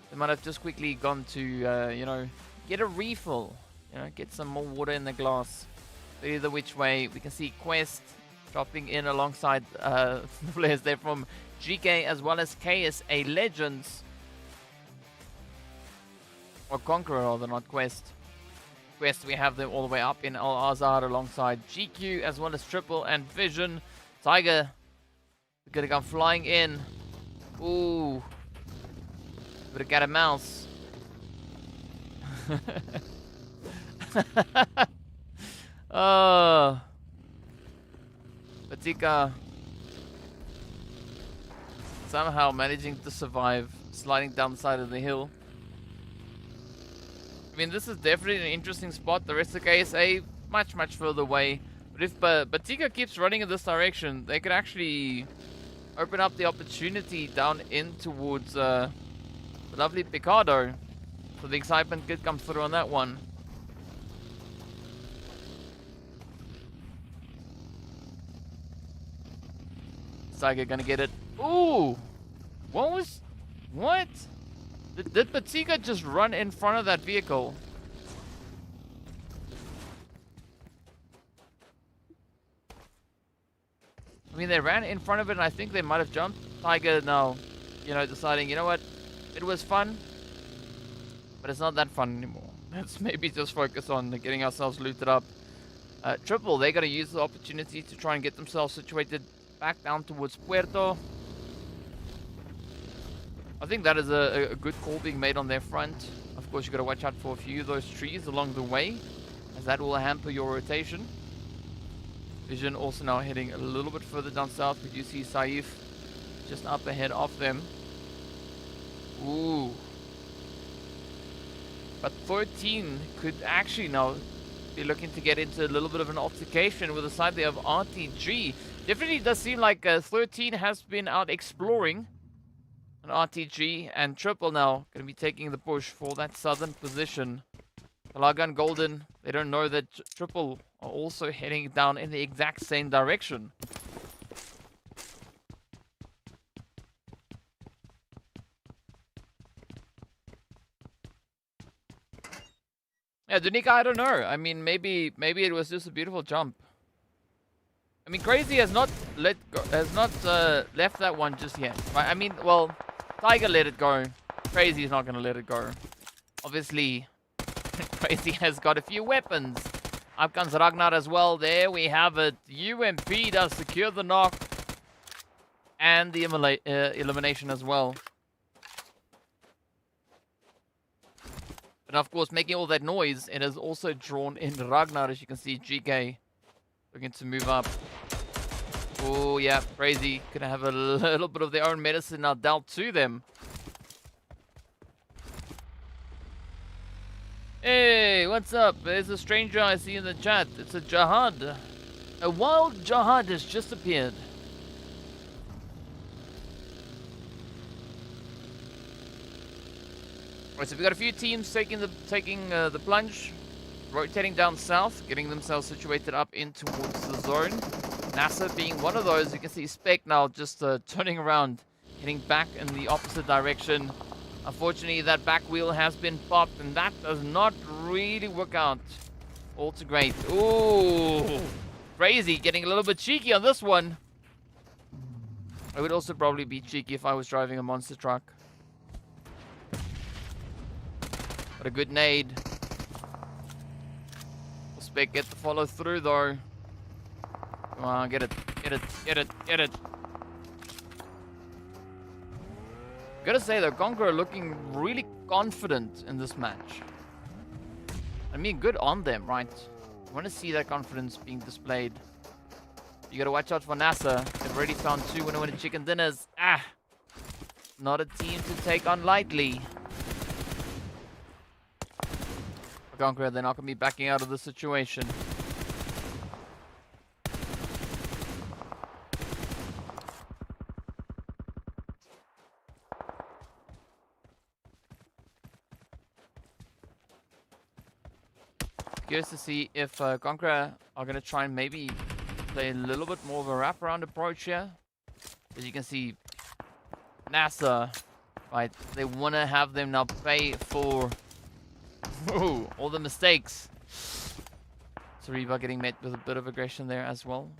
Speaker 1: They might have just quickly gone to, you know, get a refill, you know, get some more water in the glass. But either which way, we can see Quest dropping in alongside the players there from GEEKAY as well as KSA Legends. Or CONQUEROR, rather, not Quest. Quest, we have them all the way up in Al Azhar alongside GQ as well as Triple and Vision. Tiger gonna come flying in. Ooh, but it got a mouse. Oh, Batika somehow managing to survive, sliding down the side of the hill. I mean, this is definitely an interesting spot. The rest of KSA much further away. But if Batika keeps running in this direction, they could actually open up the opportunity down in towards the lovely Picardo. So the excitement could come through on that one. Tiger gonna get it. Ooh! What? Did Batika just run in front of that vehicle? I mean, they ran in front of it, and I think they might have jumped. Tiger now, you know, deciding, you know what? It was fun, but it's not that fun anymore. Let's maybe just focus on getting ourselves looted up. Triple, they're going to use the opportunity to try and get themselves situated back down towards Puerto. I think that is a good call being made on their front. Of course, you got to watch out for a few of those trees along the way, as that will hamper your rotation. Vision also now heading a little bit further down south. We do see Saif just up ahead of them. Ooh. But 13 could actually now be looking to get into a little bit of an altercation with the side there of RTG. Definitely does seem like 13 has been out exploring. And RTG and Triple now going to be taking the push for that southern position. Kalaga and Golden, they don't know that Triple are also heading down in the exact same direction. Yeah, Dunika, I don't know. I mean, maybe it was just a beautiful jump. I mean, Crazy has not left that one just yet. Right? I mean, well, Tiger let it go. Crazy is not going to let it go. Obviously, Crazy has got a few weapons. Up comes Ragnar as well. There we have it. UMP does secure the knock. And the elimination as well. And of course, making all that noise, it has also drawn in Ragnar, as you can see. GEEKAY looking to move up. Oh, yeah, crazy. Gonna have a little bit of their own medicine now dealt to them. Hey, what's up? There's a stranger I see in the chat. It's a jihad. A wild jihad has just appeared. Alright, so we've got a few teams taking the plunge, rotating down south, getting themselves situated up in towards the zone. NASR being one of those. You can see Spec now just turning around, heading back in the opposite direction. Unfortunately, that back wheel has been popped, and that does not really work out all too great. Ooh, crazy, getting a little bit cheeky on this one. I would also probably be cheeky if I was driving a monster truck. But a good nade. Will Spec get the follow through though? Come on, get it, get it, get it, get it. Gotta say though, CONQUEROR looking really confident in this match. I mean, good on them, right? You want to see that confidence being displayed. You gotta watch out for NASR. They've already found 2 winner chicken dinners. Ah! Not a team to take on lightly. For CONQUEROR, they're not gonna be backing out of the situation. Curious to see if CONQUEROR are going to try and maybe play a little bit more of a wraparound approach here. As you can see, NASR, right, they want to have them now pay for all the mistakes. Sariba getting met with a bit of aggression there as well.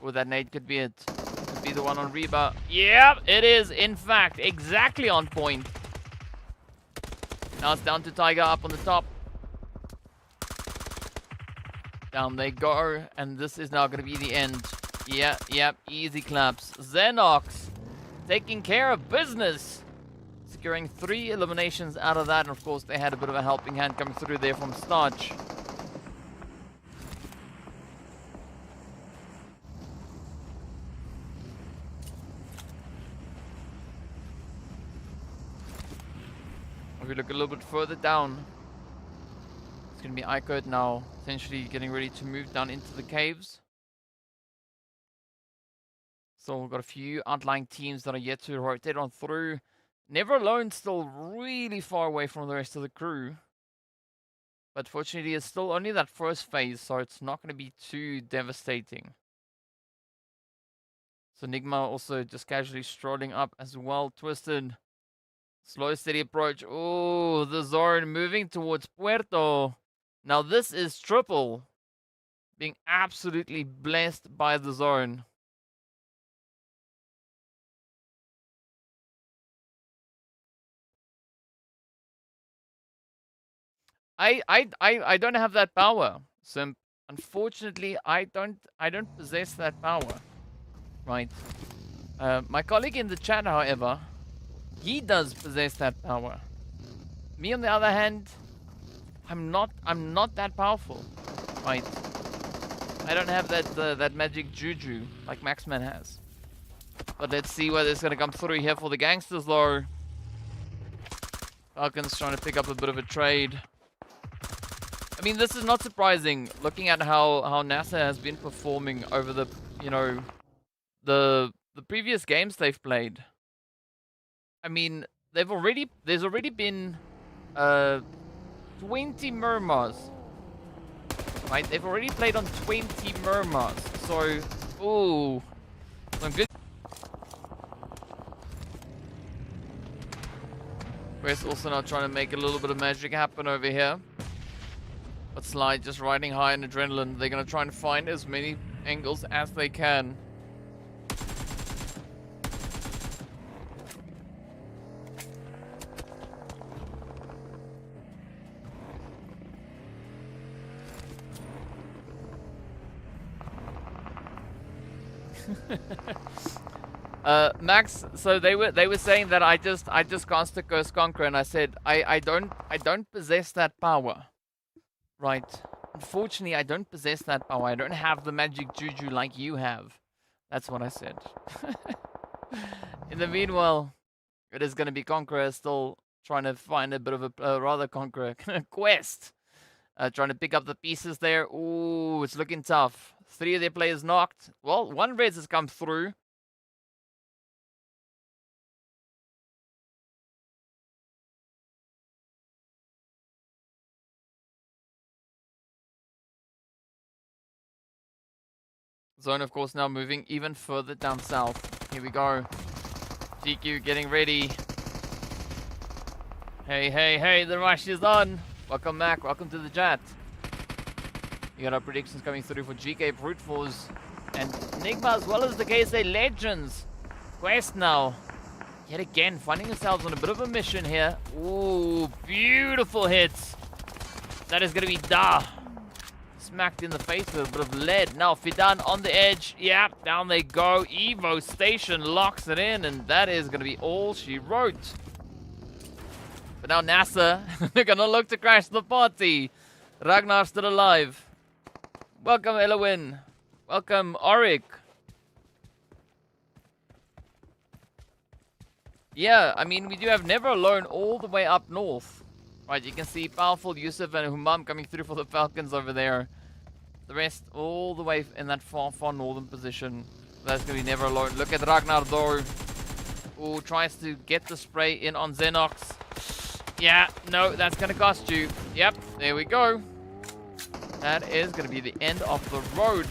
Speaker 1: Or that nade could be it. Could be the one on Reba. Yeah, it is, in fact, exactly on point. Now it's down to Tiger up on the top. Down they go, and this is now going to be the end. Yeah, easy claps. Sanhok taking care of business. Securing 3 eliminations out of that, and of course they had a bit of a helping hand coming through there from Starch. If we look a little bit further down, it's going to be IKURD now, essentially getting ready to move down into the caves. So we've got a few outlying teams that are yet to rotate on through. Never Alone still really far away from the rest of the crew. But fortunately, it's still only that first phase, so it's not going to be too devastating. So NIGMA also just casually strolling up as well. Twisted. Slow, steady approach. Oh, the zone moving towards Puerto. Now this is triple. Being absolutely blessed by the zone. I don't have that power. So unfortunately, I don't possess that power. Right. My colleague in the chat, however, he does possess that power. Me, on the other hand, I'm not that powerful, right? I don't have that magic juju like Maxman has. But let's see whether it's gonna come through here for the gangsters, though. FALCONS trying to pick up a bit of a trade. I mean, this is not surprising, looking at how NASR has been performing over the, you know, the previous games they've played. I mean, there's already been 20 Miramars. Right? They've already played on 20 Miramars. So, ooh. Some good. West also now trying to make a little bit of magic happen over here. But Slide just riding high in adrenaline. They're going to try and find as many angles as they can. Max, so they were saying that I just cast a Curse Conqueror, and I said I don't possess that power. Right. Unfortunately, I don't possess that power. I don't have the magic juju like you have. That's what I said. In the meanwhile, it is going to be Conqueror still trying to find a bit of a rather Conqueror quest. Trying to pick up the pieces there. Ooh, it's looking tough. 3 of their players knocked. Well, 1 res has come through. Zone, of course, now moving even further down south. Here we go. GQ getting ready. Hey, hey, hey, the rush is on. Welcome, Mac. Welcome to the chat. We got our predictions coming through for GK Brute Force and NIGMA, as well as the KSA Legends. Quest now. Yet again, finding ourselves on a bit of a mission here. Ooh, beautiful hits. That is going to be Da. Smacked in the face with a bit of lead. Now Fidan on the edge. Yep, down they go. Evo Station locks it in, and that is going to be all she wrote. But now NASR, they're going to look to crash the party. Ragnar still alive. Welcome, Elowin. Welcome, Auric. Yeah, I mean, we do have Never Alone all the way up north. Right, you can see Powerful, Yusuf, and Humam coming through for the Falcons over there. The rest all the way in that far, far northern position. That's going to be Never Alone. Look at Ragnar, though. Ooh, tries to get the spray in on Xenox. Yeah, no, that's going to cost you. Yep, there we go. That is going to be the end of the road.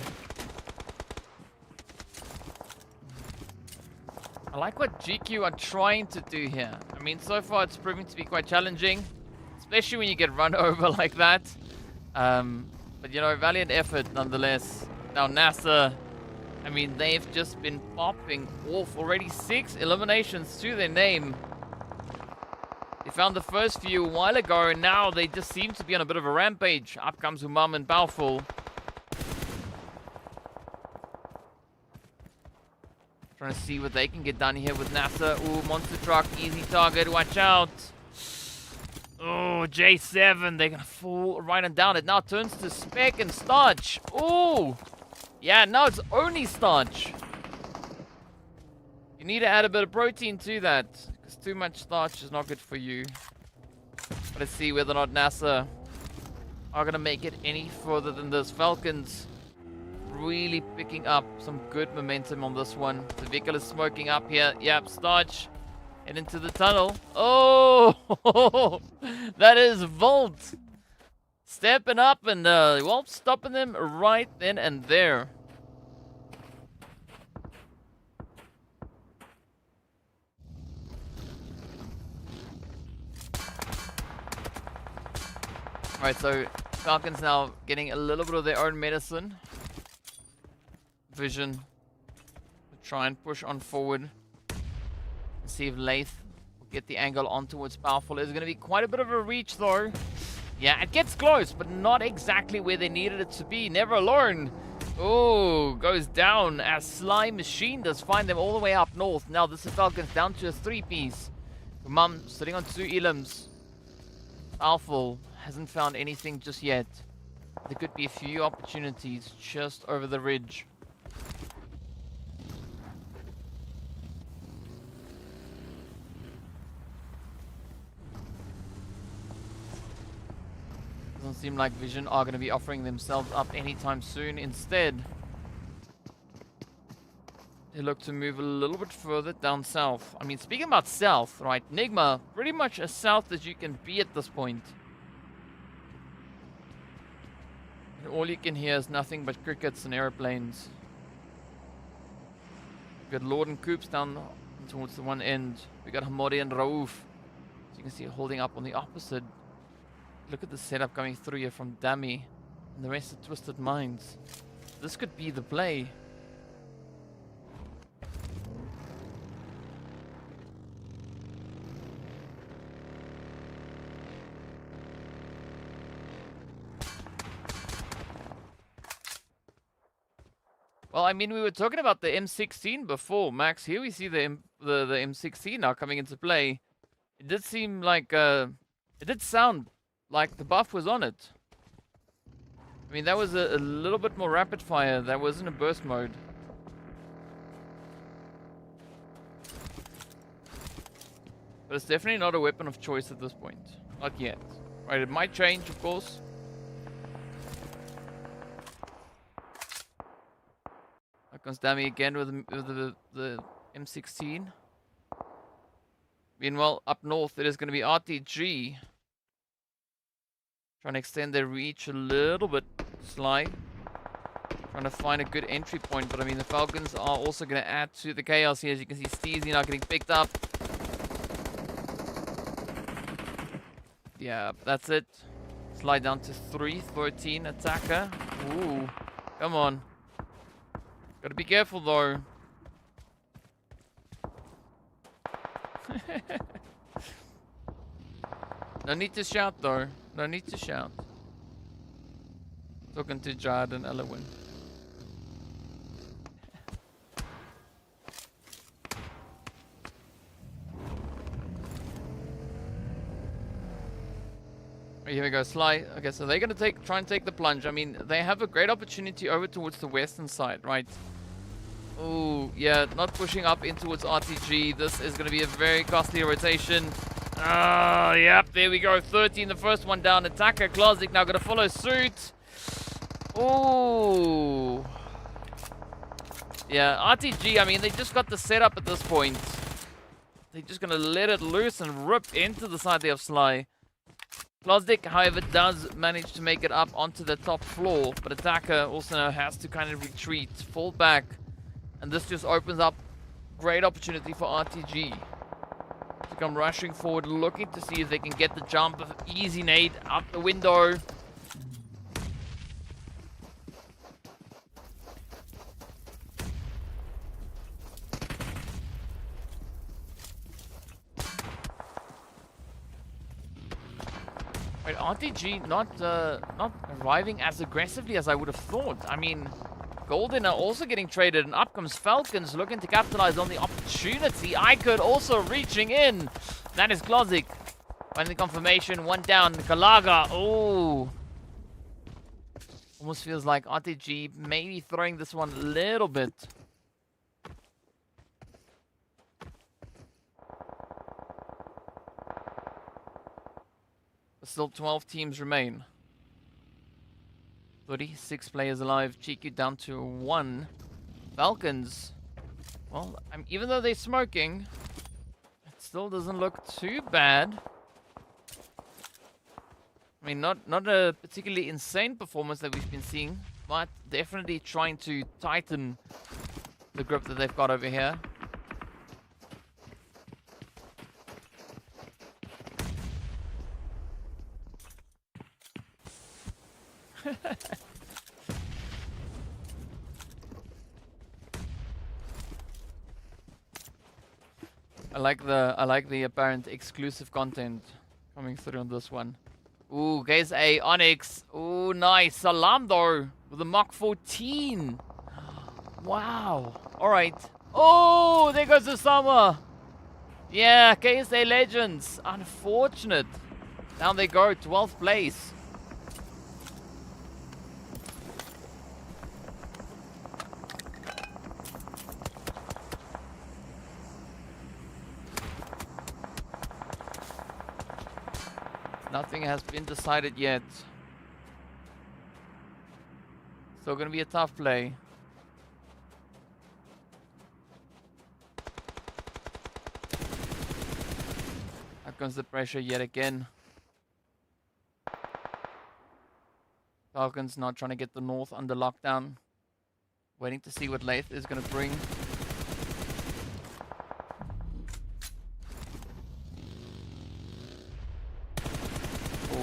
Speaker 1: I like what GQ are trying to do here. I mean, so far it's proving to be quite challenging, especially when you get run over like that. But, you know, valiant effort nonetheless. Now, NASR, I mean, they've just been popping off. Already 6 eliminations to their name. They found the first few a while ago, and now they just seem to be on a bit of a rampage. Up comes Humam and Powerful. Trying to see what they can get done here with NASR. Ooh, monster truck, easy target, watch out. Oh, J7, they're gonna fall right and down. It now turns to Spec and Starch. Ooh, yeah, now it's only Starch. You need to add a bit of protein to that, because too much starch is not good for you. But let's see whether or not NASR are gonna make it any further than this. Falcons really picking up some good momentum on this one. The vehicle is smoking up here. Yep, Starch. And into the tunnel. Oh, that is Volt. Stepping up and, well, stopping them right then and there. Alright, so Falcons now getting a little bit of their own medicine. Vision to try and push on forward. See if Lath will get the angle on towards Powerful. It's going to be quite a bit of a reach though. Yeah, it gets close, but not exactly where they needed it to be. Never Alone. Oh, goes down as Slime Machine does find them all the way up north. Now this is Falcons down to a 3-piece. Mum sitting on 2 elims. Powerful hasn't found anything just yet. There could be a few opportunities just over the ridge. Doesn't seem like Vision are going to be offering themselves up anytime soon. Instead, they look to move a little bit further down south. I mean, speaking about south, right? NIGMA, pretty much as south as you can be at this point. And all you can hear is nothing but crickets and airplanes. We got Lord and Coops down towards the one end. We got Hamori and Raouf. So you can see holding up on the opposite. Look at the setup coming through here from Dummy and the rest of Twisted Minds. This could be the play. Well, I mean, we were talking about the M16 before, Max. Here we see the M16 now coming into play. It did seem like, it did sound like the buff was on it. I mean, that was a little bit more rapid fire. That wasn't a burst mode. But it's definitely not a weapon of choice at this point. Not yet. Right, it might change, of course. That comes Dammy again with the M16. Meanwhile, up north, it is going to be RTG. Trying to extend their reach a little bit. Sly. Trying to find a good entry point. But I mean, the Falcons are also going to add to the chaos here. As you can see, Steezy now getting picked up. Yeah, that's it. Slide down to 3-13 attacker. Ooh, come on. Gotta be careful though. No need to shout though. No need to shout. Talking to Jad and Elwin. Here we go, Sly. Okay, so they're going to try and take the plunge. I mean, they have a great opportunity over towards the western side, right? Oh, yeah, not pushing up in towards RTG. This is going to be a very costly rotation. Ah, yep, there we go. 13, the first one down. Attacker, Klozik now going to follow suit. Oh. Yeah, RTG, I mean, they just got the setup at this point. They're just going to let it loose and rip into the side there of Sly. Klosdik, however, does manage to make it up onto the top floor, but Attacker also now has to kind of retreat, fall back, and this just opens up great opportunity for RTG to come rushing forward, looking to see if they can get the jump of easy nade out the window. Wait, RTG not arriving as aggressively as I would have thought. I mean, Golden are also getting traded, and up comes Falcons looking to capitalize on the opportunity. IKURD also reaching in. That is Klozik. Finding confirmation, one down. Kalaga, oh. Almost feels like RTG maybe throwing this one a little bit. Still 12 teams remain. 36 players alive. GQ down to 1. Falcons. Well, even though they're smoking, it still doesn't look too bad. I mean, not a particularly insane performance that we've been seeing, but definitely trying to tighten the grip that they've got over here. I like the apparent exclusive content coming through on this one. Ooh, guys, a ONYX. Ooh, nice. Salam though with the Mach 14. Wow. All right. Oh, there goes the summer. Yeah, KSA Legends. Unfortunate. Down they go, 12th place. Nothing has been decided yet. Still going to be a tough play. Here comes the pressure yet again. Falcons not trying to get the north under lockdown. Waiting to see what Lath is going to bring.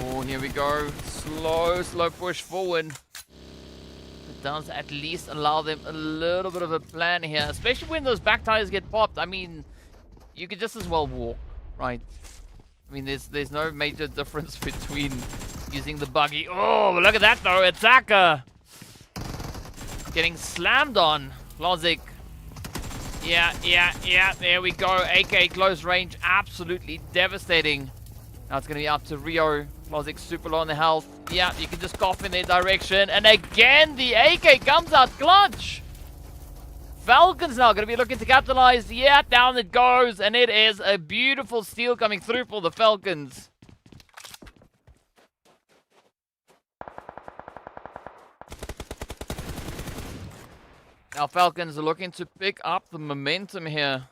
Speaker 1: Oh, here we go. Slow push forward. It does at least allow them a little bit of a plan here, especially when those back tires get popped. I mean, you could just as well walk, right? I mean, there's no major difference between using the buggy. Oh, look at that though, Attacker. Getting slammed on. Lozic. Yeah. There we go. AK close range. Absolutely devastating. Now it's going to be up to Rio. Lozic super low on the health. Yeah, you can just cough in their direction. And again, the AK comes out clutch. Falcons now going to be looking to capitalize. Yeah, down it goes. And it is a beautiful steal coming through for the Falcons. Now Falcons are looking to pick up the momentum here.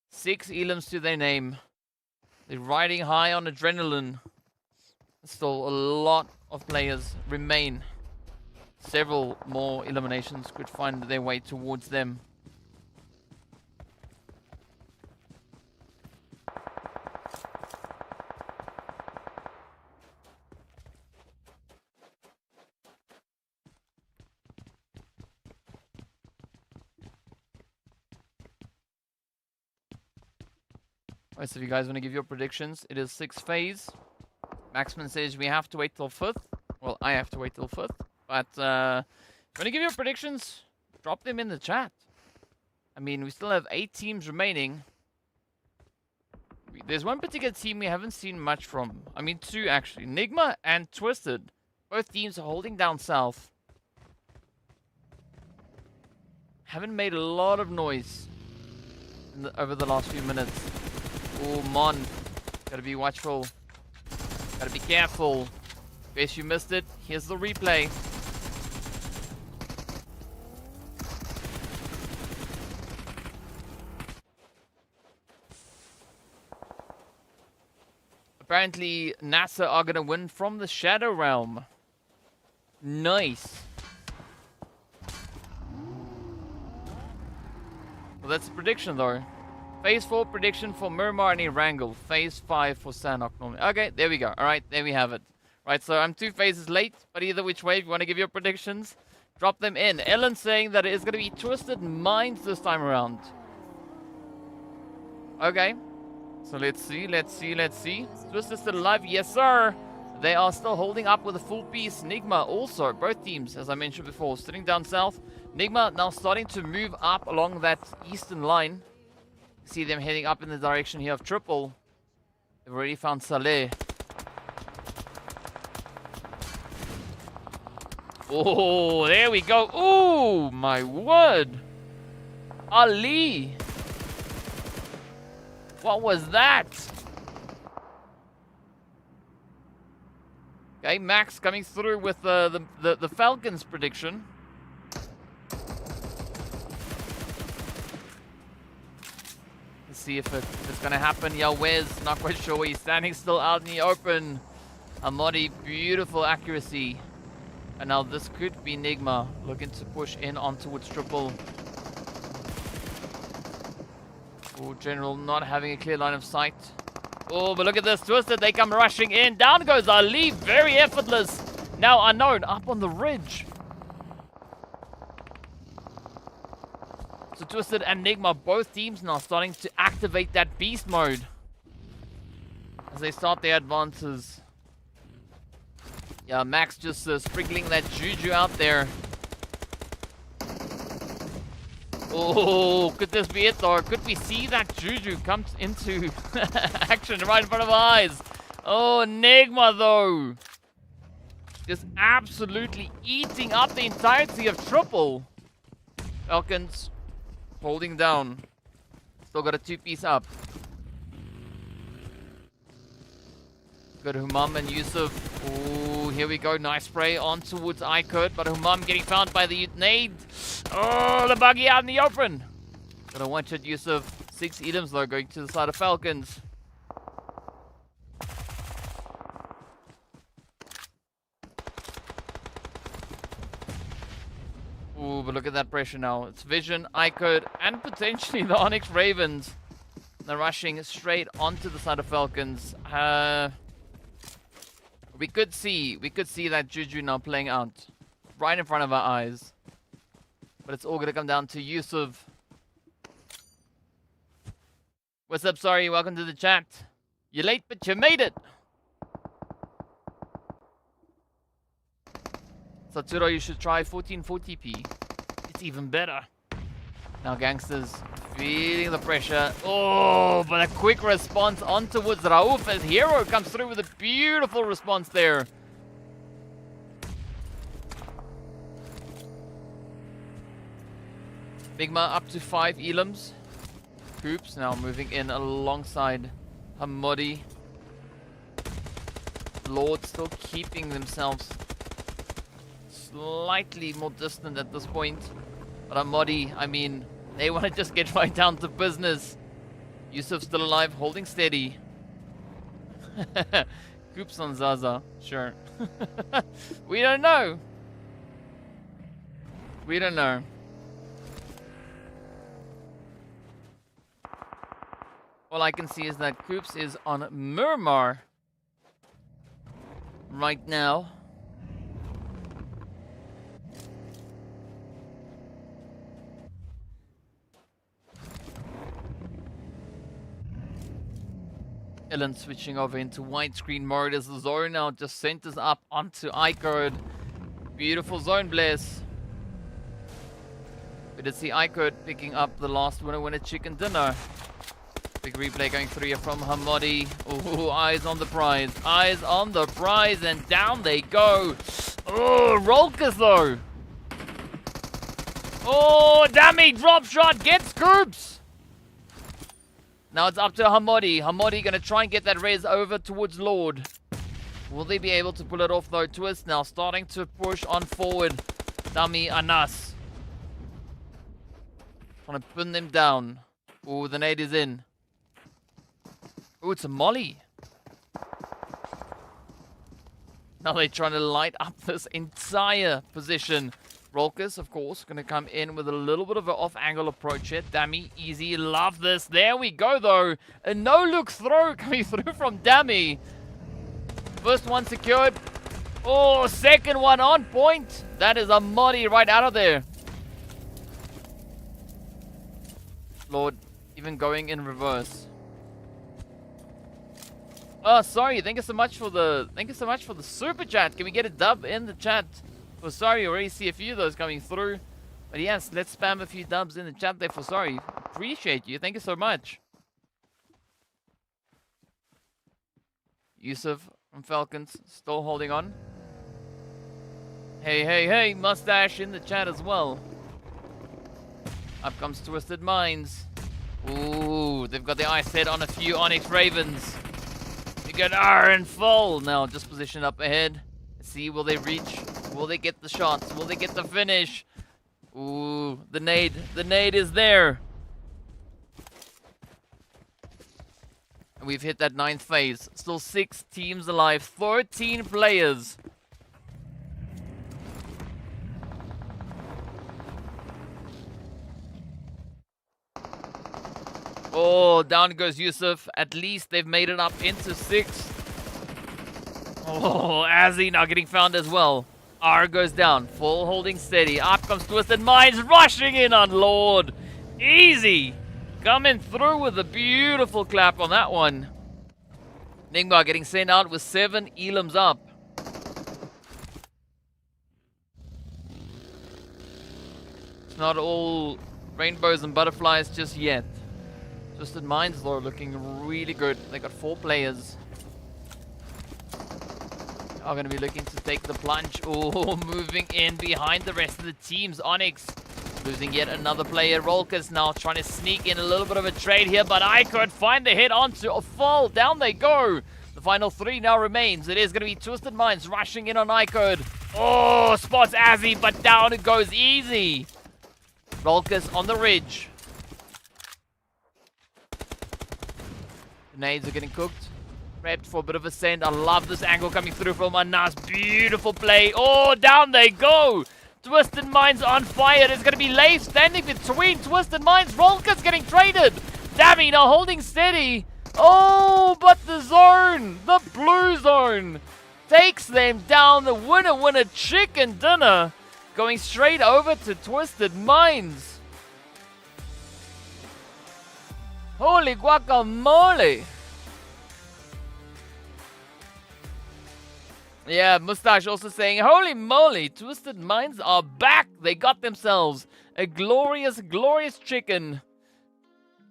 Speaker 1: 6 elims to their name. They're riding high on adrenaline. Still a lot of players remain. Several more eliminations could find their way towards them. Alright, so if you guys want to give your predictions, it is 6th phase. Maxman says we have to wait till 5th. Well, I have to wait till 5th. But if you want to give your predictions, drop them in the chat. I mean, we still have 8 teams remaining. There's one particular team we haven't seen much from. I mean, 2 actually. NIGMA and Twisted. Both teams are holding down south. Haven't made a lot of noise over the last few minutes. Oh, Mon. Gotta be watchful. Gotta be careful. In case you missed it, here's the replay. Apparently, NASR are gonna win from the Shadow Realm. Nice. Well, that's a prediction though. Phase 4 prediction for Miramar and Erangel. Phase 5 for Sanhok normally. Okay, there we go. Alright, there we have it. Right, so I'm 2 phases late, but either which way, if you want to give your predictions, drop them in. Ellen saying that it is going to be Twisted Minds this time around. Okay. So let's see. Twisted still alive. Yes, sir. They are still holding up with a full piece. NIGMA also. Both teams, as I mentioned before, sitting down south. NIGMA now starting to move up along that eastern line. See them heading up in the direction here of Triple. They've already found Saleh. Oh, there we go. Oh, my word. Ali. What was that? Okay, Max coming through with the Falcons prediction. See if it's going to happen. Yalwez, not quite sure where he's standing, still out in the open. Amadi, beautiful accuracy. And now this could be NIGMA looking to push in on towards Triple. Oh, General not having a clear line of sight. Oh, but look at this. Twisted, they come rushing in. Down goes Ali, very effortless. Now Unknown up on the ridge. So Twisted and NIGMA, both teams now starting to activate that beast mode as they start their advances. Yeah, Max just sprinkling that juju out there. Oh, could this be it though? Could we see that juju come into action right in front of our eyes? Oh, NIGMA though. Just absolutely eating up the entirety of Triple. Falcons holding down. Still got a 2-piece up. Got Humam and Yusuf. Oh, here we go. Nice spray on towards IKURD. But Humam getting found by the nade. Oh, the buggy out in the open. Got a one-shot Yusuf. 6 elims though going to the side of Falcons. Ooh, but look at that pressure now. It's Vision, IKURD, and potentially the ONYX Ravens. They're rushing straight onto the side of Falcons. We could see that Juju now playing out right in front of our eyes. But it's all going to come down to Yusuf. What's up, sorry? Welcome to the chat. You're late, but you made it. Satsuro, you should try 1440p. That's even better. Now Gangsters feeling the pressure. Oh, but a quick response on towards Rauf as Hero comes through with a beautiful response there. NIGMA up to 5 elims. Coops now moving in alongside Hamodi. Lord still keeping themselves slightly more distant at this point. But Hamodi, I mean, they want to just get right down to business. Yusuf still alive, holding steady. Coops on Zaza, sure. We don't know. We don't know. All I can see is that Coops is on Miramar right now. Ellen switching over into widescreen mode as the zone now just centers up onto IKURD. Beautiful zone bless. We did see IKURD picking up the last winner chicken dinner. Big replay going through here from Hamodi. Oh, eyes on the prize. Eyes on the prize, and down they go. Oh, Rolkers though. Oh, Dami drop shot gets Coops. Now it's up to Hamodi. Hamodi gonna try and get that res over towards Lord. Will they be able to pull it off though? Twist now starting to push on forward. Dami Anas. Trying to pin them down. Oh, the nade is in. Oh, it's a molly. Now they're trying to light up this entire position. Rolkers, of course, going to come in with a little bit of an off-angle approach here. Dami, easy, love this. There we go, though. A no-look throw coming through from Dami. First one secured. Oh, second one on point. That is a molly right out of there. Lord, even going in reverse. Oh, sorry. Thank you so much for the super chat. Can we get a dub in the chat? For sorry, already see a few of those coming through. But yes, let's spam a few dubs in the chat there for sorry. Appreciate you. Thank you so much. Yusuf from Falcons still holding on. Hey, hey, hey, Mustache in the chat as well. Up comes Twisted Minds. Ooh, they've got their eyes set on a few ONYX Ravens. You got R and full. Now just positioned up ahead. Let's see, will they reach? Will they get the shots? Will they get the finish? Ooh, the nade. The nade is there. And we've hit that 9th phase. Still 6 teams alive. 13 players. Oh, down goes Yusuf. At least they've made it up into 6. Oh, Azzy now getting found as well. R goes down. Full holding steady. Up comes Twisted Minds rushing in on Lord. Easy. Coming through with a beautiful clap on that one. NIGMA getting sent out with 7 elims up. It's not all rainbows and butterflies just yet. Twisted Minds though looking really good. They got 4 players. Are going to be looking to take the plunge. Oh, moving in behind the rest of the teams. ONYX losing yet another player. Rolkers now trying to sneak in a little bit of a trade here, but IKURD find the hit onto a fall. Down they go. The final 3 now remains. It is going to be Twisted Minds rushing in on IKURD. Oh, spots Azzy, but down it goes easy. Rolkers on the ridge. Grenades are getting cooked. Prepped for a bit of a send. I love this angle coming through from Anas. Beautiful play. Oh, down they go. Twisted Minds on fire. There's going to be Leif standing between Twisted Minds. Rolkers getting traded. Dami now holding steady. Oh, but the zone, the blue zone, takes them down. The winner chicken dinner going straight over to Twisted Minds. Holy guacamole. Yeah, Mustache also saying, holy moly, Twisted Minds are back. They got themselves A glorious, glorious chicken.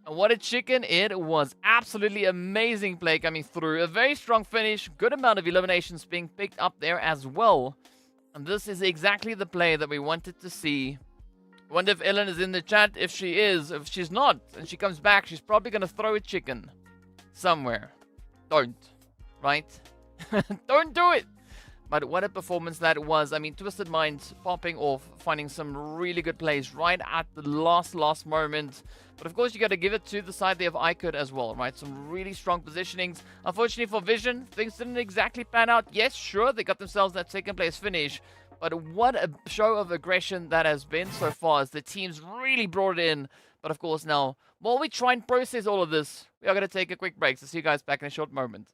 Speaker 1: And what a chicken it was. Absolutely amazing play coming through. A very strong finish. Good amount of eliminations being picked up there as well. And this is exactly the play that we wanted to see. I wonder if Ellen is in the chat. If she is, if she's not, and she comes back, she's probably going to throw a chicken somewhere. Don't. Right? Don't do it! But what a performance that was. I mean, Twisted Minds popping off, finding some really good plays right at the last moment. But of course, you got to give it to the side there of IKURD as well, right? Some really strong positionings. Unfortunately for Vision, things didn't exactly pan out. Yes, sure, they got themselves that second place finish. But what a show of aggression that has been so far as the teams really brought it in. But of course now, while we try and process all of this, we are going to take a quick break. So see you guys back in a short moment.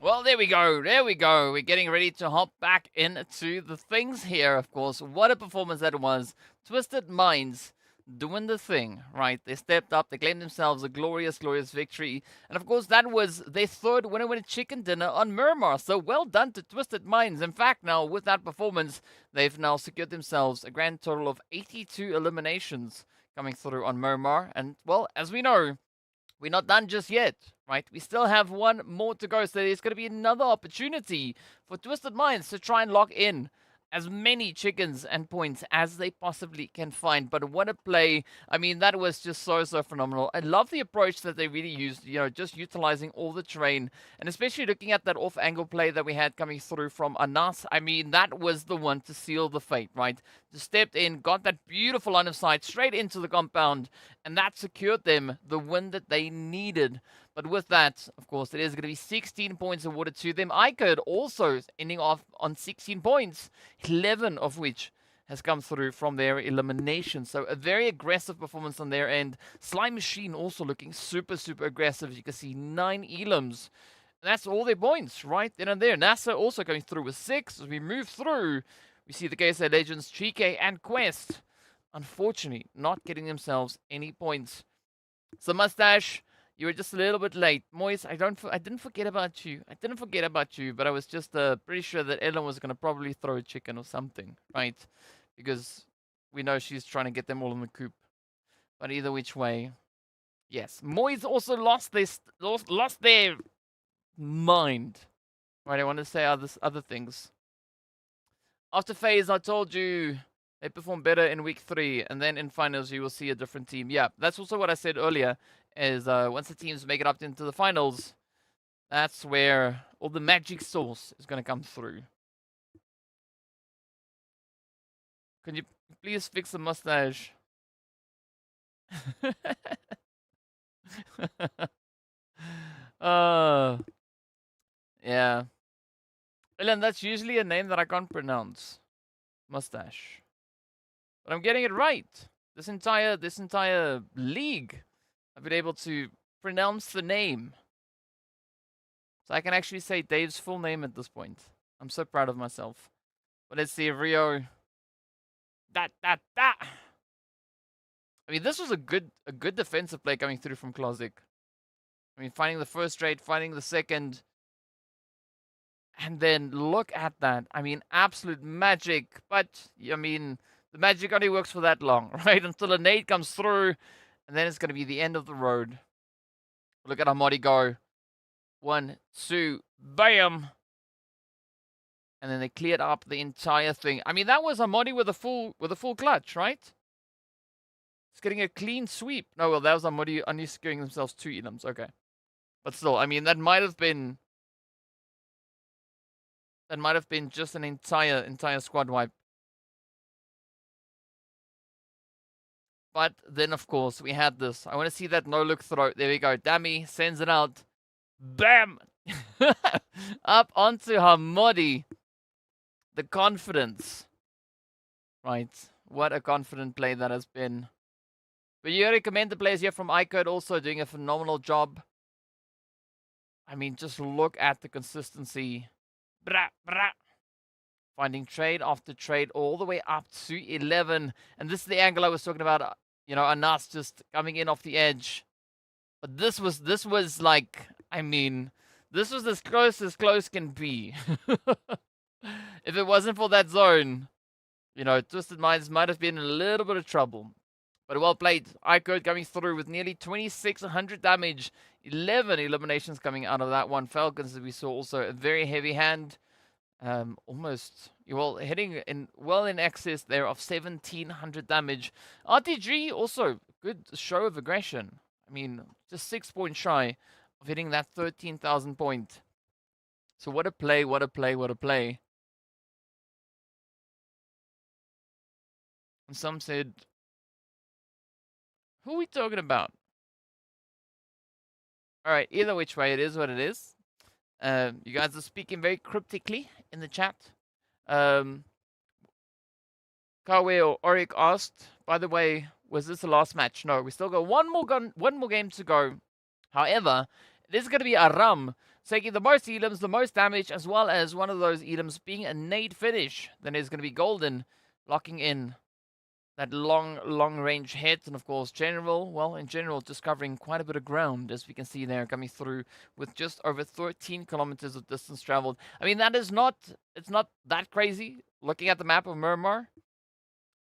Speaker 1: Well, there we go. There we go. We're getting ready to hop back into the things here, of course. What a performance that was. Twisted Minds doing the thing, right? They stepped up. They claimed themselves a glorious, glorious victory. And, of course, that was their third winner chicken dinner on Miramar. So, well done to Twisted Minds. In fact, now, with that performance, they've now secured themselves a grand total of 82 eliminations coming through on Miramar. And, well, as we know, we're not done just yet, right? We still have one more to go, so there's going to be another opportunity for Twisted Minds to try and lock in as many chickens and points as they possibly can find. But what a play. I mean, that was just so phenomenal. I love the approach that they really used, you know, just utilizing all the terrain, and especially looking at that off-angle play that we had coming through from Anas. I mean, that was the one to seal the fate, right? Just stepped in, got that beautiful line of sight straight into the compound, and that secured them the win that they needed. But with that, of course, it is going to be 16 points awarded to them. IKURD also ending off on 16 points, 11 of which has come through from their elimination. So a very aggressive performance on their end. Slime Machine also looking super aggressive. As you can see, 9 elims. That's all their points right then and there. NASR also coming through with 6. As we move through, we see the KSA Legends, GEEKAY, and Quest, unfortunately, not getting themselves any points. So Mustache, you were just a little bit late. Moise, I didn't forget about you. I didn't forget about you, but I was just pretty sure that Ellen was going to probably throw a chicken or something, right? Because we know she's trying to get them all in the coop. But either which way, yes. Moise also lost their mind. Right, I want to say other things. After phase, I told you they perform better in week 3, and then in finals you will see a different team. Yeah, that's also what I said earlier, is once the teams make it up into the finals, that's where all the magic sauce is going to come through. Can you please fix the mustache? Yeah. Ellen, that's usually a name that I can't pronounce. Mustache. But I'm getting it right. This entire league, I've been able to pronounce the name. So I can actually say Dave's full name at this point. I'm so proud of myself. But let's see, Rio. That. I mean, this was a good defensive play coming through from Klozik. I mean, finding the first trade, finding the second. And then look at that. I mean, absolute magic. But, I mean, the magic only works for that long, right? Until a nade comes through. And then it's going to be the end of the road. Look at Amadi go. 1, 2, bam. And then they cleared up the entire thing. I mean, that was Amadi with a full clutch, right? He's getting a clean sweep. No, well, that was Amadi only securing themselves 2 elims. Okay. But still, I mean, that might have been just an entire squad wipe. But then, of course, we had this. I want to see that no-look throw. There we go. Dami sends it out. Bam! Up onto Hamodi. The confidence. Right. What a confident play that has been. But you gotta commend the players here from IKURD also doing a phenomenal job. I mean, just look at the consistency. Brah, brah. Finding trade after trade all the way up to 11. And this is the angle I was talking about. You know, Anas just coming in off the edge. But this was like, I mean, this was as close can be. If it wasn't for that zone, you know, Twisted Minds might have been in a little bit of trouble. But well played. IKURD coming through with nearly 2,600 damage. 11 eliminations coming out of that one. FALCONS, as we saw, also a very heavy hand. Almost, well, hitting in well in excess there of 1,700 damage. RTG also good show of aggression. I mean, just 6 points shy of hitting that 13,000 point. So what a play, what a play, what a play. And some said, who are we talking about? Alright, either which way, it is what it is. You guys are speaking very cryptically in the chat. Kawe or Oric asked, by the way, was this the last match? No, we still got one more game to go. However, it is going to be Aram taking the most elims, the most damage, as well as one of those elims being a nade finish. Then it's going to be Golden locking in that long range hit. And of course, in general, just covering quite a bit of ground, as we can see there, coming through with just over 13 kilometers of distance traveled. I mean, it's not that crazy looking at the map of Miramar.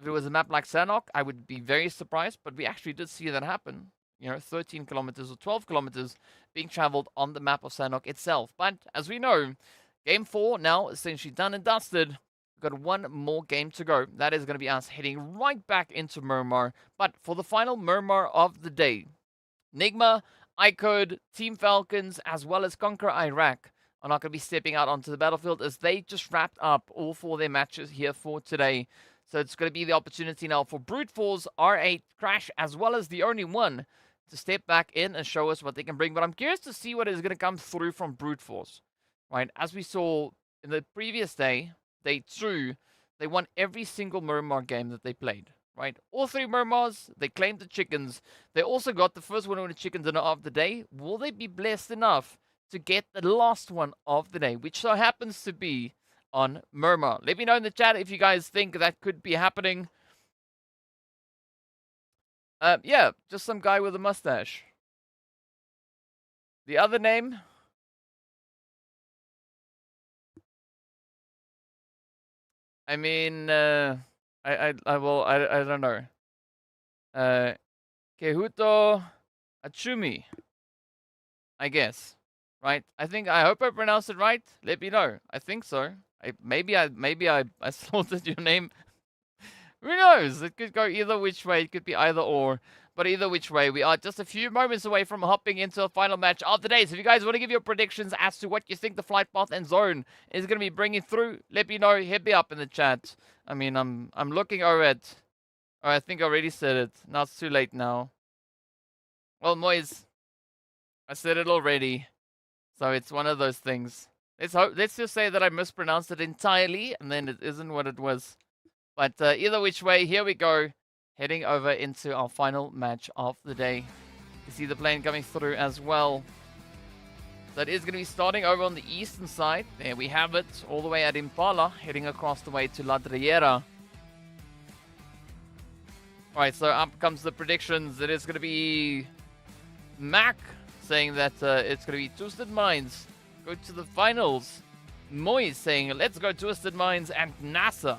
Speaker 1: If it was a map like Sanhok, I would be very surprised, but we actually did see that happen. You know, 13 kilometers or 12 kilometers being traveled on the map of Sanhok itself. But as we know, Game 4 now essentially done and dusted. We've got one more game to go. That is going to be us heading right back into Miramar. But for the final Miramar of the day, NIGMA, IKURD, Team FALCONS, as well as CONQUEROR Iraq are not going to be stepping out onto the battlefield as they just wrapped up all 4 of their matches here for today. So it's going to be the opportunity now for Brute Force, R8, Crash, as well as the only one to step back in and show us what they can bring. But I'm curious to see what is going to come through from Brute Force, right? As we saw in the previous day, Day 2, they won every single Miramar game that they played, right? All 3 Miramars, they claimed the chickens. They also got the first one of the chicken dinner of the day. Will they be blessed enough to get the last one of the day, which so happens to be on Miramar? Let me know in the chat if you guys think that could be happening. Yeah, just some guy with a mustache. The other name? I mean, I don't know. Kehuto Achumi, I guess. Right? I hope I pronounced it right. Let me know. I think so. Maybe I slaughtered your name. Who knows? It could go either which way. It could be either or. But either which way, we are just a few moments away from hopping into the final match of the day. So if you guys want to give your predictions as to what you think the flight path and zone is going to be bringing through, let me know. Hit me up in the chat. I mean, I'm looking over it. Oh, I think I already said it. Now it's too late now. Well, Moise, I said it already. So it's one of those things. Let's just say that I mispronounced it entirely, and then it isn't what it was. But either which way, here we go. Heading over into our final match of the day. You see the plane coming through as well. That is going to be starting over on the eastern side. There we have it. All the way at Impala. Heading across the way to La Driera. Alright, so up comes the predictions. It is going to be Mac saying that it's going to be Twisted Minds go to the finals. Moise saying, let's go Twisted Minds, and NASR.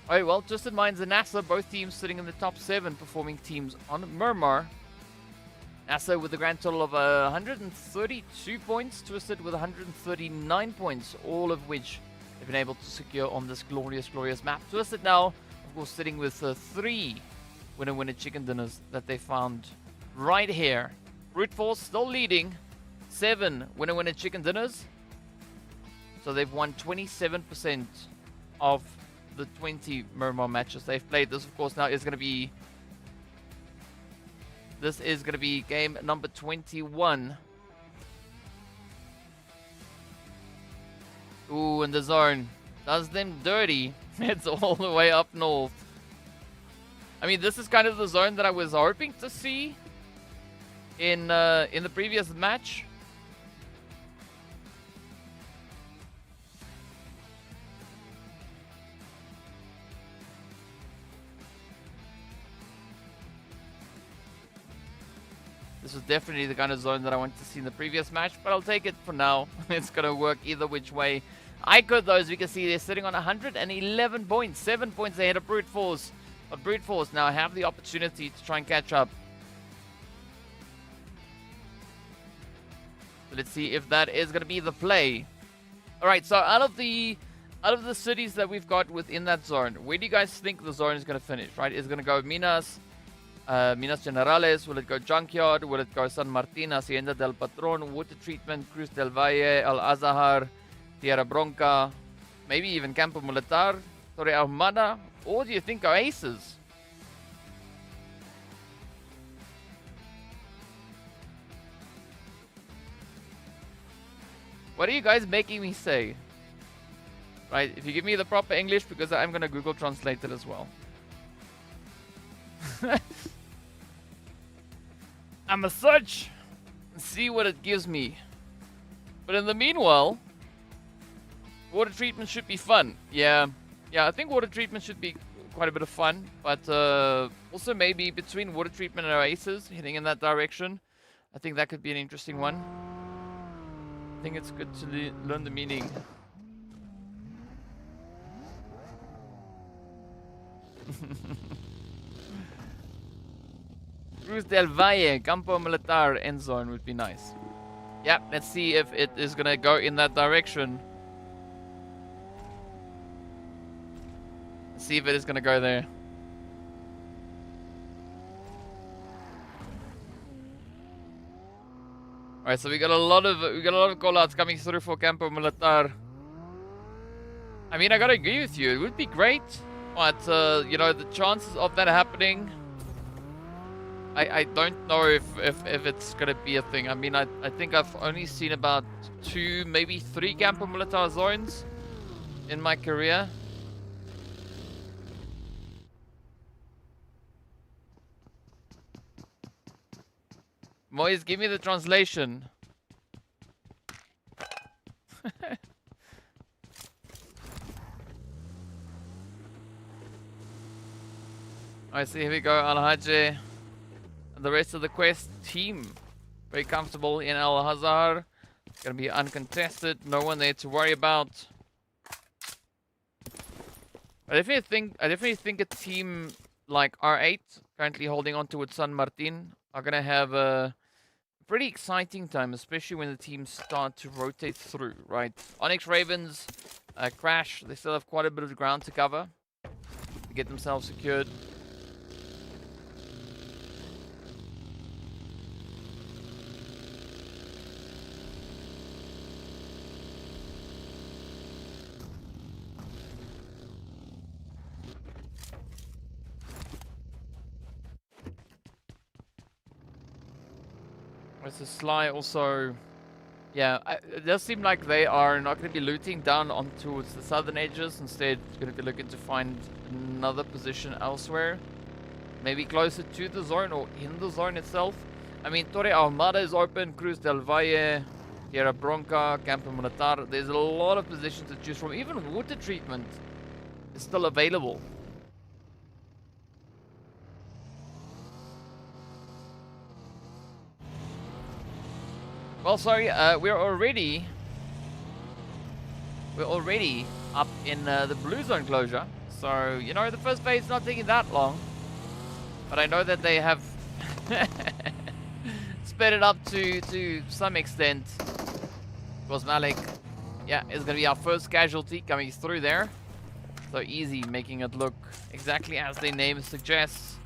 Speaker 1: Alright, well, Twisted Minds and NASR, both teams sitting in the top 7 performing teams on Miramar. NASR with a grand total of 132 points, Twisted with 139 points, all of which they've been able to secure on this glorious map. Twisted now, of course, sitting with 3 winner chicken dinners that they found right here. Brute Force still leading. 7 winner chicken dinners. So they've won 27% of the 20 Miramar matches they've played. This, of course, now is going to be... This is going to be game number 21. Ooh, and the zone does them dirty. It's all the way up north. I mean, this is kind of the zone that I was hoping to see in the previous match. This was definitely the kind of zone that I wanted to see in the previous match, but I'll take it for now. It's going to work either which way. IKURD, though, as we can see, they're sitting on 111 points, 7 points ahead of Brute Force. But Brute Force now have the opportunity to try and catch up. So let's see if that is going to be the play. All right, so out of the cities that we've got within that zone, where do you guys think the zone is going to finish? Right, is it going to go Minas Generales? Will it go Junkyard? Will it go San Martin, Hacienda del Patron, Water Treatment, Cruz del Valle, Al Azahar, Tierra Bronca, maybe even Campo Militar, Torre Ahumada? Or do you think Oasis? What are you guys making me say? Right, if you give me the proper English, because I'm going to Google Translate it as well. I'm gonna search and see what it gives me. But in the meanwhile, water treatment should be fun. Yeah, I think water treatment should be quite a bit of fun. But also maybe between water treatment and Oasis, heading in that direction. I think that could be an interesting one. I think it's good to learn the meaning. Cruz del Valle, Campo Militar, end zone would be nice. Yeah, let's see if it is going to go in that direction. Let's see if it is going to go there. Alright, so we got a lot of call-outs coming through for Campo Militar. I mean, I gotta agree with you. It would be great, but you know, the chances of that happening, I don't know if it's gonna be a thing. I mean, I think I've only seen about 2, maybe 3 Campo Militar zones in my career. Moise, give me the translation. Alright, so here we go, Al-Hajj. The rest of the quest team, very comfortable in Al-Hazar. It's going to be uncontested, no one there to worry about. I definitely think a team like R8, currently holding on to San Martin, are going to have a pretty exciting time, especially when the teams start to rotate through, right? ONYX Ravens, Crash, they still have quite a bit of ground to cover to get themselves secured. So Sly also, yeah, it does seem like they are not going to be looting down onto the southern edges. Instead, going to be looking to find another position elsewhere. Maybe closer to the zone or in the zone itself. I mean, Torre Ahumada is open, Cruz del Valle, Tierra Bronca, Campo Militar. There's a lot of positions to choose from. Even water treatment is still available. Well, sorry, we're already up in the blue zone closure. So, you know, the first phase is not taking that long. But I know that they have sped it up to some extent. Of course, Malik, yeah, is going to be our first casualty coming through there. So easy, making it look exactly as the name suggests.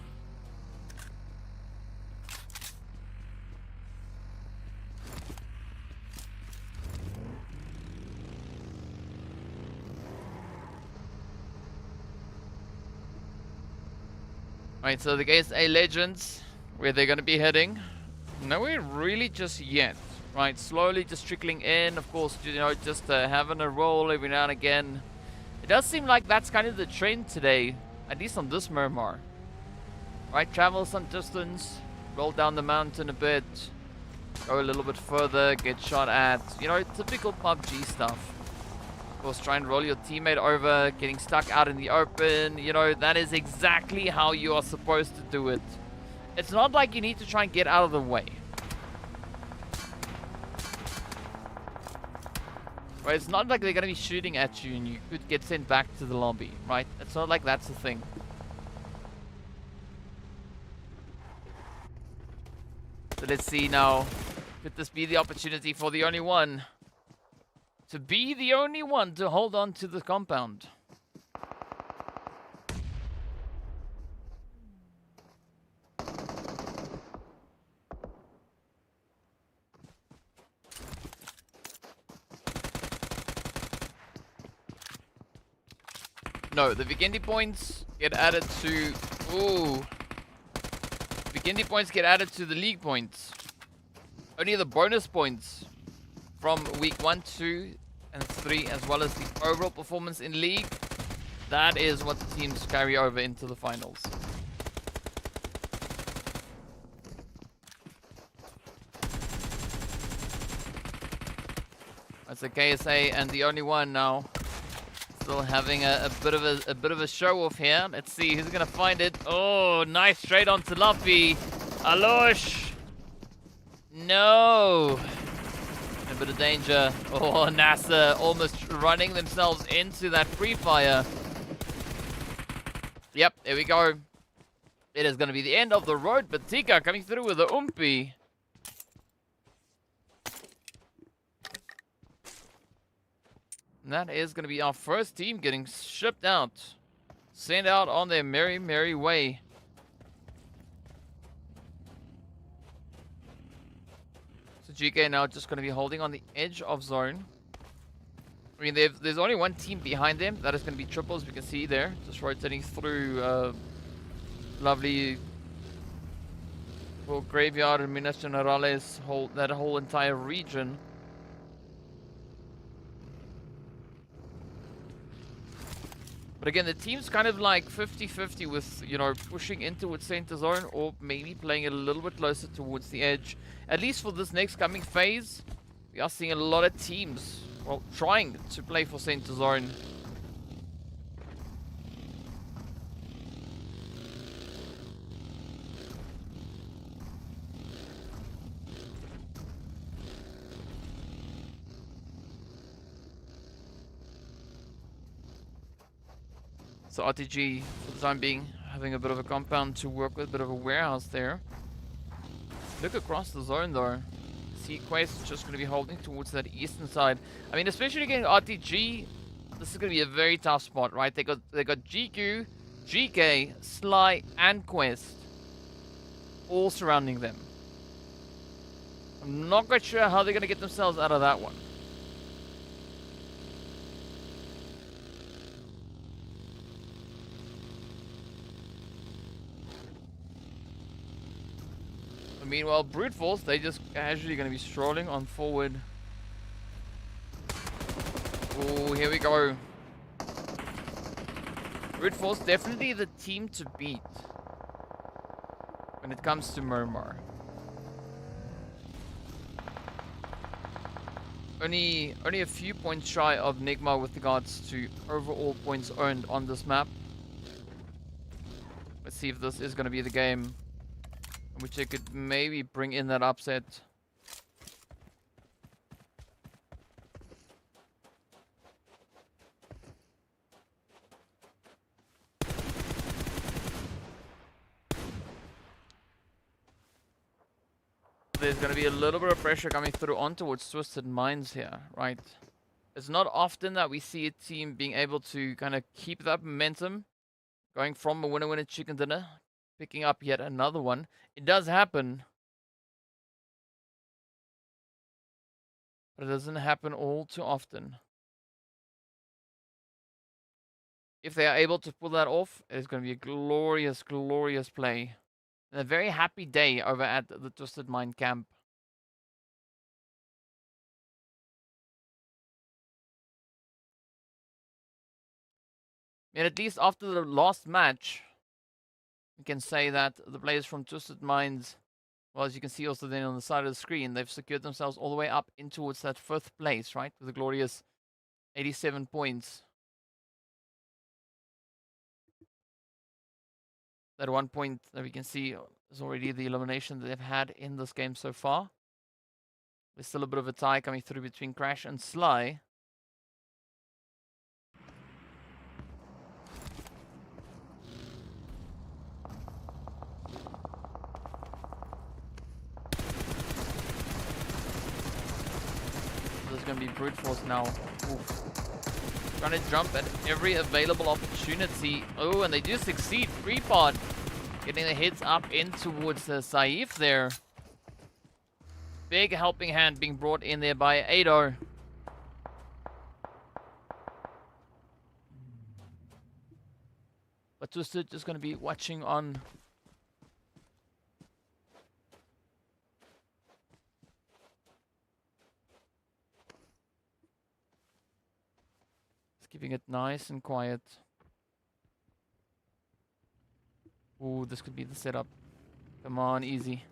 Speaker 1: Right, so the ABCE Legends, where they're going to be heading, nowhere really just yet. Right, slowly just trickling in. Of course, you know, just having a roll every now and again. It does seem like that's kind of the trend today, at least on this Miramar. Right, travel some distance, roll down the mountain a bit, go a little bit further, get shot at. You know, typical PUBG stuff. Of course, try and roll your teammate over, getting stuck out in the open. You know, that is exactly how you are supposed to do it. It's not like you need to try and get out of the way. Right, it's not like they're going to be shooting at you and you could get sent back to the lobby, right? It's not like that's the thing. So let's see now. Could this be the opportunity for the only one? To be the only one to hold on to the compound. No, the Vikendi points get added to... Ooh. Vikendi points get added to the league points. Only the bonus points from week 1, 2, and 3, as well as the overall performance in league. That is what the teams carry over into the finals. That's a KSA and the only one now. Still having a bit of a show off here. Let's see who's gonna find it. Oh, nice straight onto Luffy. Alosh. No. A bit of danger. Oh, NASR almost running themselves into that free fire. Yep, there we go. It is going to be the end of the road, but Tika coming through with the Oompy. And that is going to be our first team getting shipped out. Sent out on their merry, merry way. So GEEKAY now just going to be holding on the edge of zone. I mean, there's only one team behind them. That is going to be triples, we can see there. Just rotating through lovely graveyard and Minas Generales, that whole entire region. But again, the team's kind of like 50-50 with, you know, pushing in towards center zone or maybe playing it a little bit closer towards the edge. At least for this next coming phase, we are seeing a lot of teams, well, trying to play for center zone. So RTG, for the time being, having a bit of a compound to work with, a bit of a warehouse there. Look across the zone though. See Quest just going to be holding towards that eastern side. I mean, especially against RTG, this is going to be a very tough spot, right? They got GQ, GEEKAY, Sly, and Quest all surrounding them. I'm not quite sure how they're going to get themselves out of that one. Meanwhile, Brute Force, they just casually going to be strolling on forward. Oh, here we go. Brute Force, definitely the team to beat when it comes to Miramar. Only a few points shy of NIGMA with regards to overall points earned on this map. Let's see if this is going to be the game which they could maybe bring in that upset. There's going to be a little bit of pressure coming through on towards Twisted Minds here, right? It's not often that we see a team being able to kind of keep that momentum, going from a winner-winner chicken dinner, picking up yet another one. It does happen, but it doesn't happen all too often. If they are able to pull that off, it's going to be a glorious, glorious play. And a very happy day over at the Twisted Mind camp. And at least after the last match, we can say that the players from Twisted Minds, well, as you can see also then on the side of the screen, they've secured themselves all the way up in towards that 5th place, right? With a glorious 87 points. That 1 point that we can see is already the elimination that they've had in this game so far. There's still a bit of a tie coming through between Crash and Sly. There's going to be brute force now. Oof. Trying to jump at every available opportunity. Oh, and they do succeed. Free part getting the hits up in towards Saif there. Big helping hand being brought in there by Ado. But Twisted just going to be watching on. Just keeping it nice and quiet. Ooh, this could be the setup. Come on, easy.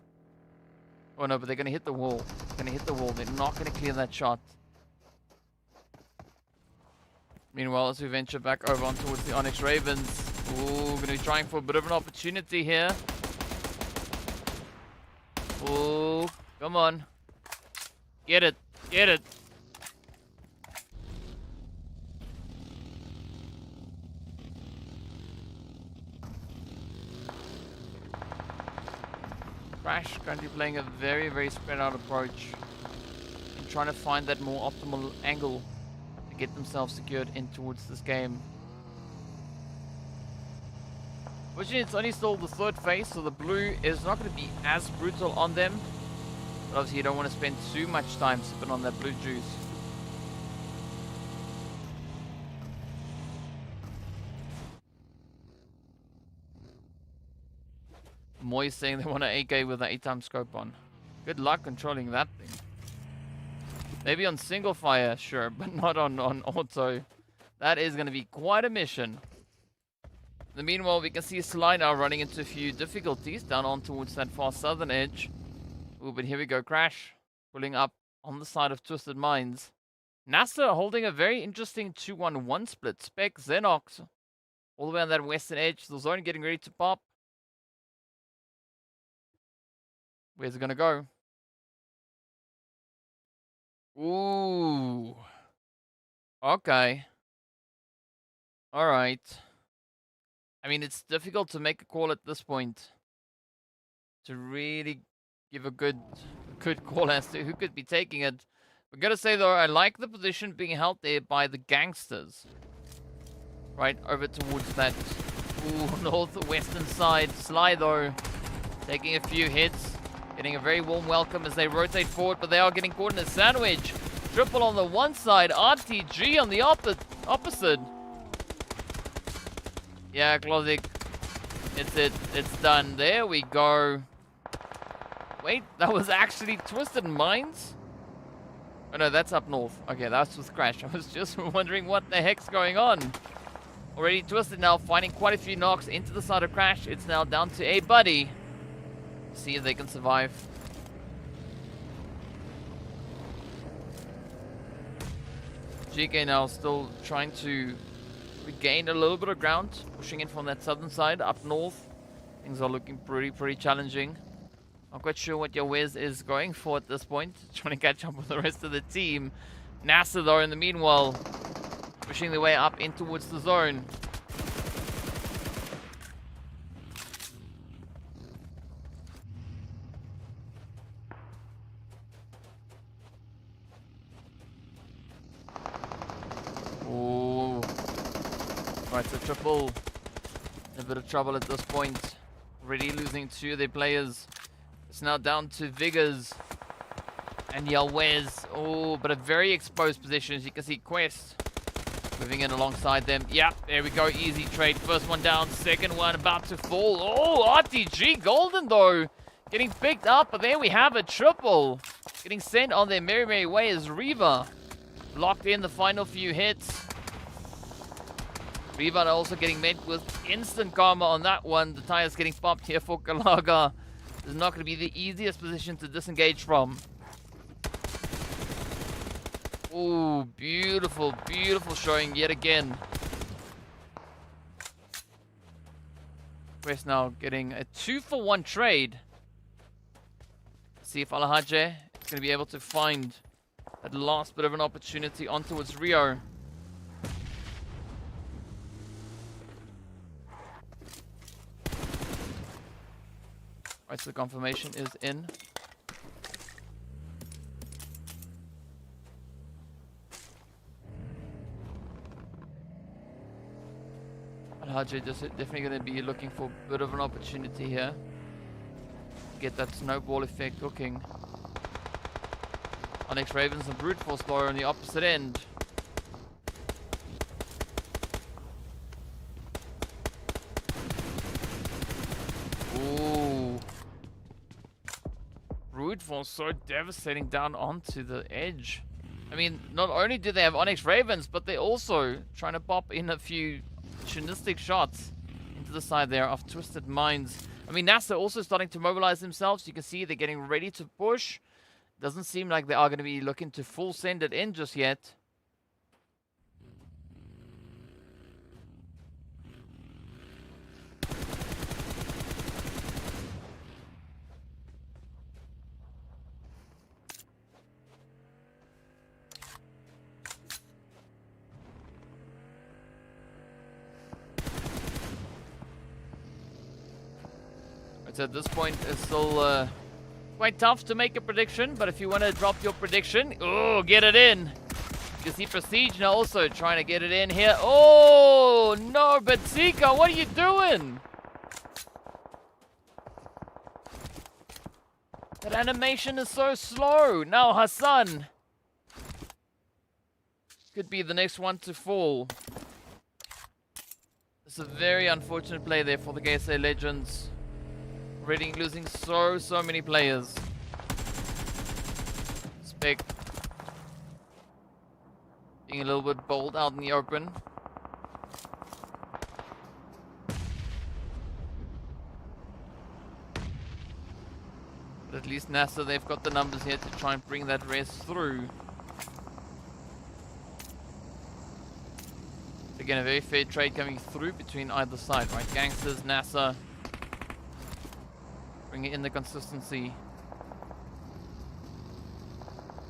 Speaker 1: Oh no, but they're going to hit the wall. They're going to hit the wall. They're not going to clear that shot. Meanwhile, as we venture back over on towards the ONYX Ravens. Ooh, going to be trying for a bit of an opportunity here. Ooh, come on. Get it. Get it. Crash currently playing a very, very spread out approach and trying to find that more optimal angle to get themselves secured in towards this game. Fortunately, it's only still the 3rd phase, so the blue is not going to be as brutal on them. But obviously, you don't want to spend too much time sipping on that blue juice. Moy saying they want an AK with an 8x scope on. Good luck controlling that thing. Maybe on single fire, sure, but not on auto. That is going to be quite a mission. In the meanwhile, we can see Sly now running into a few difficulties down on towards that far southern edge. Ooh, but here we go, Crash. Pulling up on the side of Twisted Minds. NASR holding a very interesting 2-1-1 split. Spec, Xenox, all the way on that western edge. The zone getting ready to pop. Where's it going to go? Ooh. Okay. Alright. I mean, it's difficult to make a call at this point. To really give a good call as to who could be taking it. We're going to say, though, I like the position being held there by the GANGSTERS. Right over towards that northwestern side. Sly, though, taking a few hits. Getting a very warm welcome as they rotate forward, but they are getting caught in a sandwich. Triple on the one side, RTG on the opposite. Yeah, Klozik. It's done. There we go. Wait, that was actually Twisted Minds? Oh no, that's up north. Okay, that's with Crash. I was just wondering what the heck's going on. Already Twisted now finding quite a few knocks into the side of Crash. It's now down to ABDE. See if they can survive. GEEKAY now still trying to regain a little bit of ground, pushing in from that southern side up north. Things are looking pretty challenging. Not quite sure what your Wes is going for at this point, trying to catch up with the rest of the team. NASR, though, in the meanwhile, pushing their way up in towards the zone. Ooh. Right, so Triple in a bit of trouble at this point. Already losing 2 of their players. It's now down to Vigors and Yalwez. Oh, but a very exposed position. As you can see, Quest Moving in alongside them. Yeah, there we go. Easy trade. First one down. Second one about to fall. Oh, RTG Golden, though. Getting picked up. But there we have a triple. Getting sent on their merry way is Reva. Locked in the final few hits. Reva also getting met with instant karma on that one. The tires getting popped here for Kalaga. This is not going to be the easiest position to disengage from. Ooh, beautiful, beautiful showing yet again. Quest now getting a 2-for-1 trade. Let's see if Alhaje is going to be able to find that last bit of an opportunity on towards Rio. Right, so the confirmation is in. Alhaji just definitely going to be looking for a bit of an opportunity here. Get that snowball effect cooking. ONYX Ravens and Brute Force Lawyer on the opposite end. Ooh. Brute Force so devastating down onto the edge. I mean, not only do they have ONYX Ravens, but they're also trying to pop in a few opportunistic shots into the side there of Twisted Minds. I mean, NASR also starting to mobilize themselves. You can see they're getting ready to push. Doesn't seem like they are going to be looking to full send it in just yet. At this point, it's still quite tough to make a prediction, but if you want to drop your prediction, oh, get it in. You can see Prestige now also trying to get it in here. Oh, no, but Zika, what are you doing? That animation is so slow. Now Hassan could be the next one to fall. It's a very unfortunate play there for the GEEKAY Legends. Already losing so many players. Spec being a little bit bold out in the open. But at least NASR, they've got the numbers here to try and bring that rest through. Again, a very fair trade coming through between either side, right? Gangsters, NASR. Bringing in the consistency.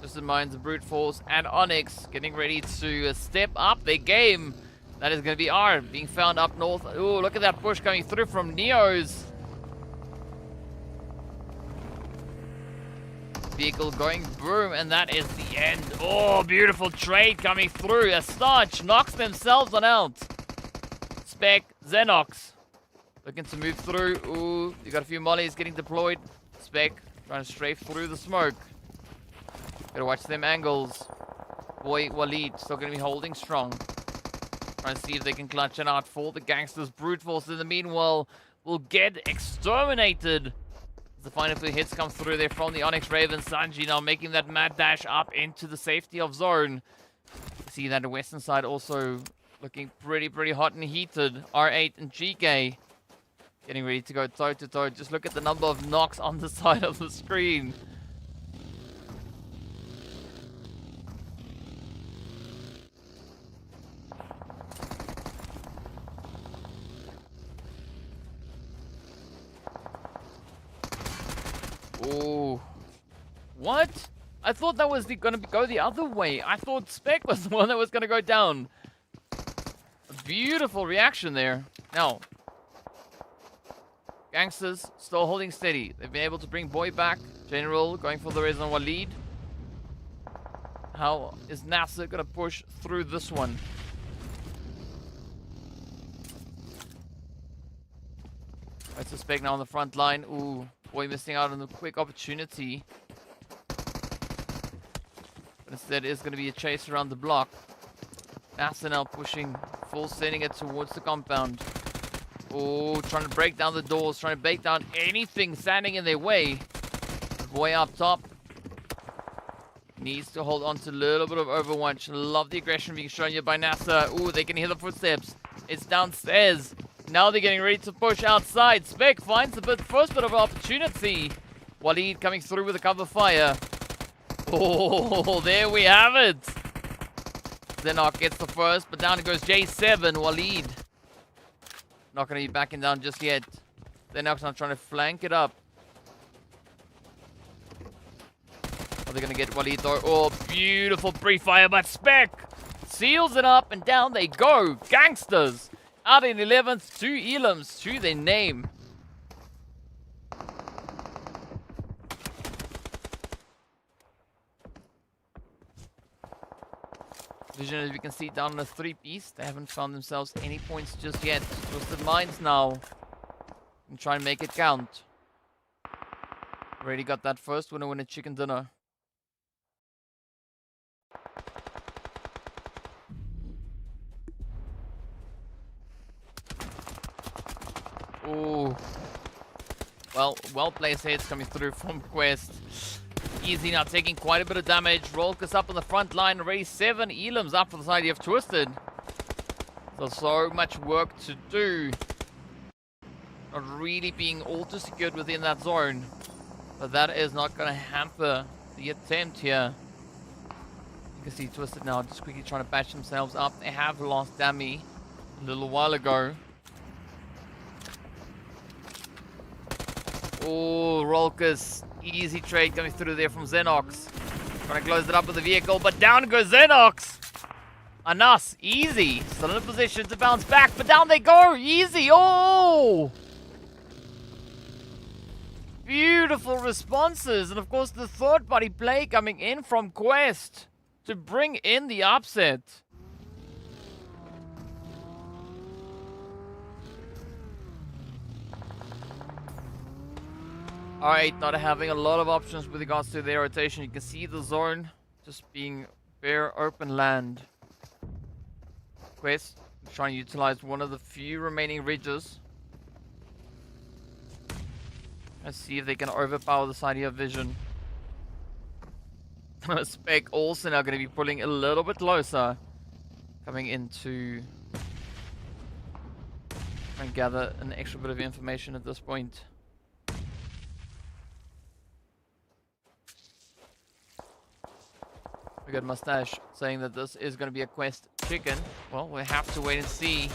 Speaker 1: Just in mind the Brute Force and ONYX getting ready to step up their game. That is going to be R being found up north. Oh, look at that push coming through from Neos. Vehicle going boom, and that is the end. Oh, beautiful trade coming through. A Starch knocks themselves on out. Spec, Xenox. Looking to move through. Ooh, you got a few mollies getting deployed. Spec trying to strafe through the smoke. Gotta watch them angles. Boy, Waleed still gonna be holding strong. Trying to see if they can clutch it out for the Gangsters. Brute Force in the meanwhile will get exterminated. As the final few hits come through there from the ONYX Ravens. Sanji now making that mad dash up into the safety of zone. See that the western side also looking pretty hot and heated. R8 and GEEKAY. Getting ready to go toe-to-toe. Just look at the number of knocks on the side of the screen. Oh. What? I thought that was going to go the other way. I thought Spec was the one that was going to go down. A beautiful reaction there. Now, Gangsters still holding steady. They've been able to bring Boy back. General going for the raise on Waleed. How is NASR going to push through this one? I suspect now on the front line. Ooh, Boy missing out on the quick opportunity. But instead is going to be a chase around the block. NASR now pushing, full sending it towards the compound. Oh, trying to break down the doors, trying to break down anything standing in their way. The boy up top needs to hold on to a little bit of Overwatch. Love the aggression being shown here by NASR. Ooh, they can hear the footsteps. It's downstairs. Now they're getting ready to push outside. Spec finds the first bit of opportunity. Waleed coming through with a cover fire. Oh, there we have it. Sanhok gets the first, but down goes J7. Waleed not going to be backing down just yet. Sanhok's not trying to flank it up. Are they going to get Waleed though? Oh, beautiful pre-fire, but Spec seals it up and down they go. Gangsters out in 11th, 2 elims to their name. Vision, as we can see, down on a 3-piece. They haven't found themselves any points just yet. Twisted Minds now. And try and make it count. Already got that first winner win a chicken dinner. Ooh. Well placed hits coming through from Quest. Easy now taking quite a bit of damage. Rolkus up on the front line. Already 7 elims up for the side of Twisted. So much work to do. Not really being all too secured within that zone. But that is not going to hamper the attempt here. You can see Twisted now just quickly trying to patch themselves up. They have lost Dami a little while ago. Oh, Rolkus. Easy trade coming through there from Xenox. Trying to close it up with the vehicle, but down goes Xenox. Anas, easy. Still in a position to bounce back, but down they go. Easy. Oh! Beautiful responses. And of course, the third-party play coming in from Quest to bring in the upset. Alright, not having a lot of options with regards to their rotation. You can see the zone just being bare open land. Quest trying to utilize one of the few remaining ridges. Let's see if they can overpower the side of Vision. Spec also now going to be pulling a little bit closer. Coming into and gather an extra bit of information at this point. We got Mustache saying that this is going to be a Quest chicken. Well, we have to wait and see.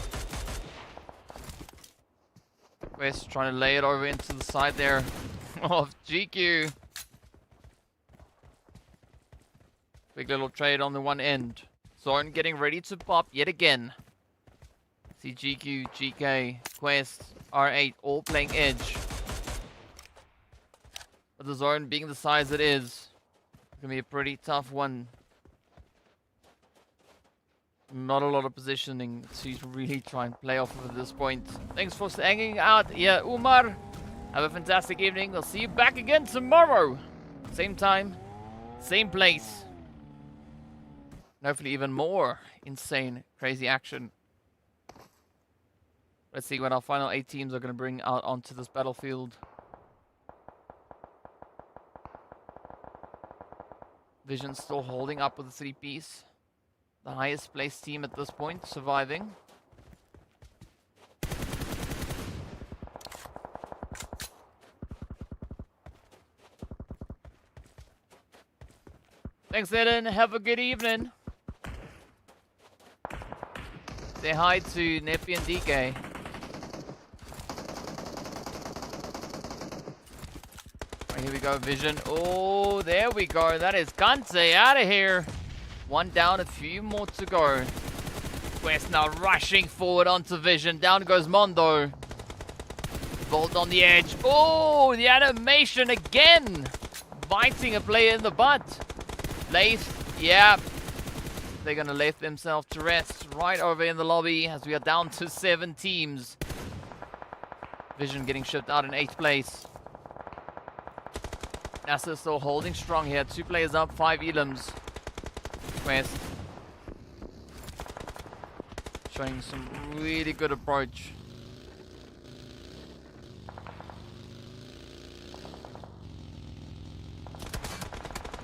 Speaker 1: Quest trying to lay it over into the side there of GQ. Big little trade on the one end. Zone getting ready to pop yet again. See GQ, GK, Quest, R8 all playing edge. But the zone being the size it is, going to be a pretty tough one. Not a lot of positioning to really try and play off of at this point. Thanks for hanging out. Yeah, Umar. Have a fantastic evening. We'll see you back again tomorrow. Same time, same place. And hopefully even more insane, crazy action. Let's see what our final 8 teams are going to bring out onto this battlefield. Vision still holding up with the 3-piece. The highest placed team at this point, surviving. Thanks, Eden. Have a good evening. Say hi to Nepi and DK. Right, here we go, Vision. Oh, there we go. That is Kante out of here. One down, a few more to go. Quest now rushing forward onto Vision. Down goes Mondo. Bolt on the edge. Oh, the animation again. Biting a player in the butt. Lath, yeah. They're going to lay themselves to rest right over in the lobby as we are down to 7 teams. Vision getting shipped out in 8th place. NASR still holding strong here. 2 players up, 5 elims. Quest showing some really good approach.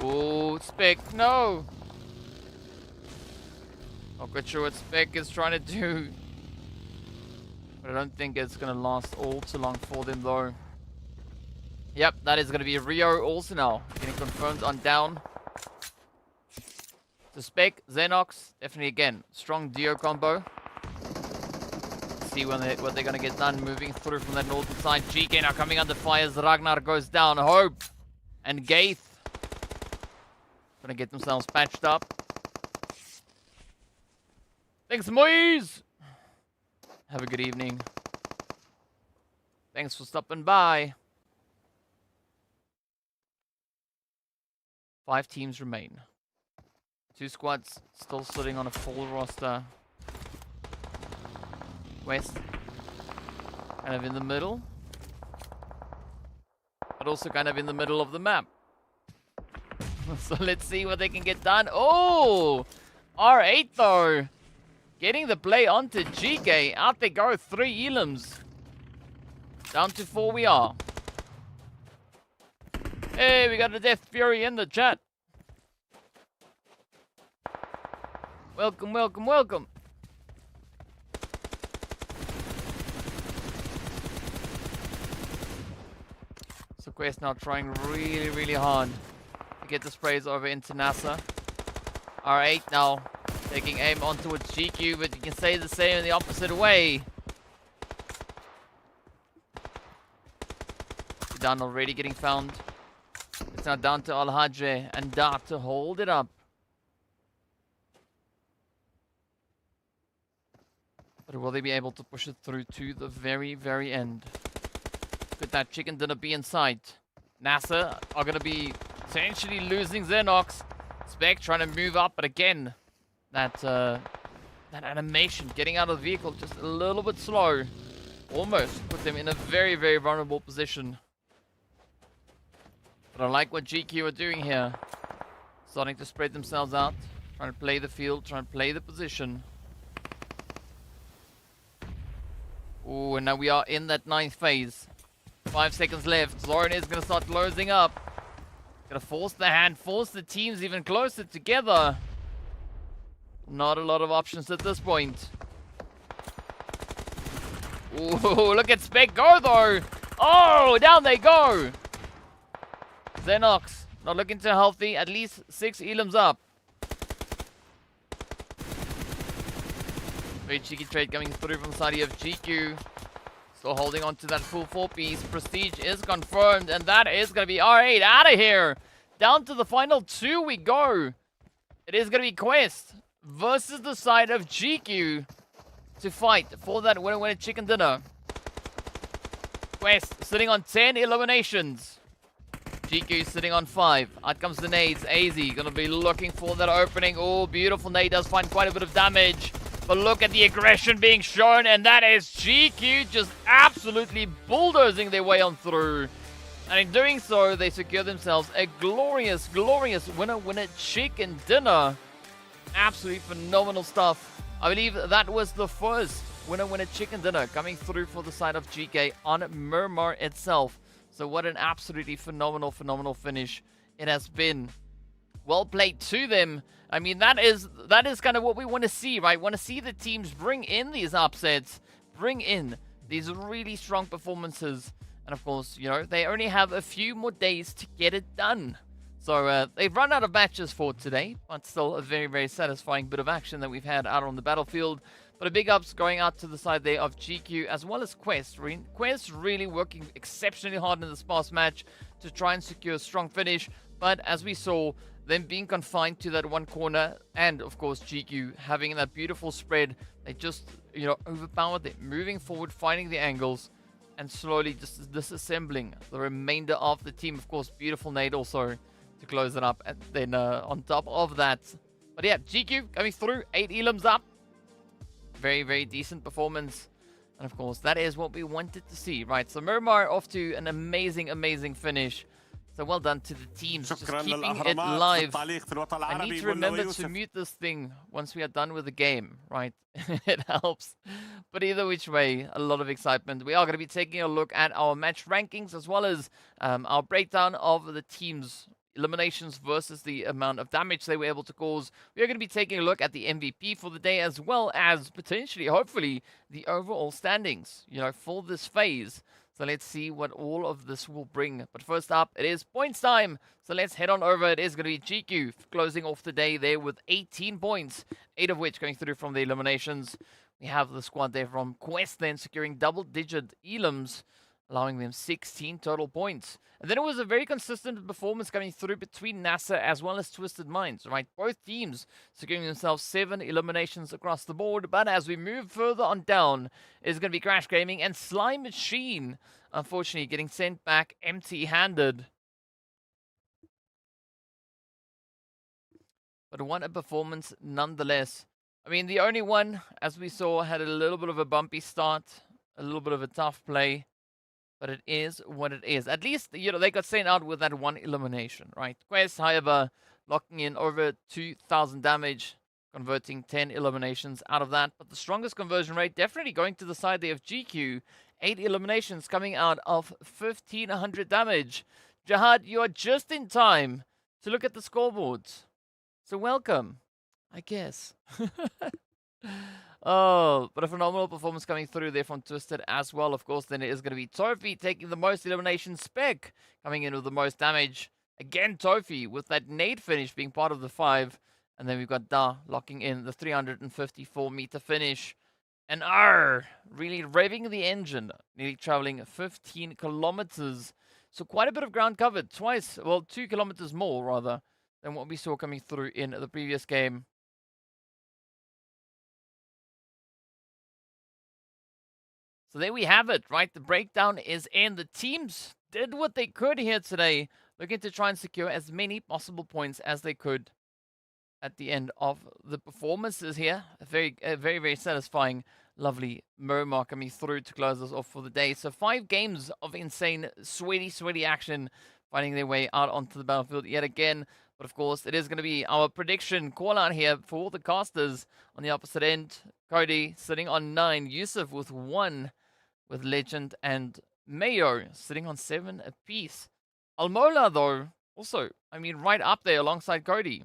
Speaker 1: Oh, Spec, no! Not quite sure what Spec is trying to do. But I don't think it's going to last all too long for them though. Yep, that is going to be Rio also now. Getting confirmed on down. So Spec, Xenox, definitely again, strong duo combo. See what they're going to get done moving through from that northern side. GEEKAY now coming under fire as Ragnar goes down. Hope and Gaith gonna get themselves patched up. Thanks, Moise! Have a good evening. Thanks for stopping by. 5 teams remain. 2 squads still sitting on a full roster. West, kind of in the middle. But also kind of in the middle of the map. So let's see what they can get done. Oh! R8 though. Getting the play onto GEEKAY. Out they go. 3 elims. Down to 4 we are. Hey, we got a Death Fury in the chat. Welcome, welcome, welcome. So Quest now trying really, really hard to get the sprays over into NASR. R8 now taking aim on towards GQ, but you can say the same in the opposite way. Zidane already getting found. It's now down to Al-Hajj and Dart to hold it up. But will they be able to push it through to the very, very end? Could that chicken dinner be in sight? NASR are going to be potentially losing Xenox. Spec trying to move up, but again, that animation getting out of the vehicle just a little bit slow. Almost put them in a very, very vulnerable position. But I like what GQ are doing here. Starting to spread themselves out. Trying to play the field, trying to play the position. Ooh, and now we are in that 9th phase. 5 seconds left. Zoran is going to start closing up. Going to force the hand, force the teams even closer together. Not a lot of options at this point. Ooh, look at Spec go though. Oh, down they go. Xenox, not looking too healthy. At least 6 elims up. Very cheeky trade coming through from the side of GQ. Still holding on to that full 4-piece. Prestige is confirmed, and that is going to be R8 out of here. Down to the final 2 we go. It is going to be Quest versus the side of GQ to fight for that winner chicken dinner. Quest sitting on 10 eliminations. GQ sitting on 5. Out comes the nades. AZ going to be looking for that opening. Oh, beautiful nade does find quite a bit of damage. But look at the aggression being shown, and that is GQ just absolutely bulldozing their way on through. And in doing so, they secure themselves a glorious, glorious winner chicken dinner. Absolutely phenomenal stuff. I believe that was the first winner chicken dinner coming through for the side of GEEKAY on Miramar itself. So what an absolutely phenomenal, phenomenal finish it has been. Well played to them. I mean, that is kind of what we want to see, right? Want to see the teams bring in these upsets, bring in these really strong performances. And of course, you know, they only have a few more days to get it done. So they've run out of matches for today, but still a very, very satisfying bit of action that we've had out on the battlefield. But a big ups going out to the side there of GQ as well as Quest. Quest really working exceptionally hard in this past match to try and secure a strong finish. But as we saw, them being confined to that one corner, and of course GQ having that beautiful spread, they just, you know, overpowered it, moving forward, finding the angles, and slowly just disassembling the remainder of the team. Of course, beautiful nade also to close it up, and then on top of that. But yeah, GQ coming through, 8 elims up. Very, very decent performance. And of course, that is what we wanted to see, right? So Miramar off to an amazing, amazing finish. So well done to the teams, just
Speaker 2: شكرا
Speaker 1: keeping it
Speaker 2: للأهرامات في
Speaker 1: live.
Speaker 2: التعليق في الوطن
Speaker 1: I
Speaker 2: العربي
Speaker 1: need to
Speaker 2: بنا
Speaker 1: remember to
Speaker 2: ويوسف.
Speaker 1: mute this thing once we are done with the game, right? It helps. But either which way, a lot of excitement. We are going to be taking a look at our match rankings as well as our breakdown of the teams' eliminations versus the amount of damage they were able to cause. We are going to be taking a look at the MVP for the day as well as potentially, hopefully, the overall standings, for this phase. So let's see what all of this will bring. But first up, it is points time. So let's head on over. It is going to be GQ closing off the day there with 18 points, 8 of which going through from the eliminations. We have the squad there from Quest then securing double-digit elims, allowing them 16 total points. And then it was a very consistent performance coming through between NASR as well as Twisted Minds, right? Both teams securing themselves 7 eliminations across the board. But as we move further on down, it's going to be Crash Gaming and Slime Machine, unfortunately getting sent back empty-handed. But what a performance nonetheless. I mean, the only one, as we saw, had a little bit of a bumpy start, a little bit of a tough play. But it is what it is. At least, they got sent out with that one elimination, right? Quest, however, locking in over 2,000 damage, converting 10 eliminations out of that. But the strongest conversion rate definitely going to the side there of GQ. 8 eliminations coming out of 1,500 damage. Jihad, you are just in time to look at the scoreboards. So welcome, I guess. Oh, but a phenomenal performance coming through there from Twisted as well. Of course, then it is going to be Tofi taking the most eliminations. Spec coming in with the most damage. Again, Tofi with that nade finish being part of the 5. And then we've got Da locking in the 354-meter finish. And R really revving the engine, nearly traveling 15 kilometers. So quite a bit of ground covered. 2 kilometers more, rather, than what we saw coming through in the previous game. So there we have it, right? The breakdown is in. The teams did what they could here today, looking to try and secure as many possible points as they could at the end of the performances here. A very, very satisfying, lovely Miramar coming through to close us off for the day. So 5 games of insane, sweaty action finding their way out onto the battlefield yet again. But of course, it is going to be our prediction call out here for the casters on the opposite end. Cody sitting on 9, Yusuf with 1, with Legend and Mayo sitting on 7 apiece. Almola, though, also, right up there alongside Cody.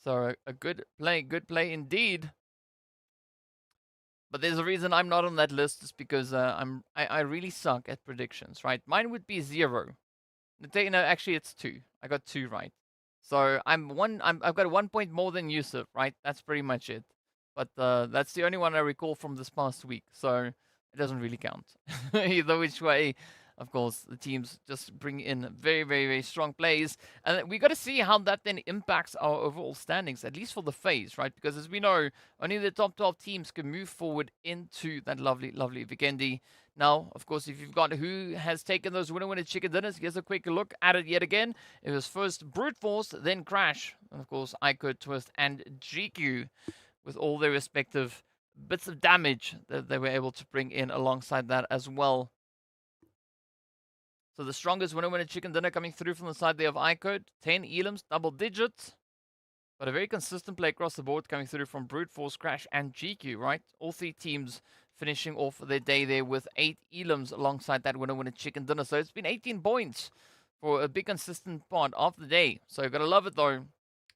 Speaker 1: So a good play indeed. But there's a reason I'm not on that list, just because I really suck at predictions, right? Mine would be 0. No, actually it's 2. I got 2 right. So I've got 1 point more than Yusuf, right? That's pretty much it. But that's the only one I recall from this past week, so it doesn't really count. Either which way, of course, the teams just bring in very strong plays. And we got to see how that then impacts our overall standings, at least for the phase, right? Because as we know, only the top 12 teams can move forward into that lovely Vikendi. Now, of course, if you've got who has taken those winner chicken dinners, here's a quick look at it yet again. It was first Brute Force, then Crash, and of course, IKURD, Twist, and GQ, with all their respective bits of damage that they were able to bring in alongside that as well. So the strongest winner chicken dinner coming through from the side there of IKURD. 10 elims, double digits. But a very consistent play across the board coming through from Brute Force, Crash, and GQ, right? All 3 teams finishing off their day there with 8 elims alongside that winner chicken dinner. So it's been 18 points for a big consistent part of the day. So you've got to love it, though.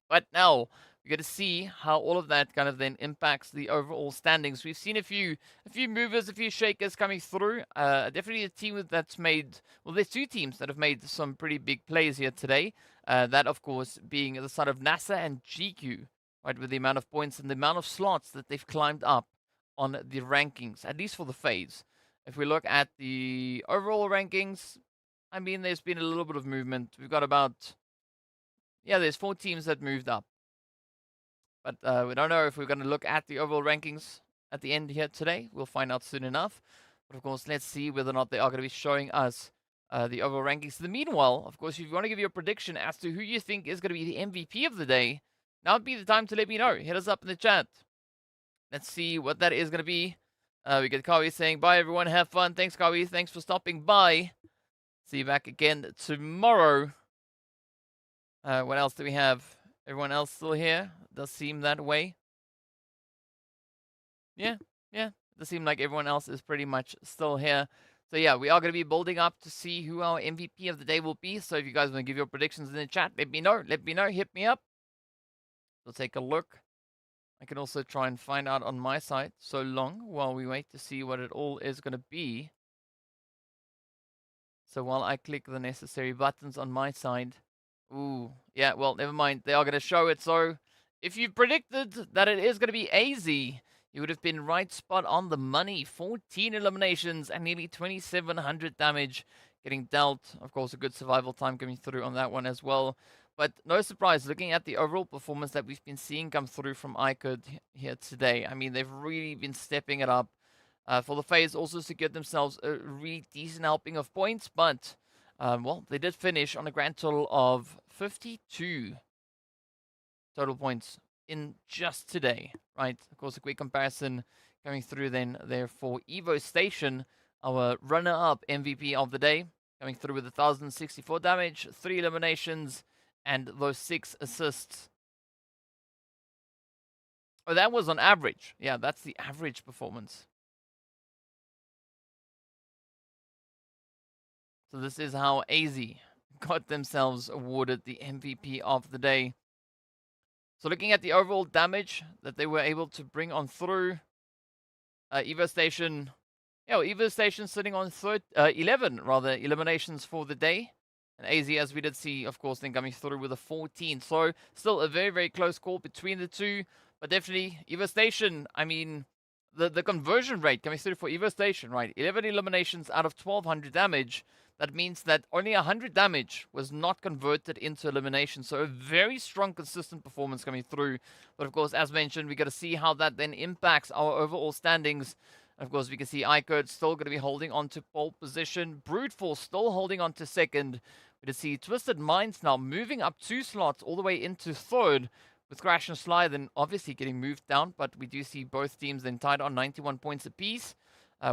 Speaker 1: But now we got to see how all of that kind of then impacts the overall standings. We've seen a few movers, a few shakers coming through. Definitely a team that's made, well, there's 2 teams that have made some pretty big plays here today. That, of course, being the side of NASR and GQ, right, with the amount of points and the amount of slots that they've climbed up on the rankings, at least for the phase. If we look at the overall rankings, there's been a little bit of movement. We've got about, there's 4 teams that moved up. But we don't know if we're going to look at the overall rankings at the end here today. We'll find out soon enough. But of course, let's see whether or not they are going to be showing us the overall rankings. In the meanwhile, of course, if you want to give your prediction as to who you think is going to be the MVP of the day, now would be the time to let me know. Hit us up in the chat. Let's see what that is going to be. We get Kawi saying, bye everyone, have fun. Thanks, Kawi. Thanks for stopping by. See you back again tomorrow. What else do we have? Everyone else still here? Does seem that way. Yeah. It does seem like everyone else is pretty much still here. So yeah, we are going to be building up to see who our MVP of the day will be. So if you guys want to give your predictions in the chat, let me know. Hit me up. We'll take a look. I can also try and find out on my side so long while we wait to see what it all is going to be. So while I click the necessary buttons on my side. Ooh, yeah, well, never mind. They are going to show it. So if you predicted that it is going to be AZ, you would have been right spot on the money. 14 eliminations and nearly 2,700 damage getting dealt. Of course, a good survival time coming through on that one as well. But no surprise, looking at the overall performance that we've been seeing come through from IKURD here today. I mean, they've really been stepping it up. For the FaZe, also secured themselves a really decent helping of points, but, well, they did finish on a grand total of 52 total points in just today, right? Of course, a quick comparison coming through then there for Evo Station, our runner-up MVP of the day, coming through with 1,064 damage, 3 eliminations, and those 6 assists. Oh, that was on average. Yeah, that's the average performance. So this is how AZ got themselves awarded the MVP of the day. So looking at the overall damage that they were able to bring on through, Evo Station, Evo Station sitting on 11 rather eliminations for the day. And AZ, as we did see, of course, then coming through with a 14. So still a very, very close call between the two. But definitely Evo Station, I mean, the conversion rate coming through for Evo Station, right? 11 eliminations out of 1,200 damage. That means that only 100 damage was not converted into elimination. So a very strong, consistent performance coming through. But of course, as mentioned, we got to see how that then impacts our overall standings. Of course, we can see IKURD still going to be holding on to pole position. Brute Force still holding on to second. We can see Twisted Minds now moving up 2 slots all the way into third. With Crash and Sly then obviously getting moved down. But we do see both teams then tied on 91 points apiece.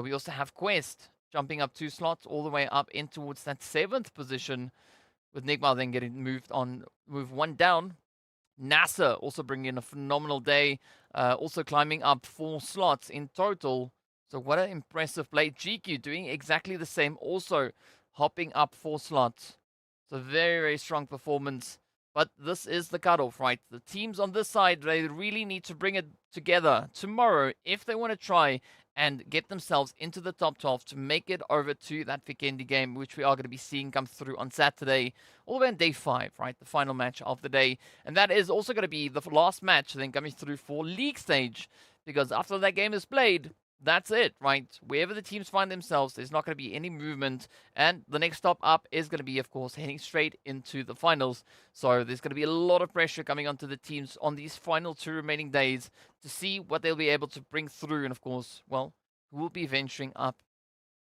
Speaker 1: We also have Quest jumping up 2 slots all the way up in towards that 7th position, with NIGMA then getting move 1 down. NASR also bringing in a phenomenal day, also climbing up 4 slots in total. So what an impressive play. GEEKAY doing exactly the same, also hopping up 4 slots. So very, very strong performance. But this is the cutoff, right? The teams on this side, they really need to bring it together tomorrow if they want to try and get themselves into the top 12 to make it over to that Vikendi game, which we are going to be seeing come through on Saturday, all the way on day 5, right? The final match of the day. And that is also going to be the last match then coming through for league stage, because after that game is played, that's it, right? Wherever the teams find themselves, there's not going to be any movement. And the next stop up is going to be, of course, heading straight into the finals. So there's going to be a lot of pressure coming onto the teams on these final 2 remaining days to see what they'll be able to bring through. And, of course, well, who will be venturing up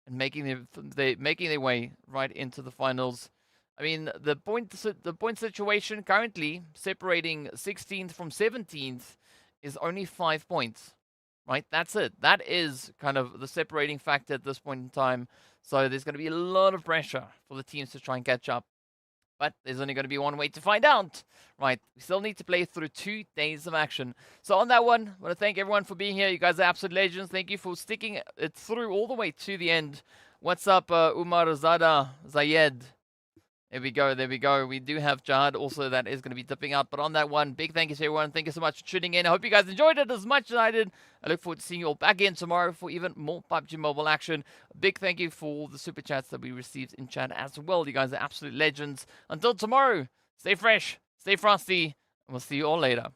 Speaker 1: and making their way right into the finals. I mean, the point situation currently separating 16th from 17th is only 5 points. Right, that's it. That is kind of the separating factor at this point in time. So there's going to be a lot of pressure for the teams to try and catch up. But there's only going to be one way to find out. Right, we still need to play through 2 days of action. So on that one, I want to thank everyone for being here. You guys are absolute legends. Thank you for sticking it through all the way to the end. What's up, Umar Zada Zayed? There we go. We do have Jihad also that is going to be dipping out. But on that one, big thank you to everyone. Thank you so much for tuning in. I hope you guys enjoyed it as much as I did. I look forward to seeing you all back again tomorrow for even more PUBG Mobile action. A big thank you for all the super chats that we received in chat as well. You guys are absolute legends. Until tomorrow, stay fresh, stay frosty, and we'll see you all later.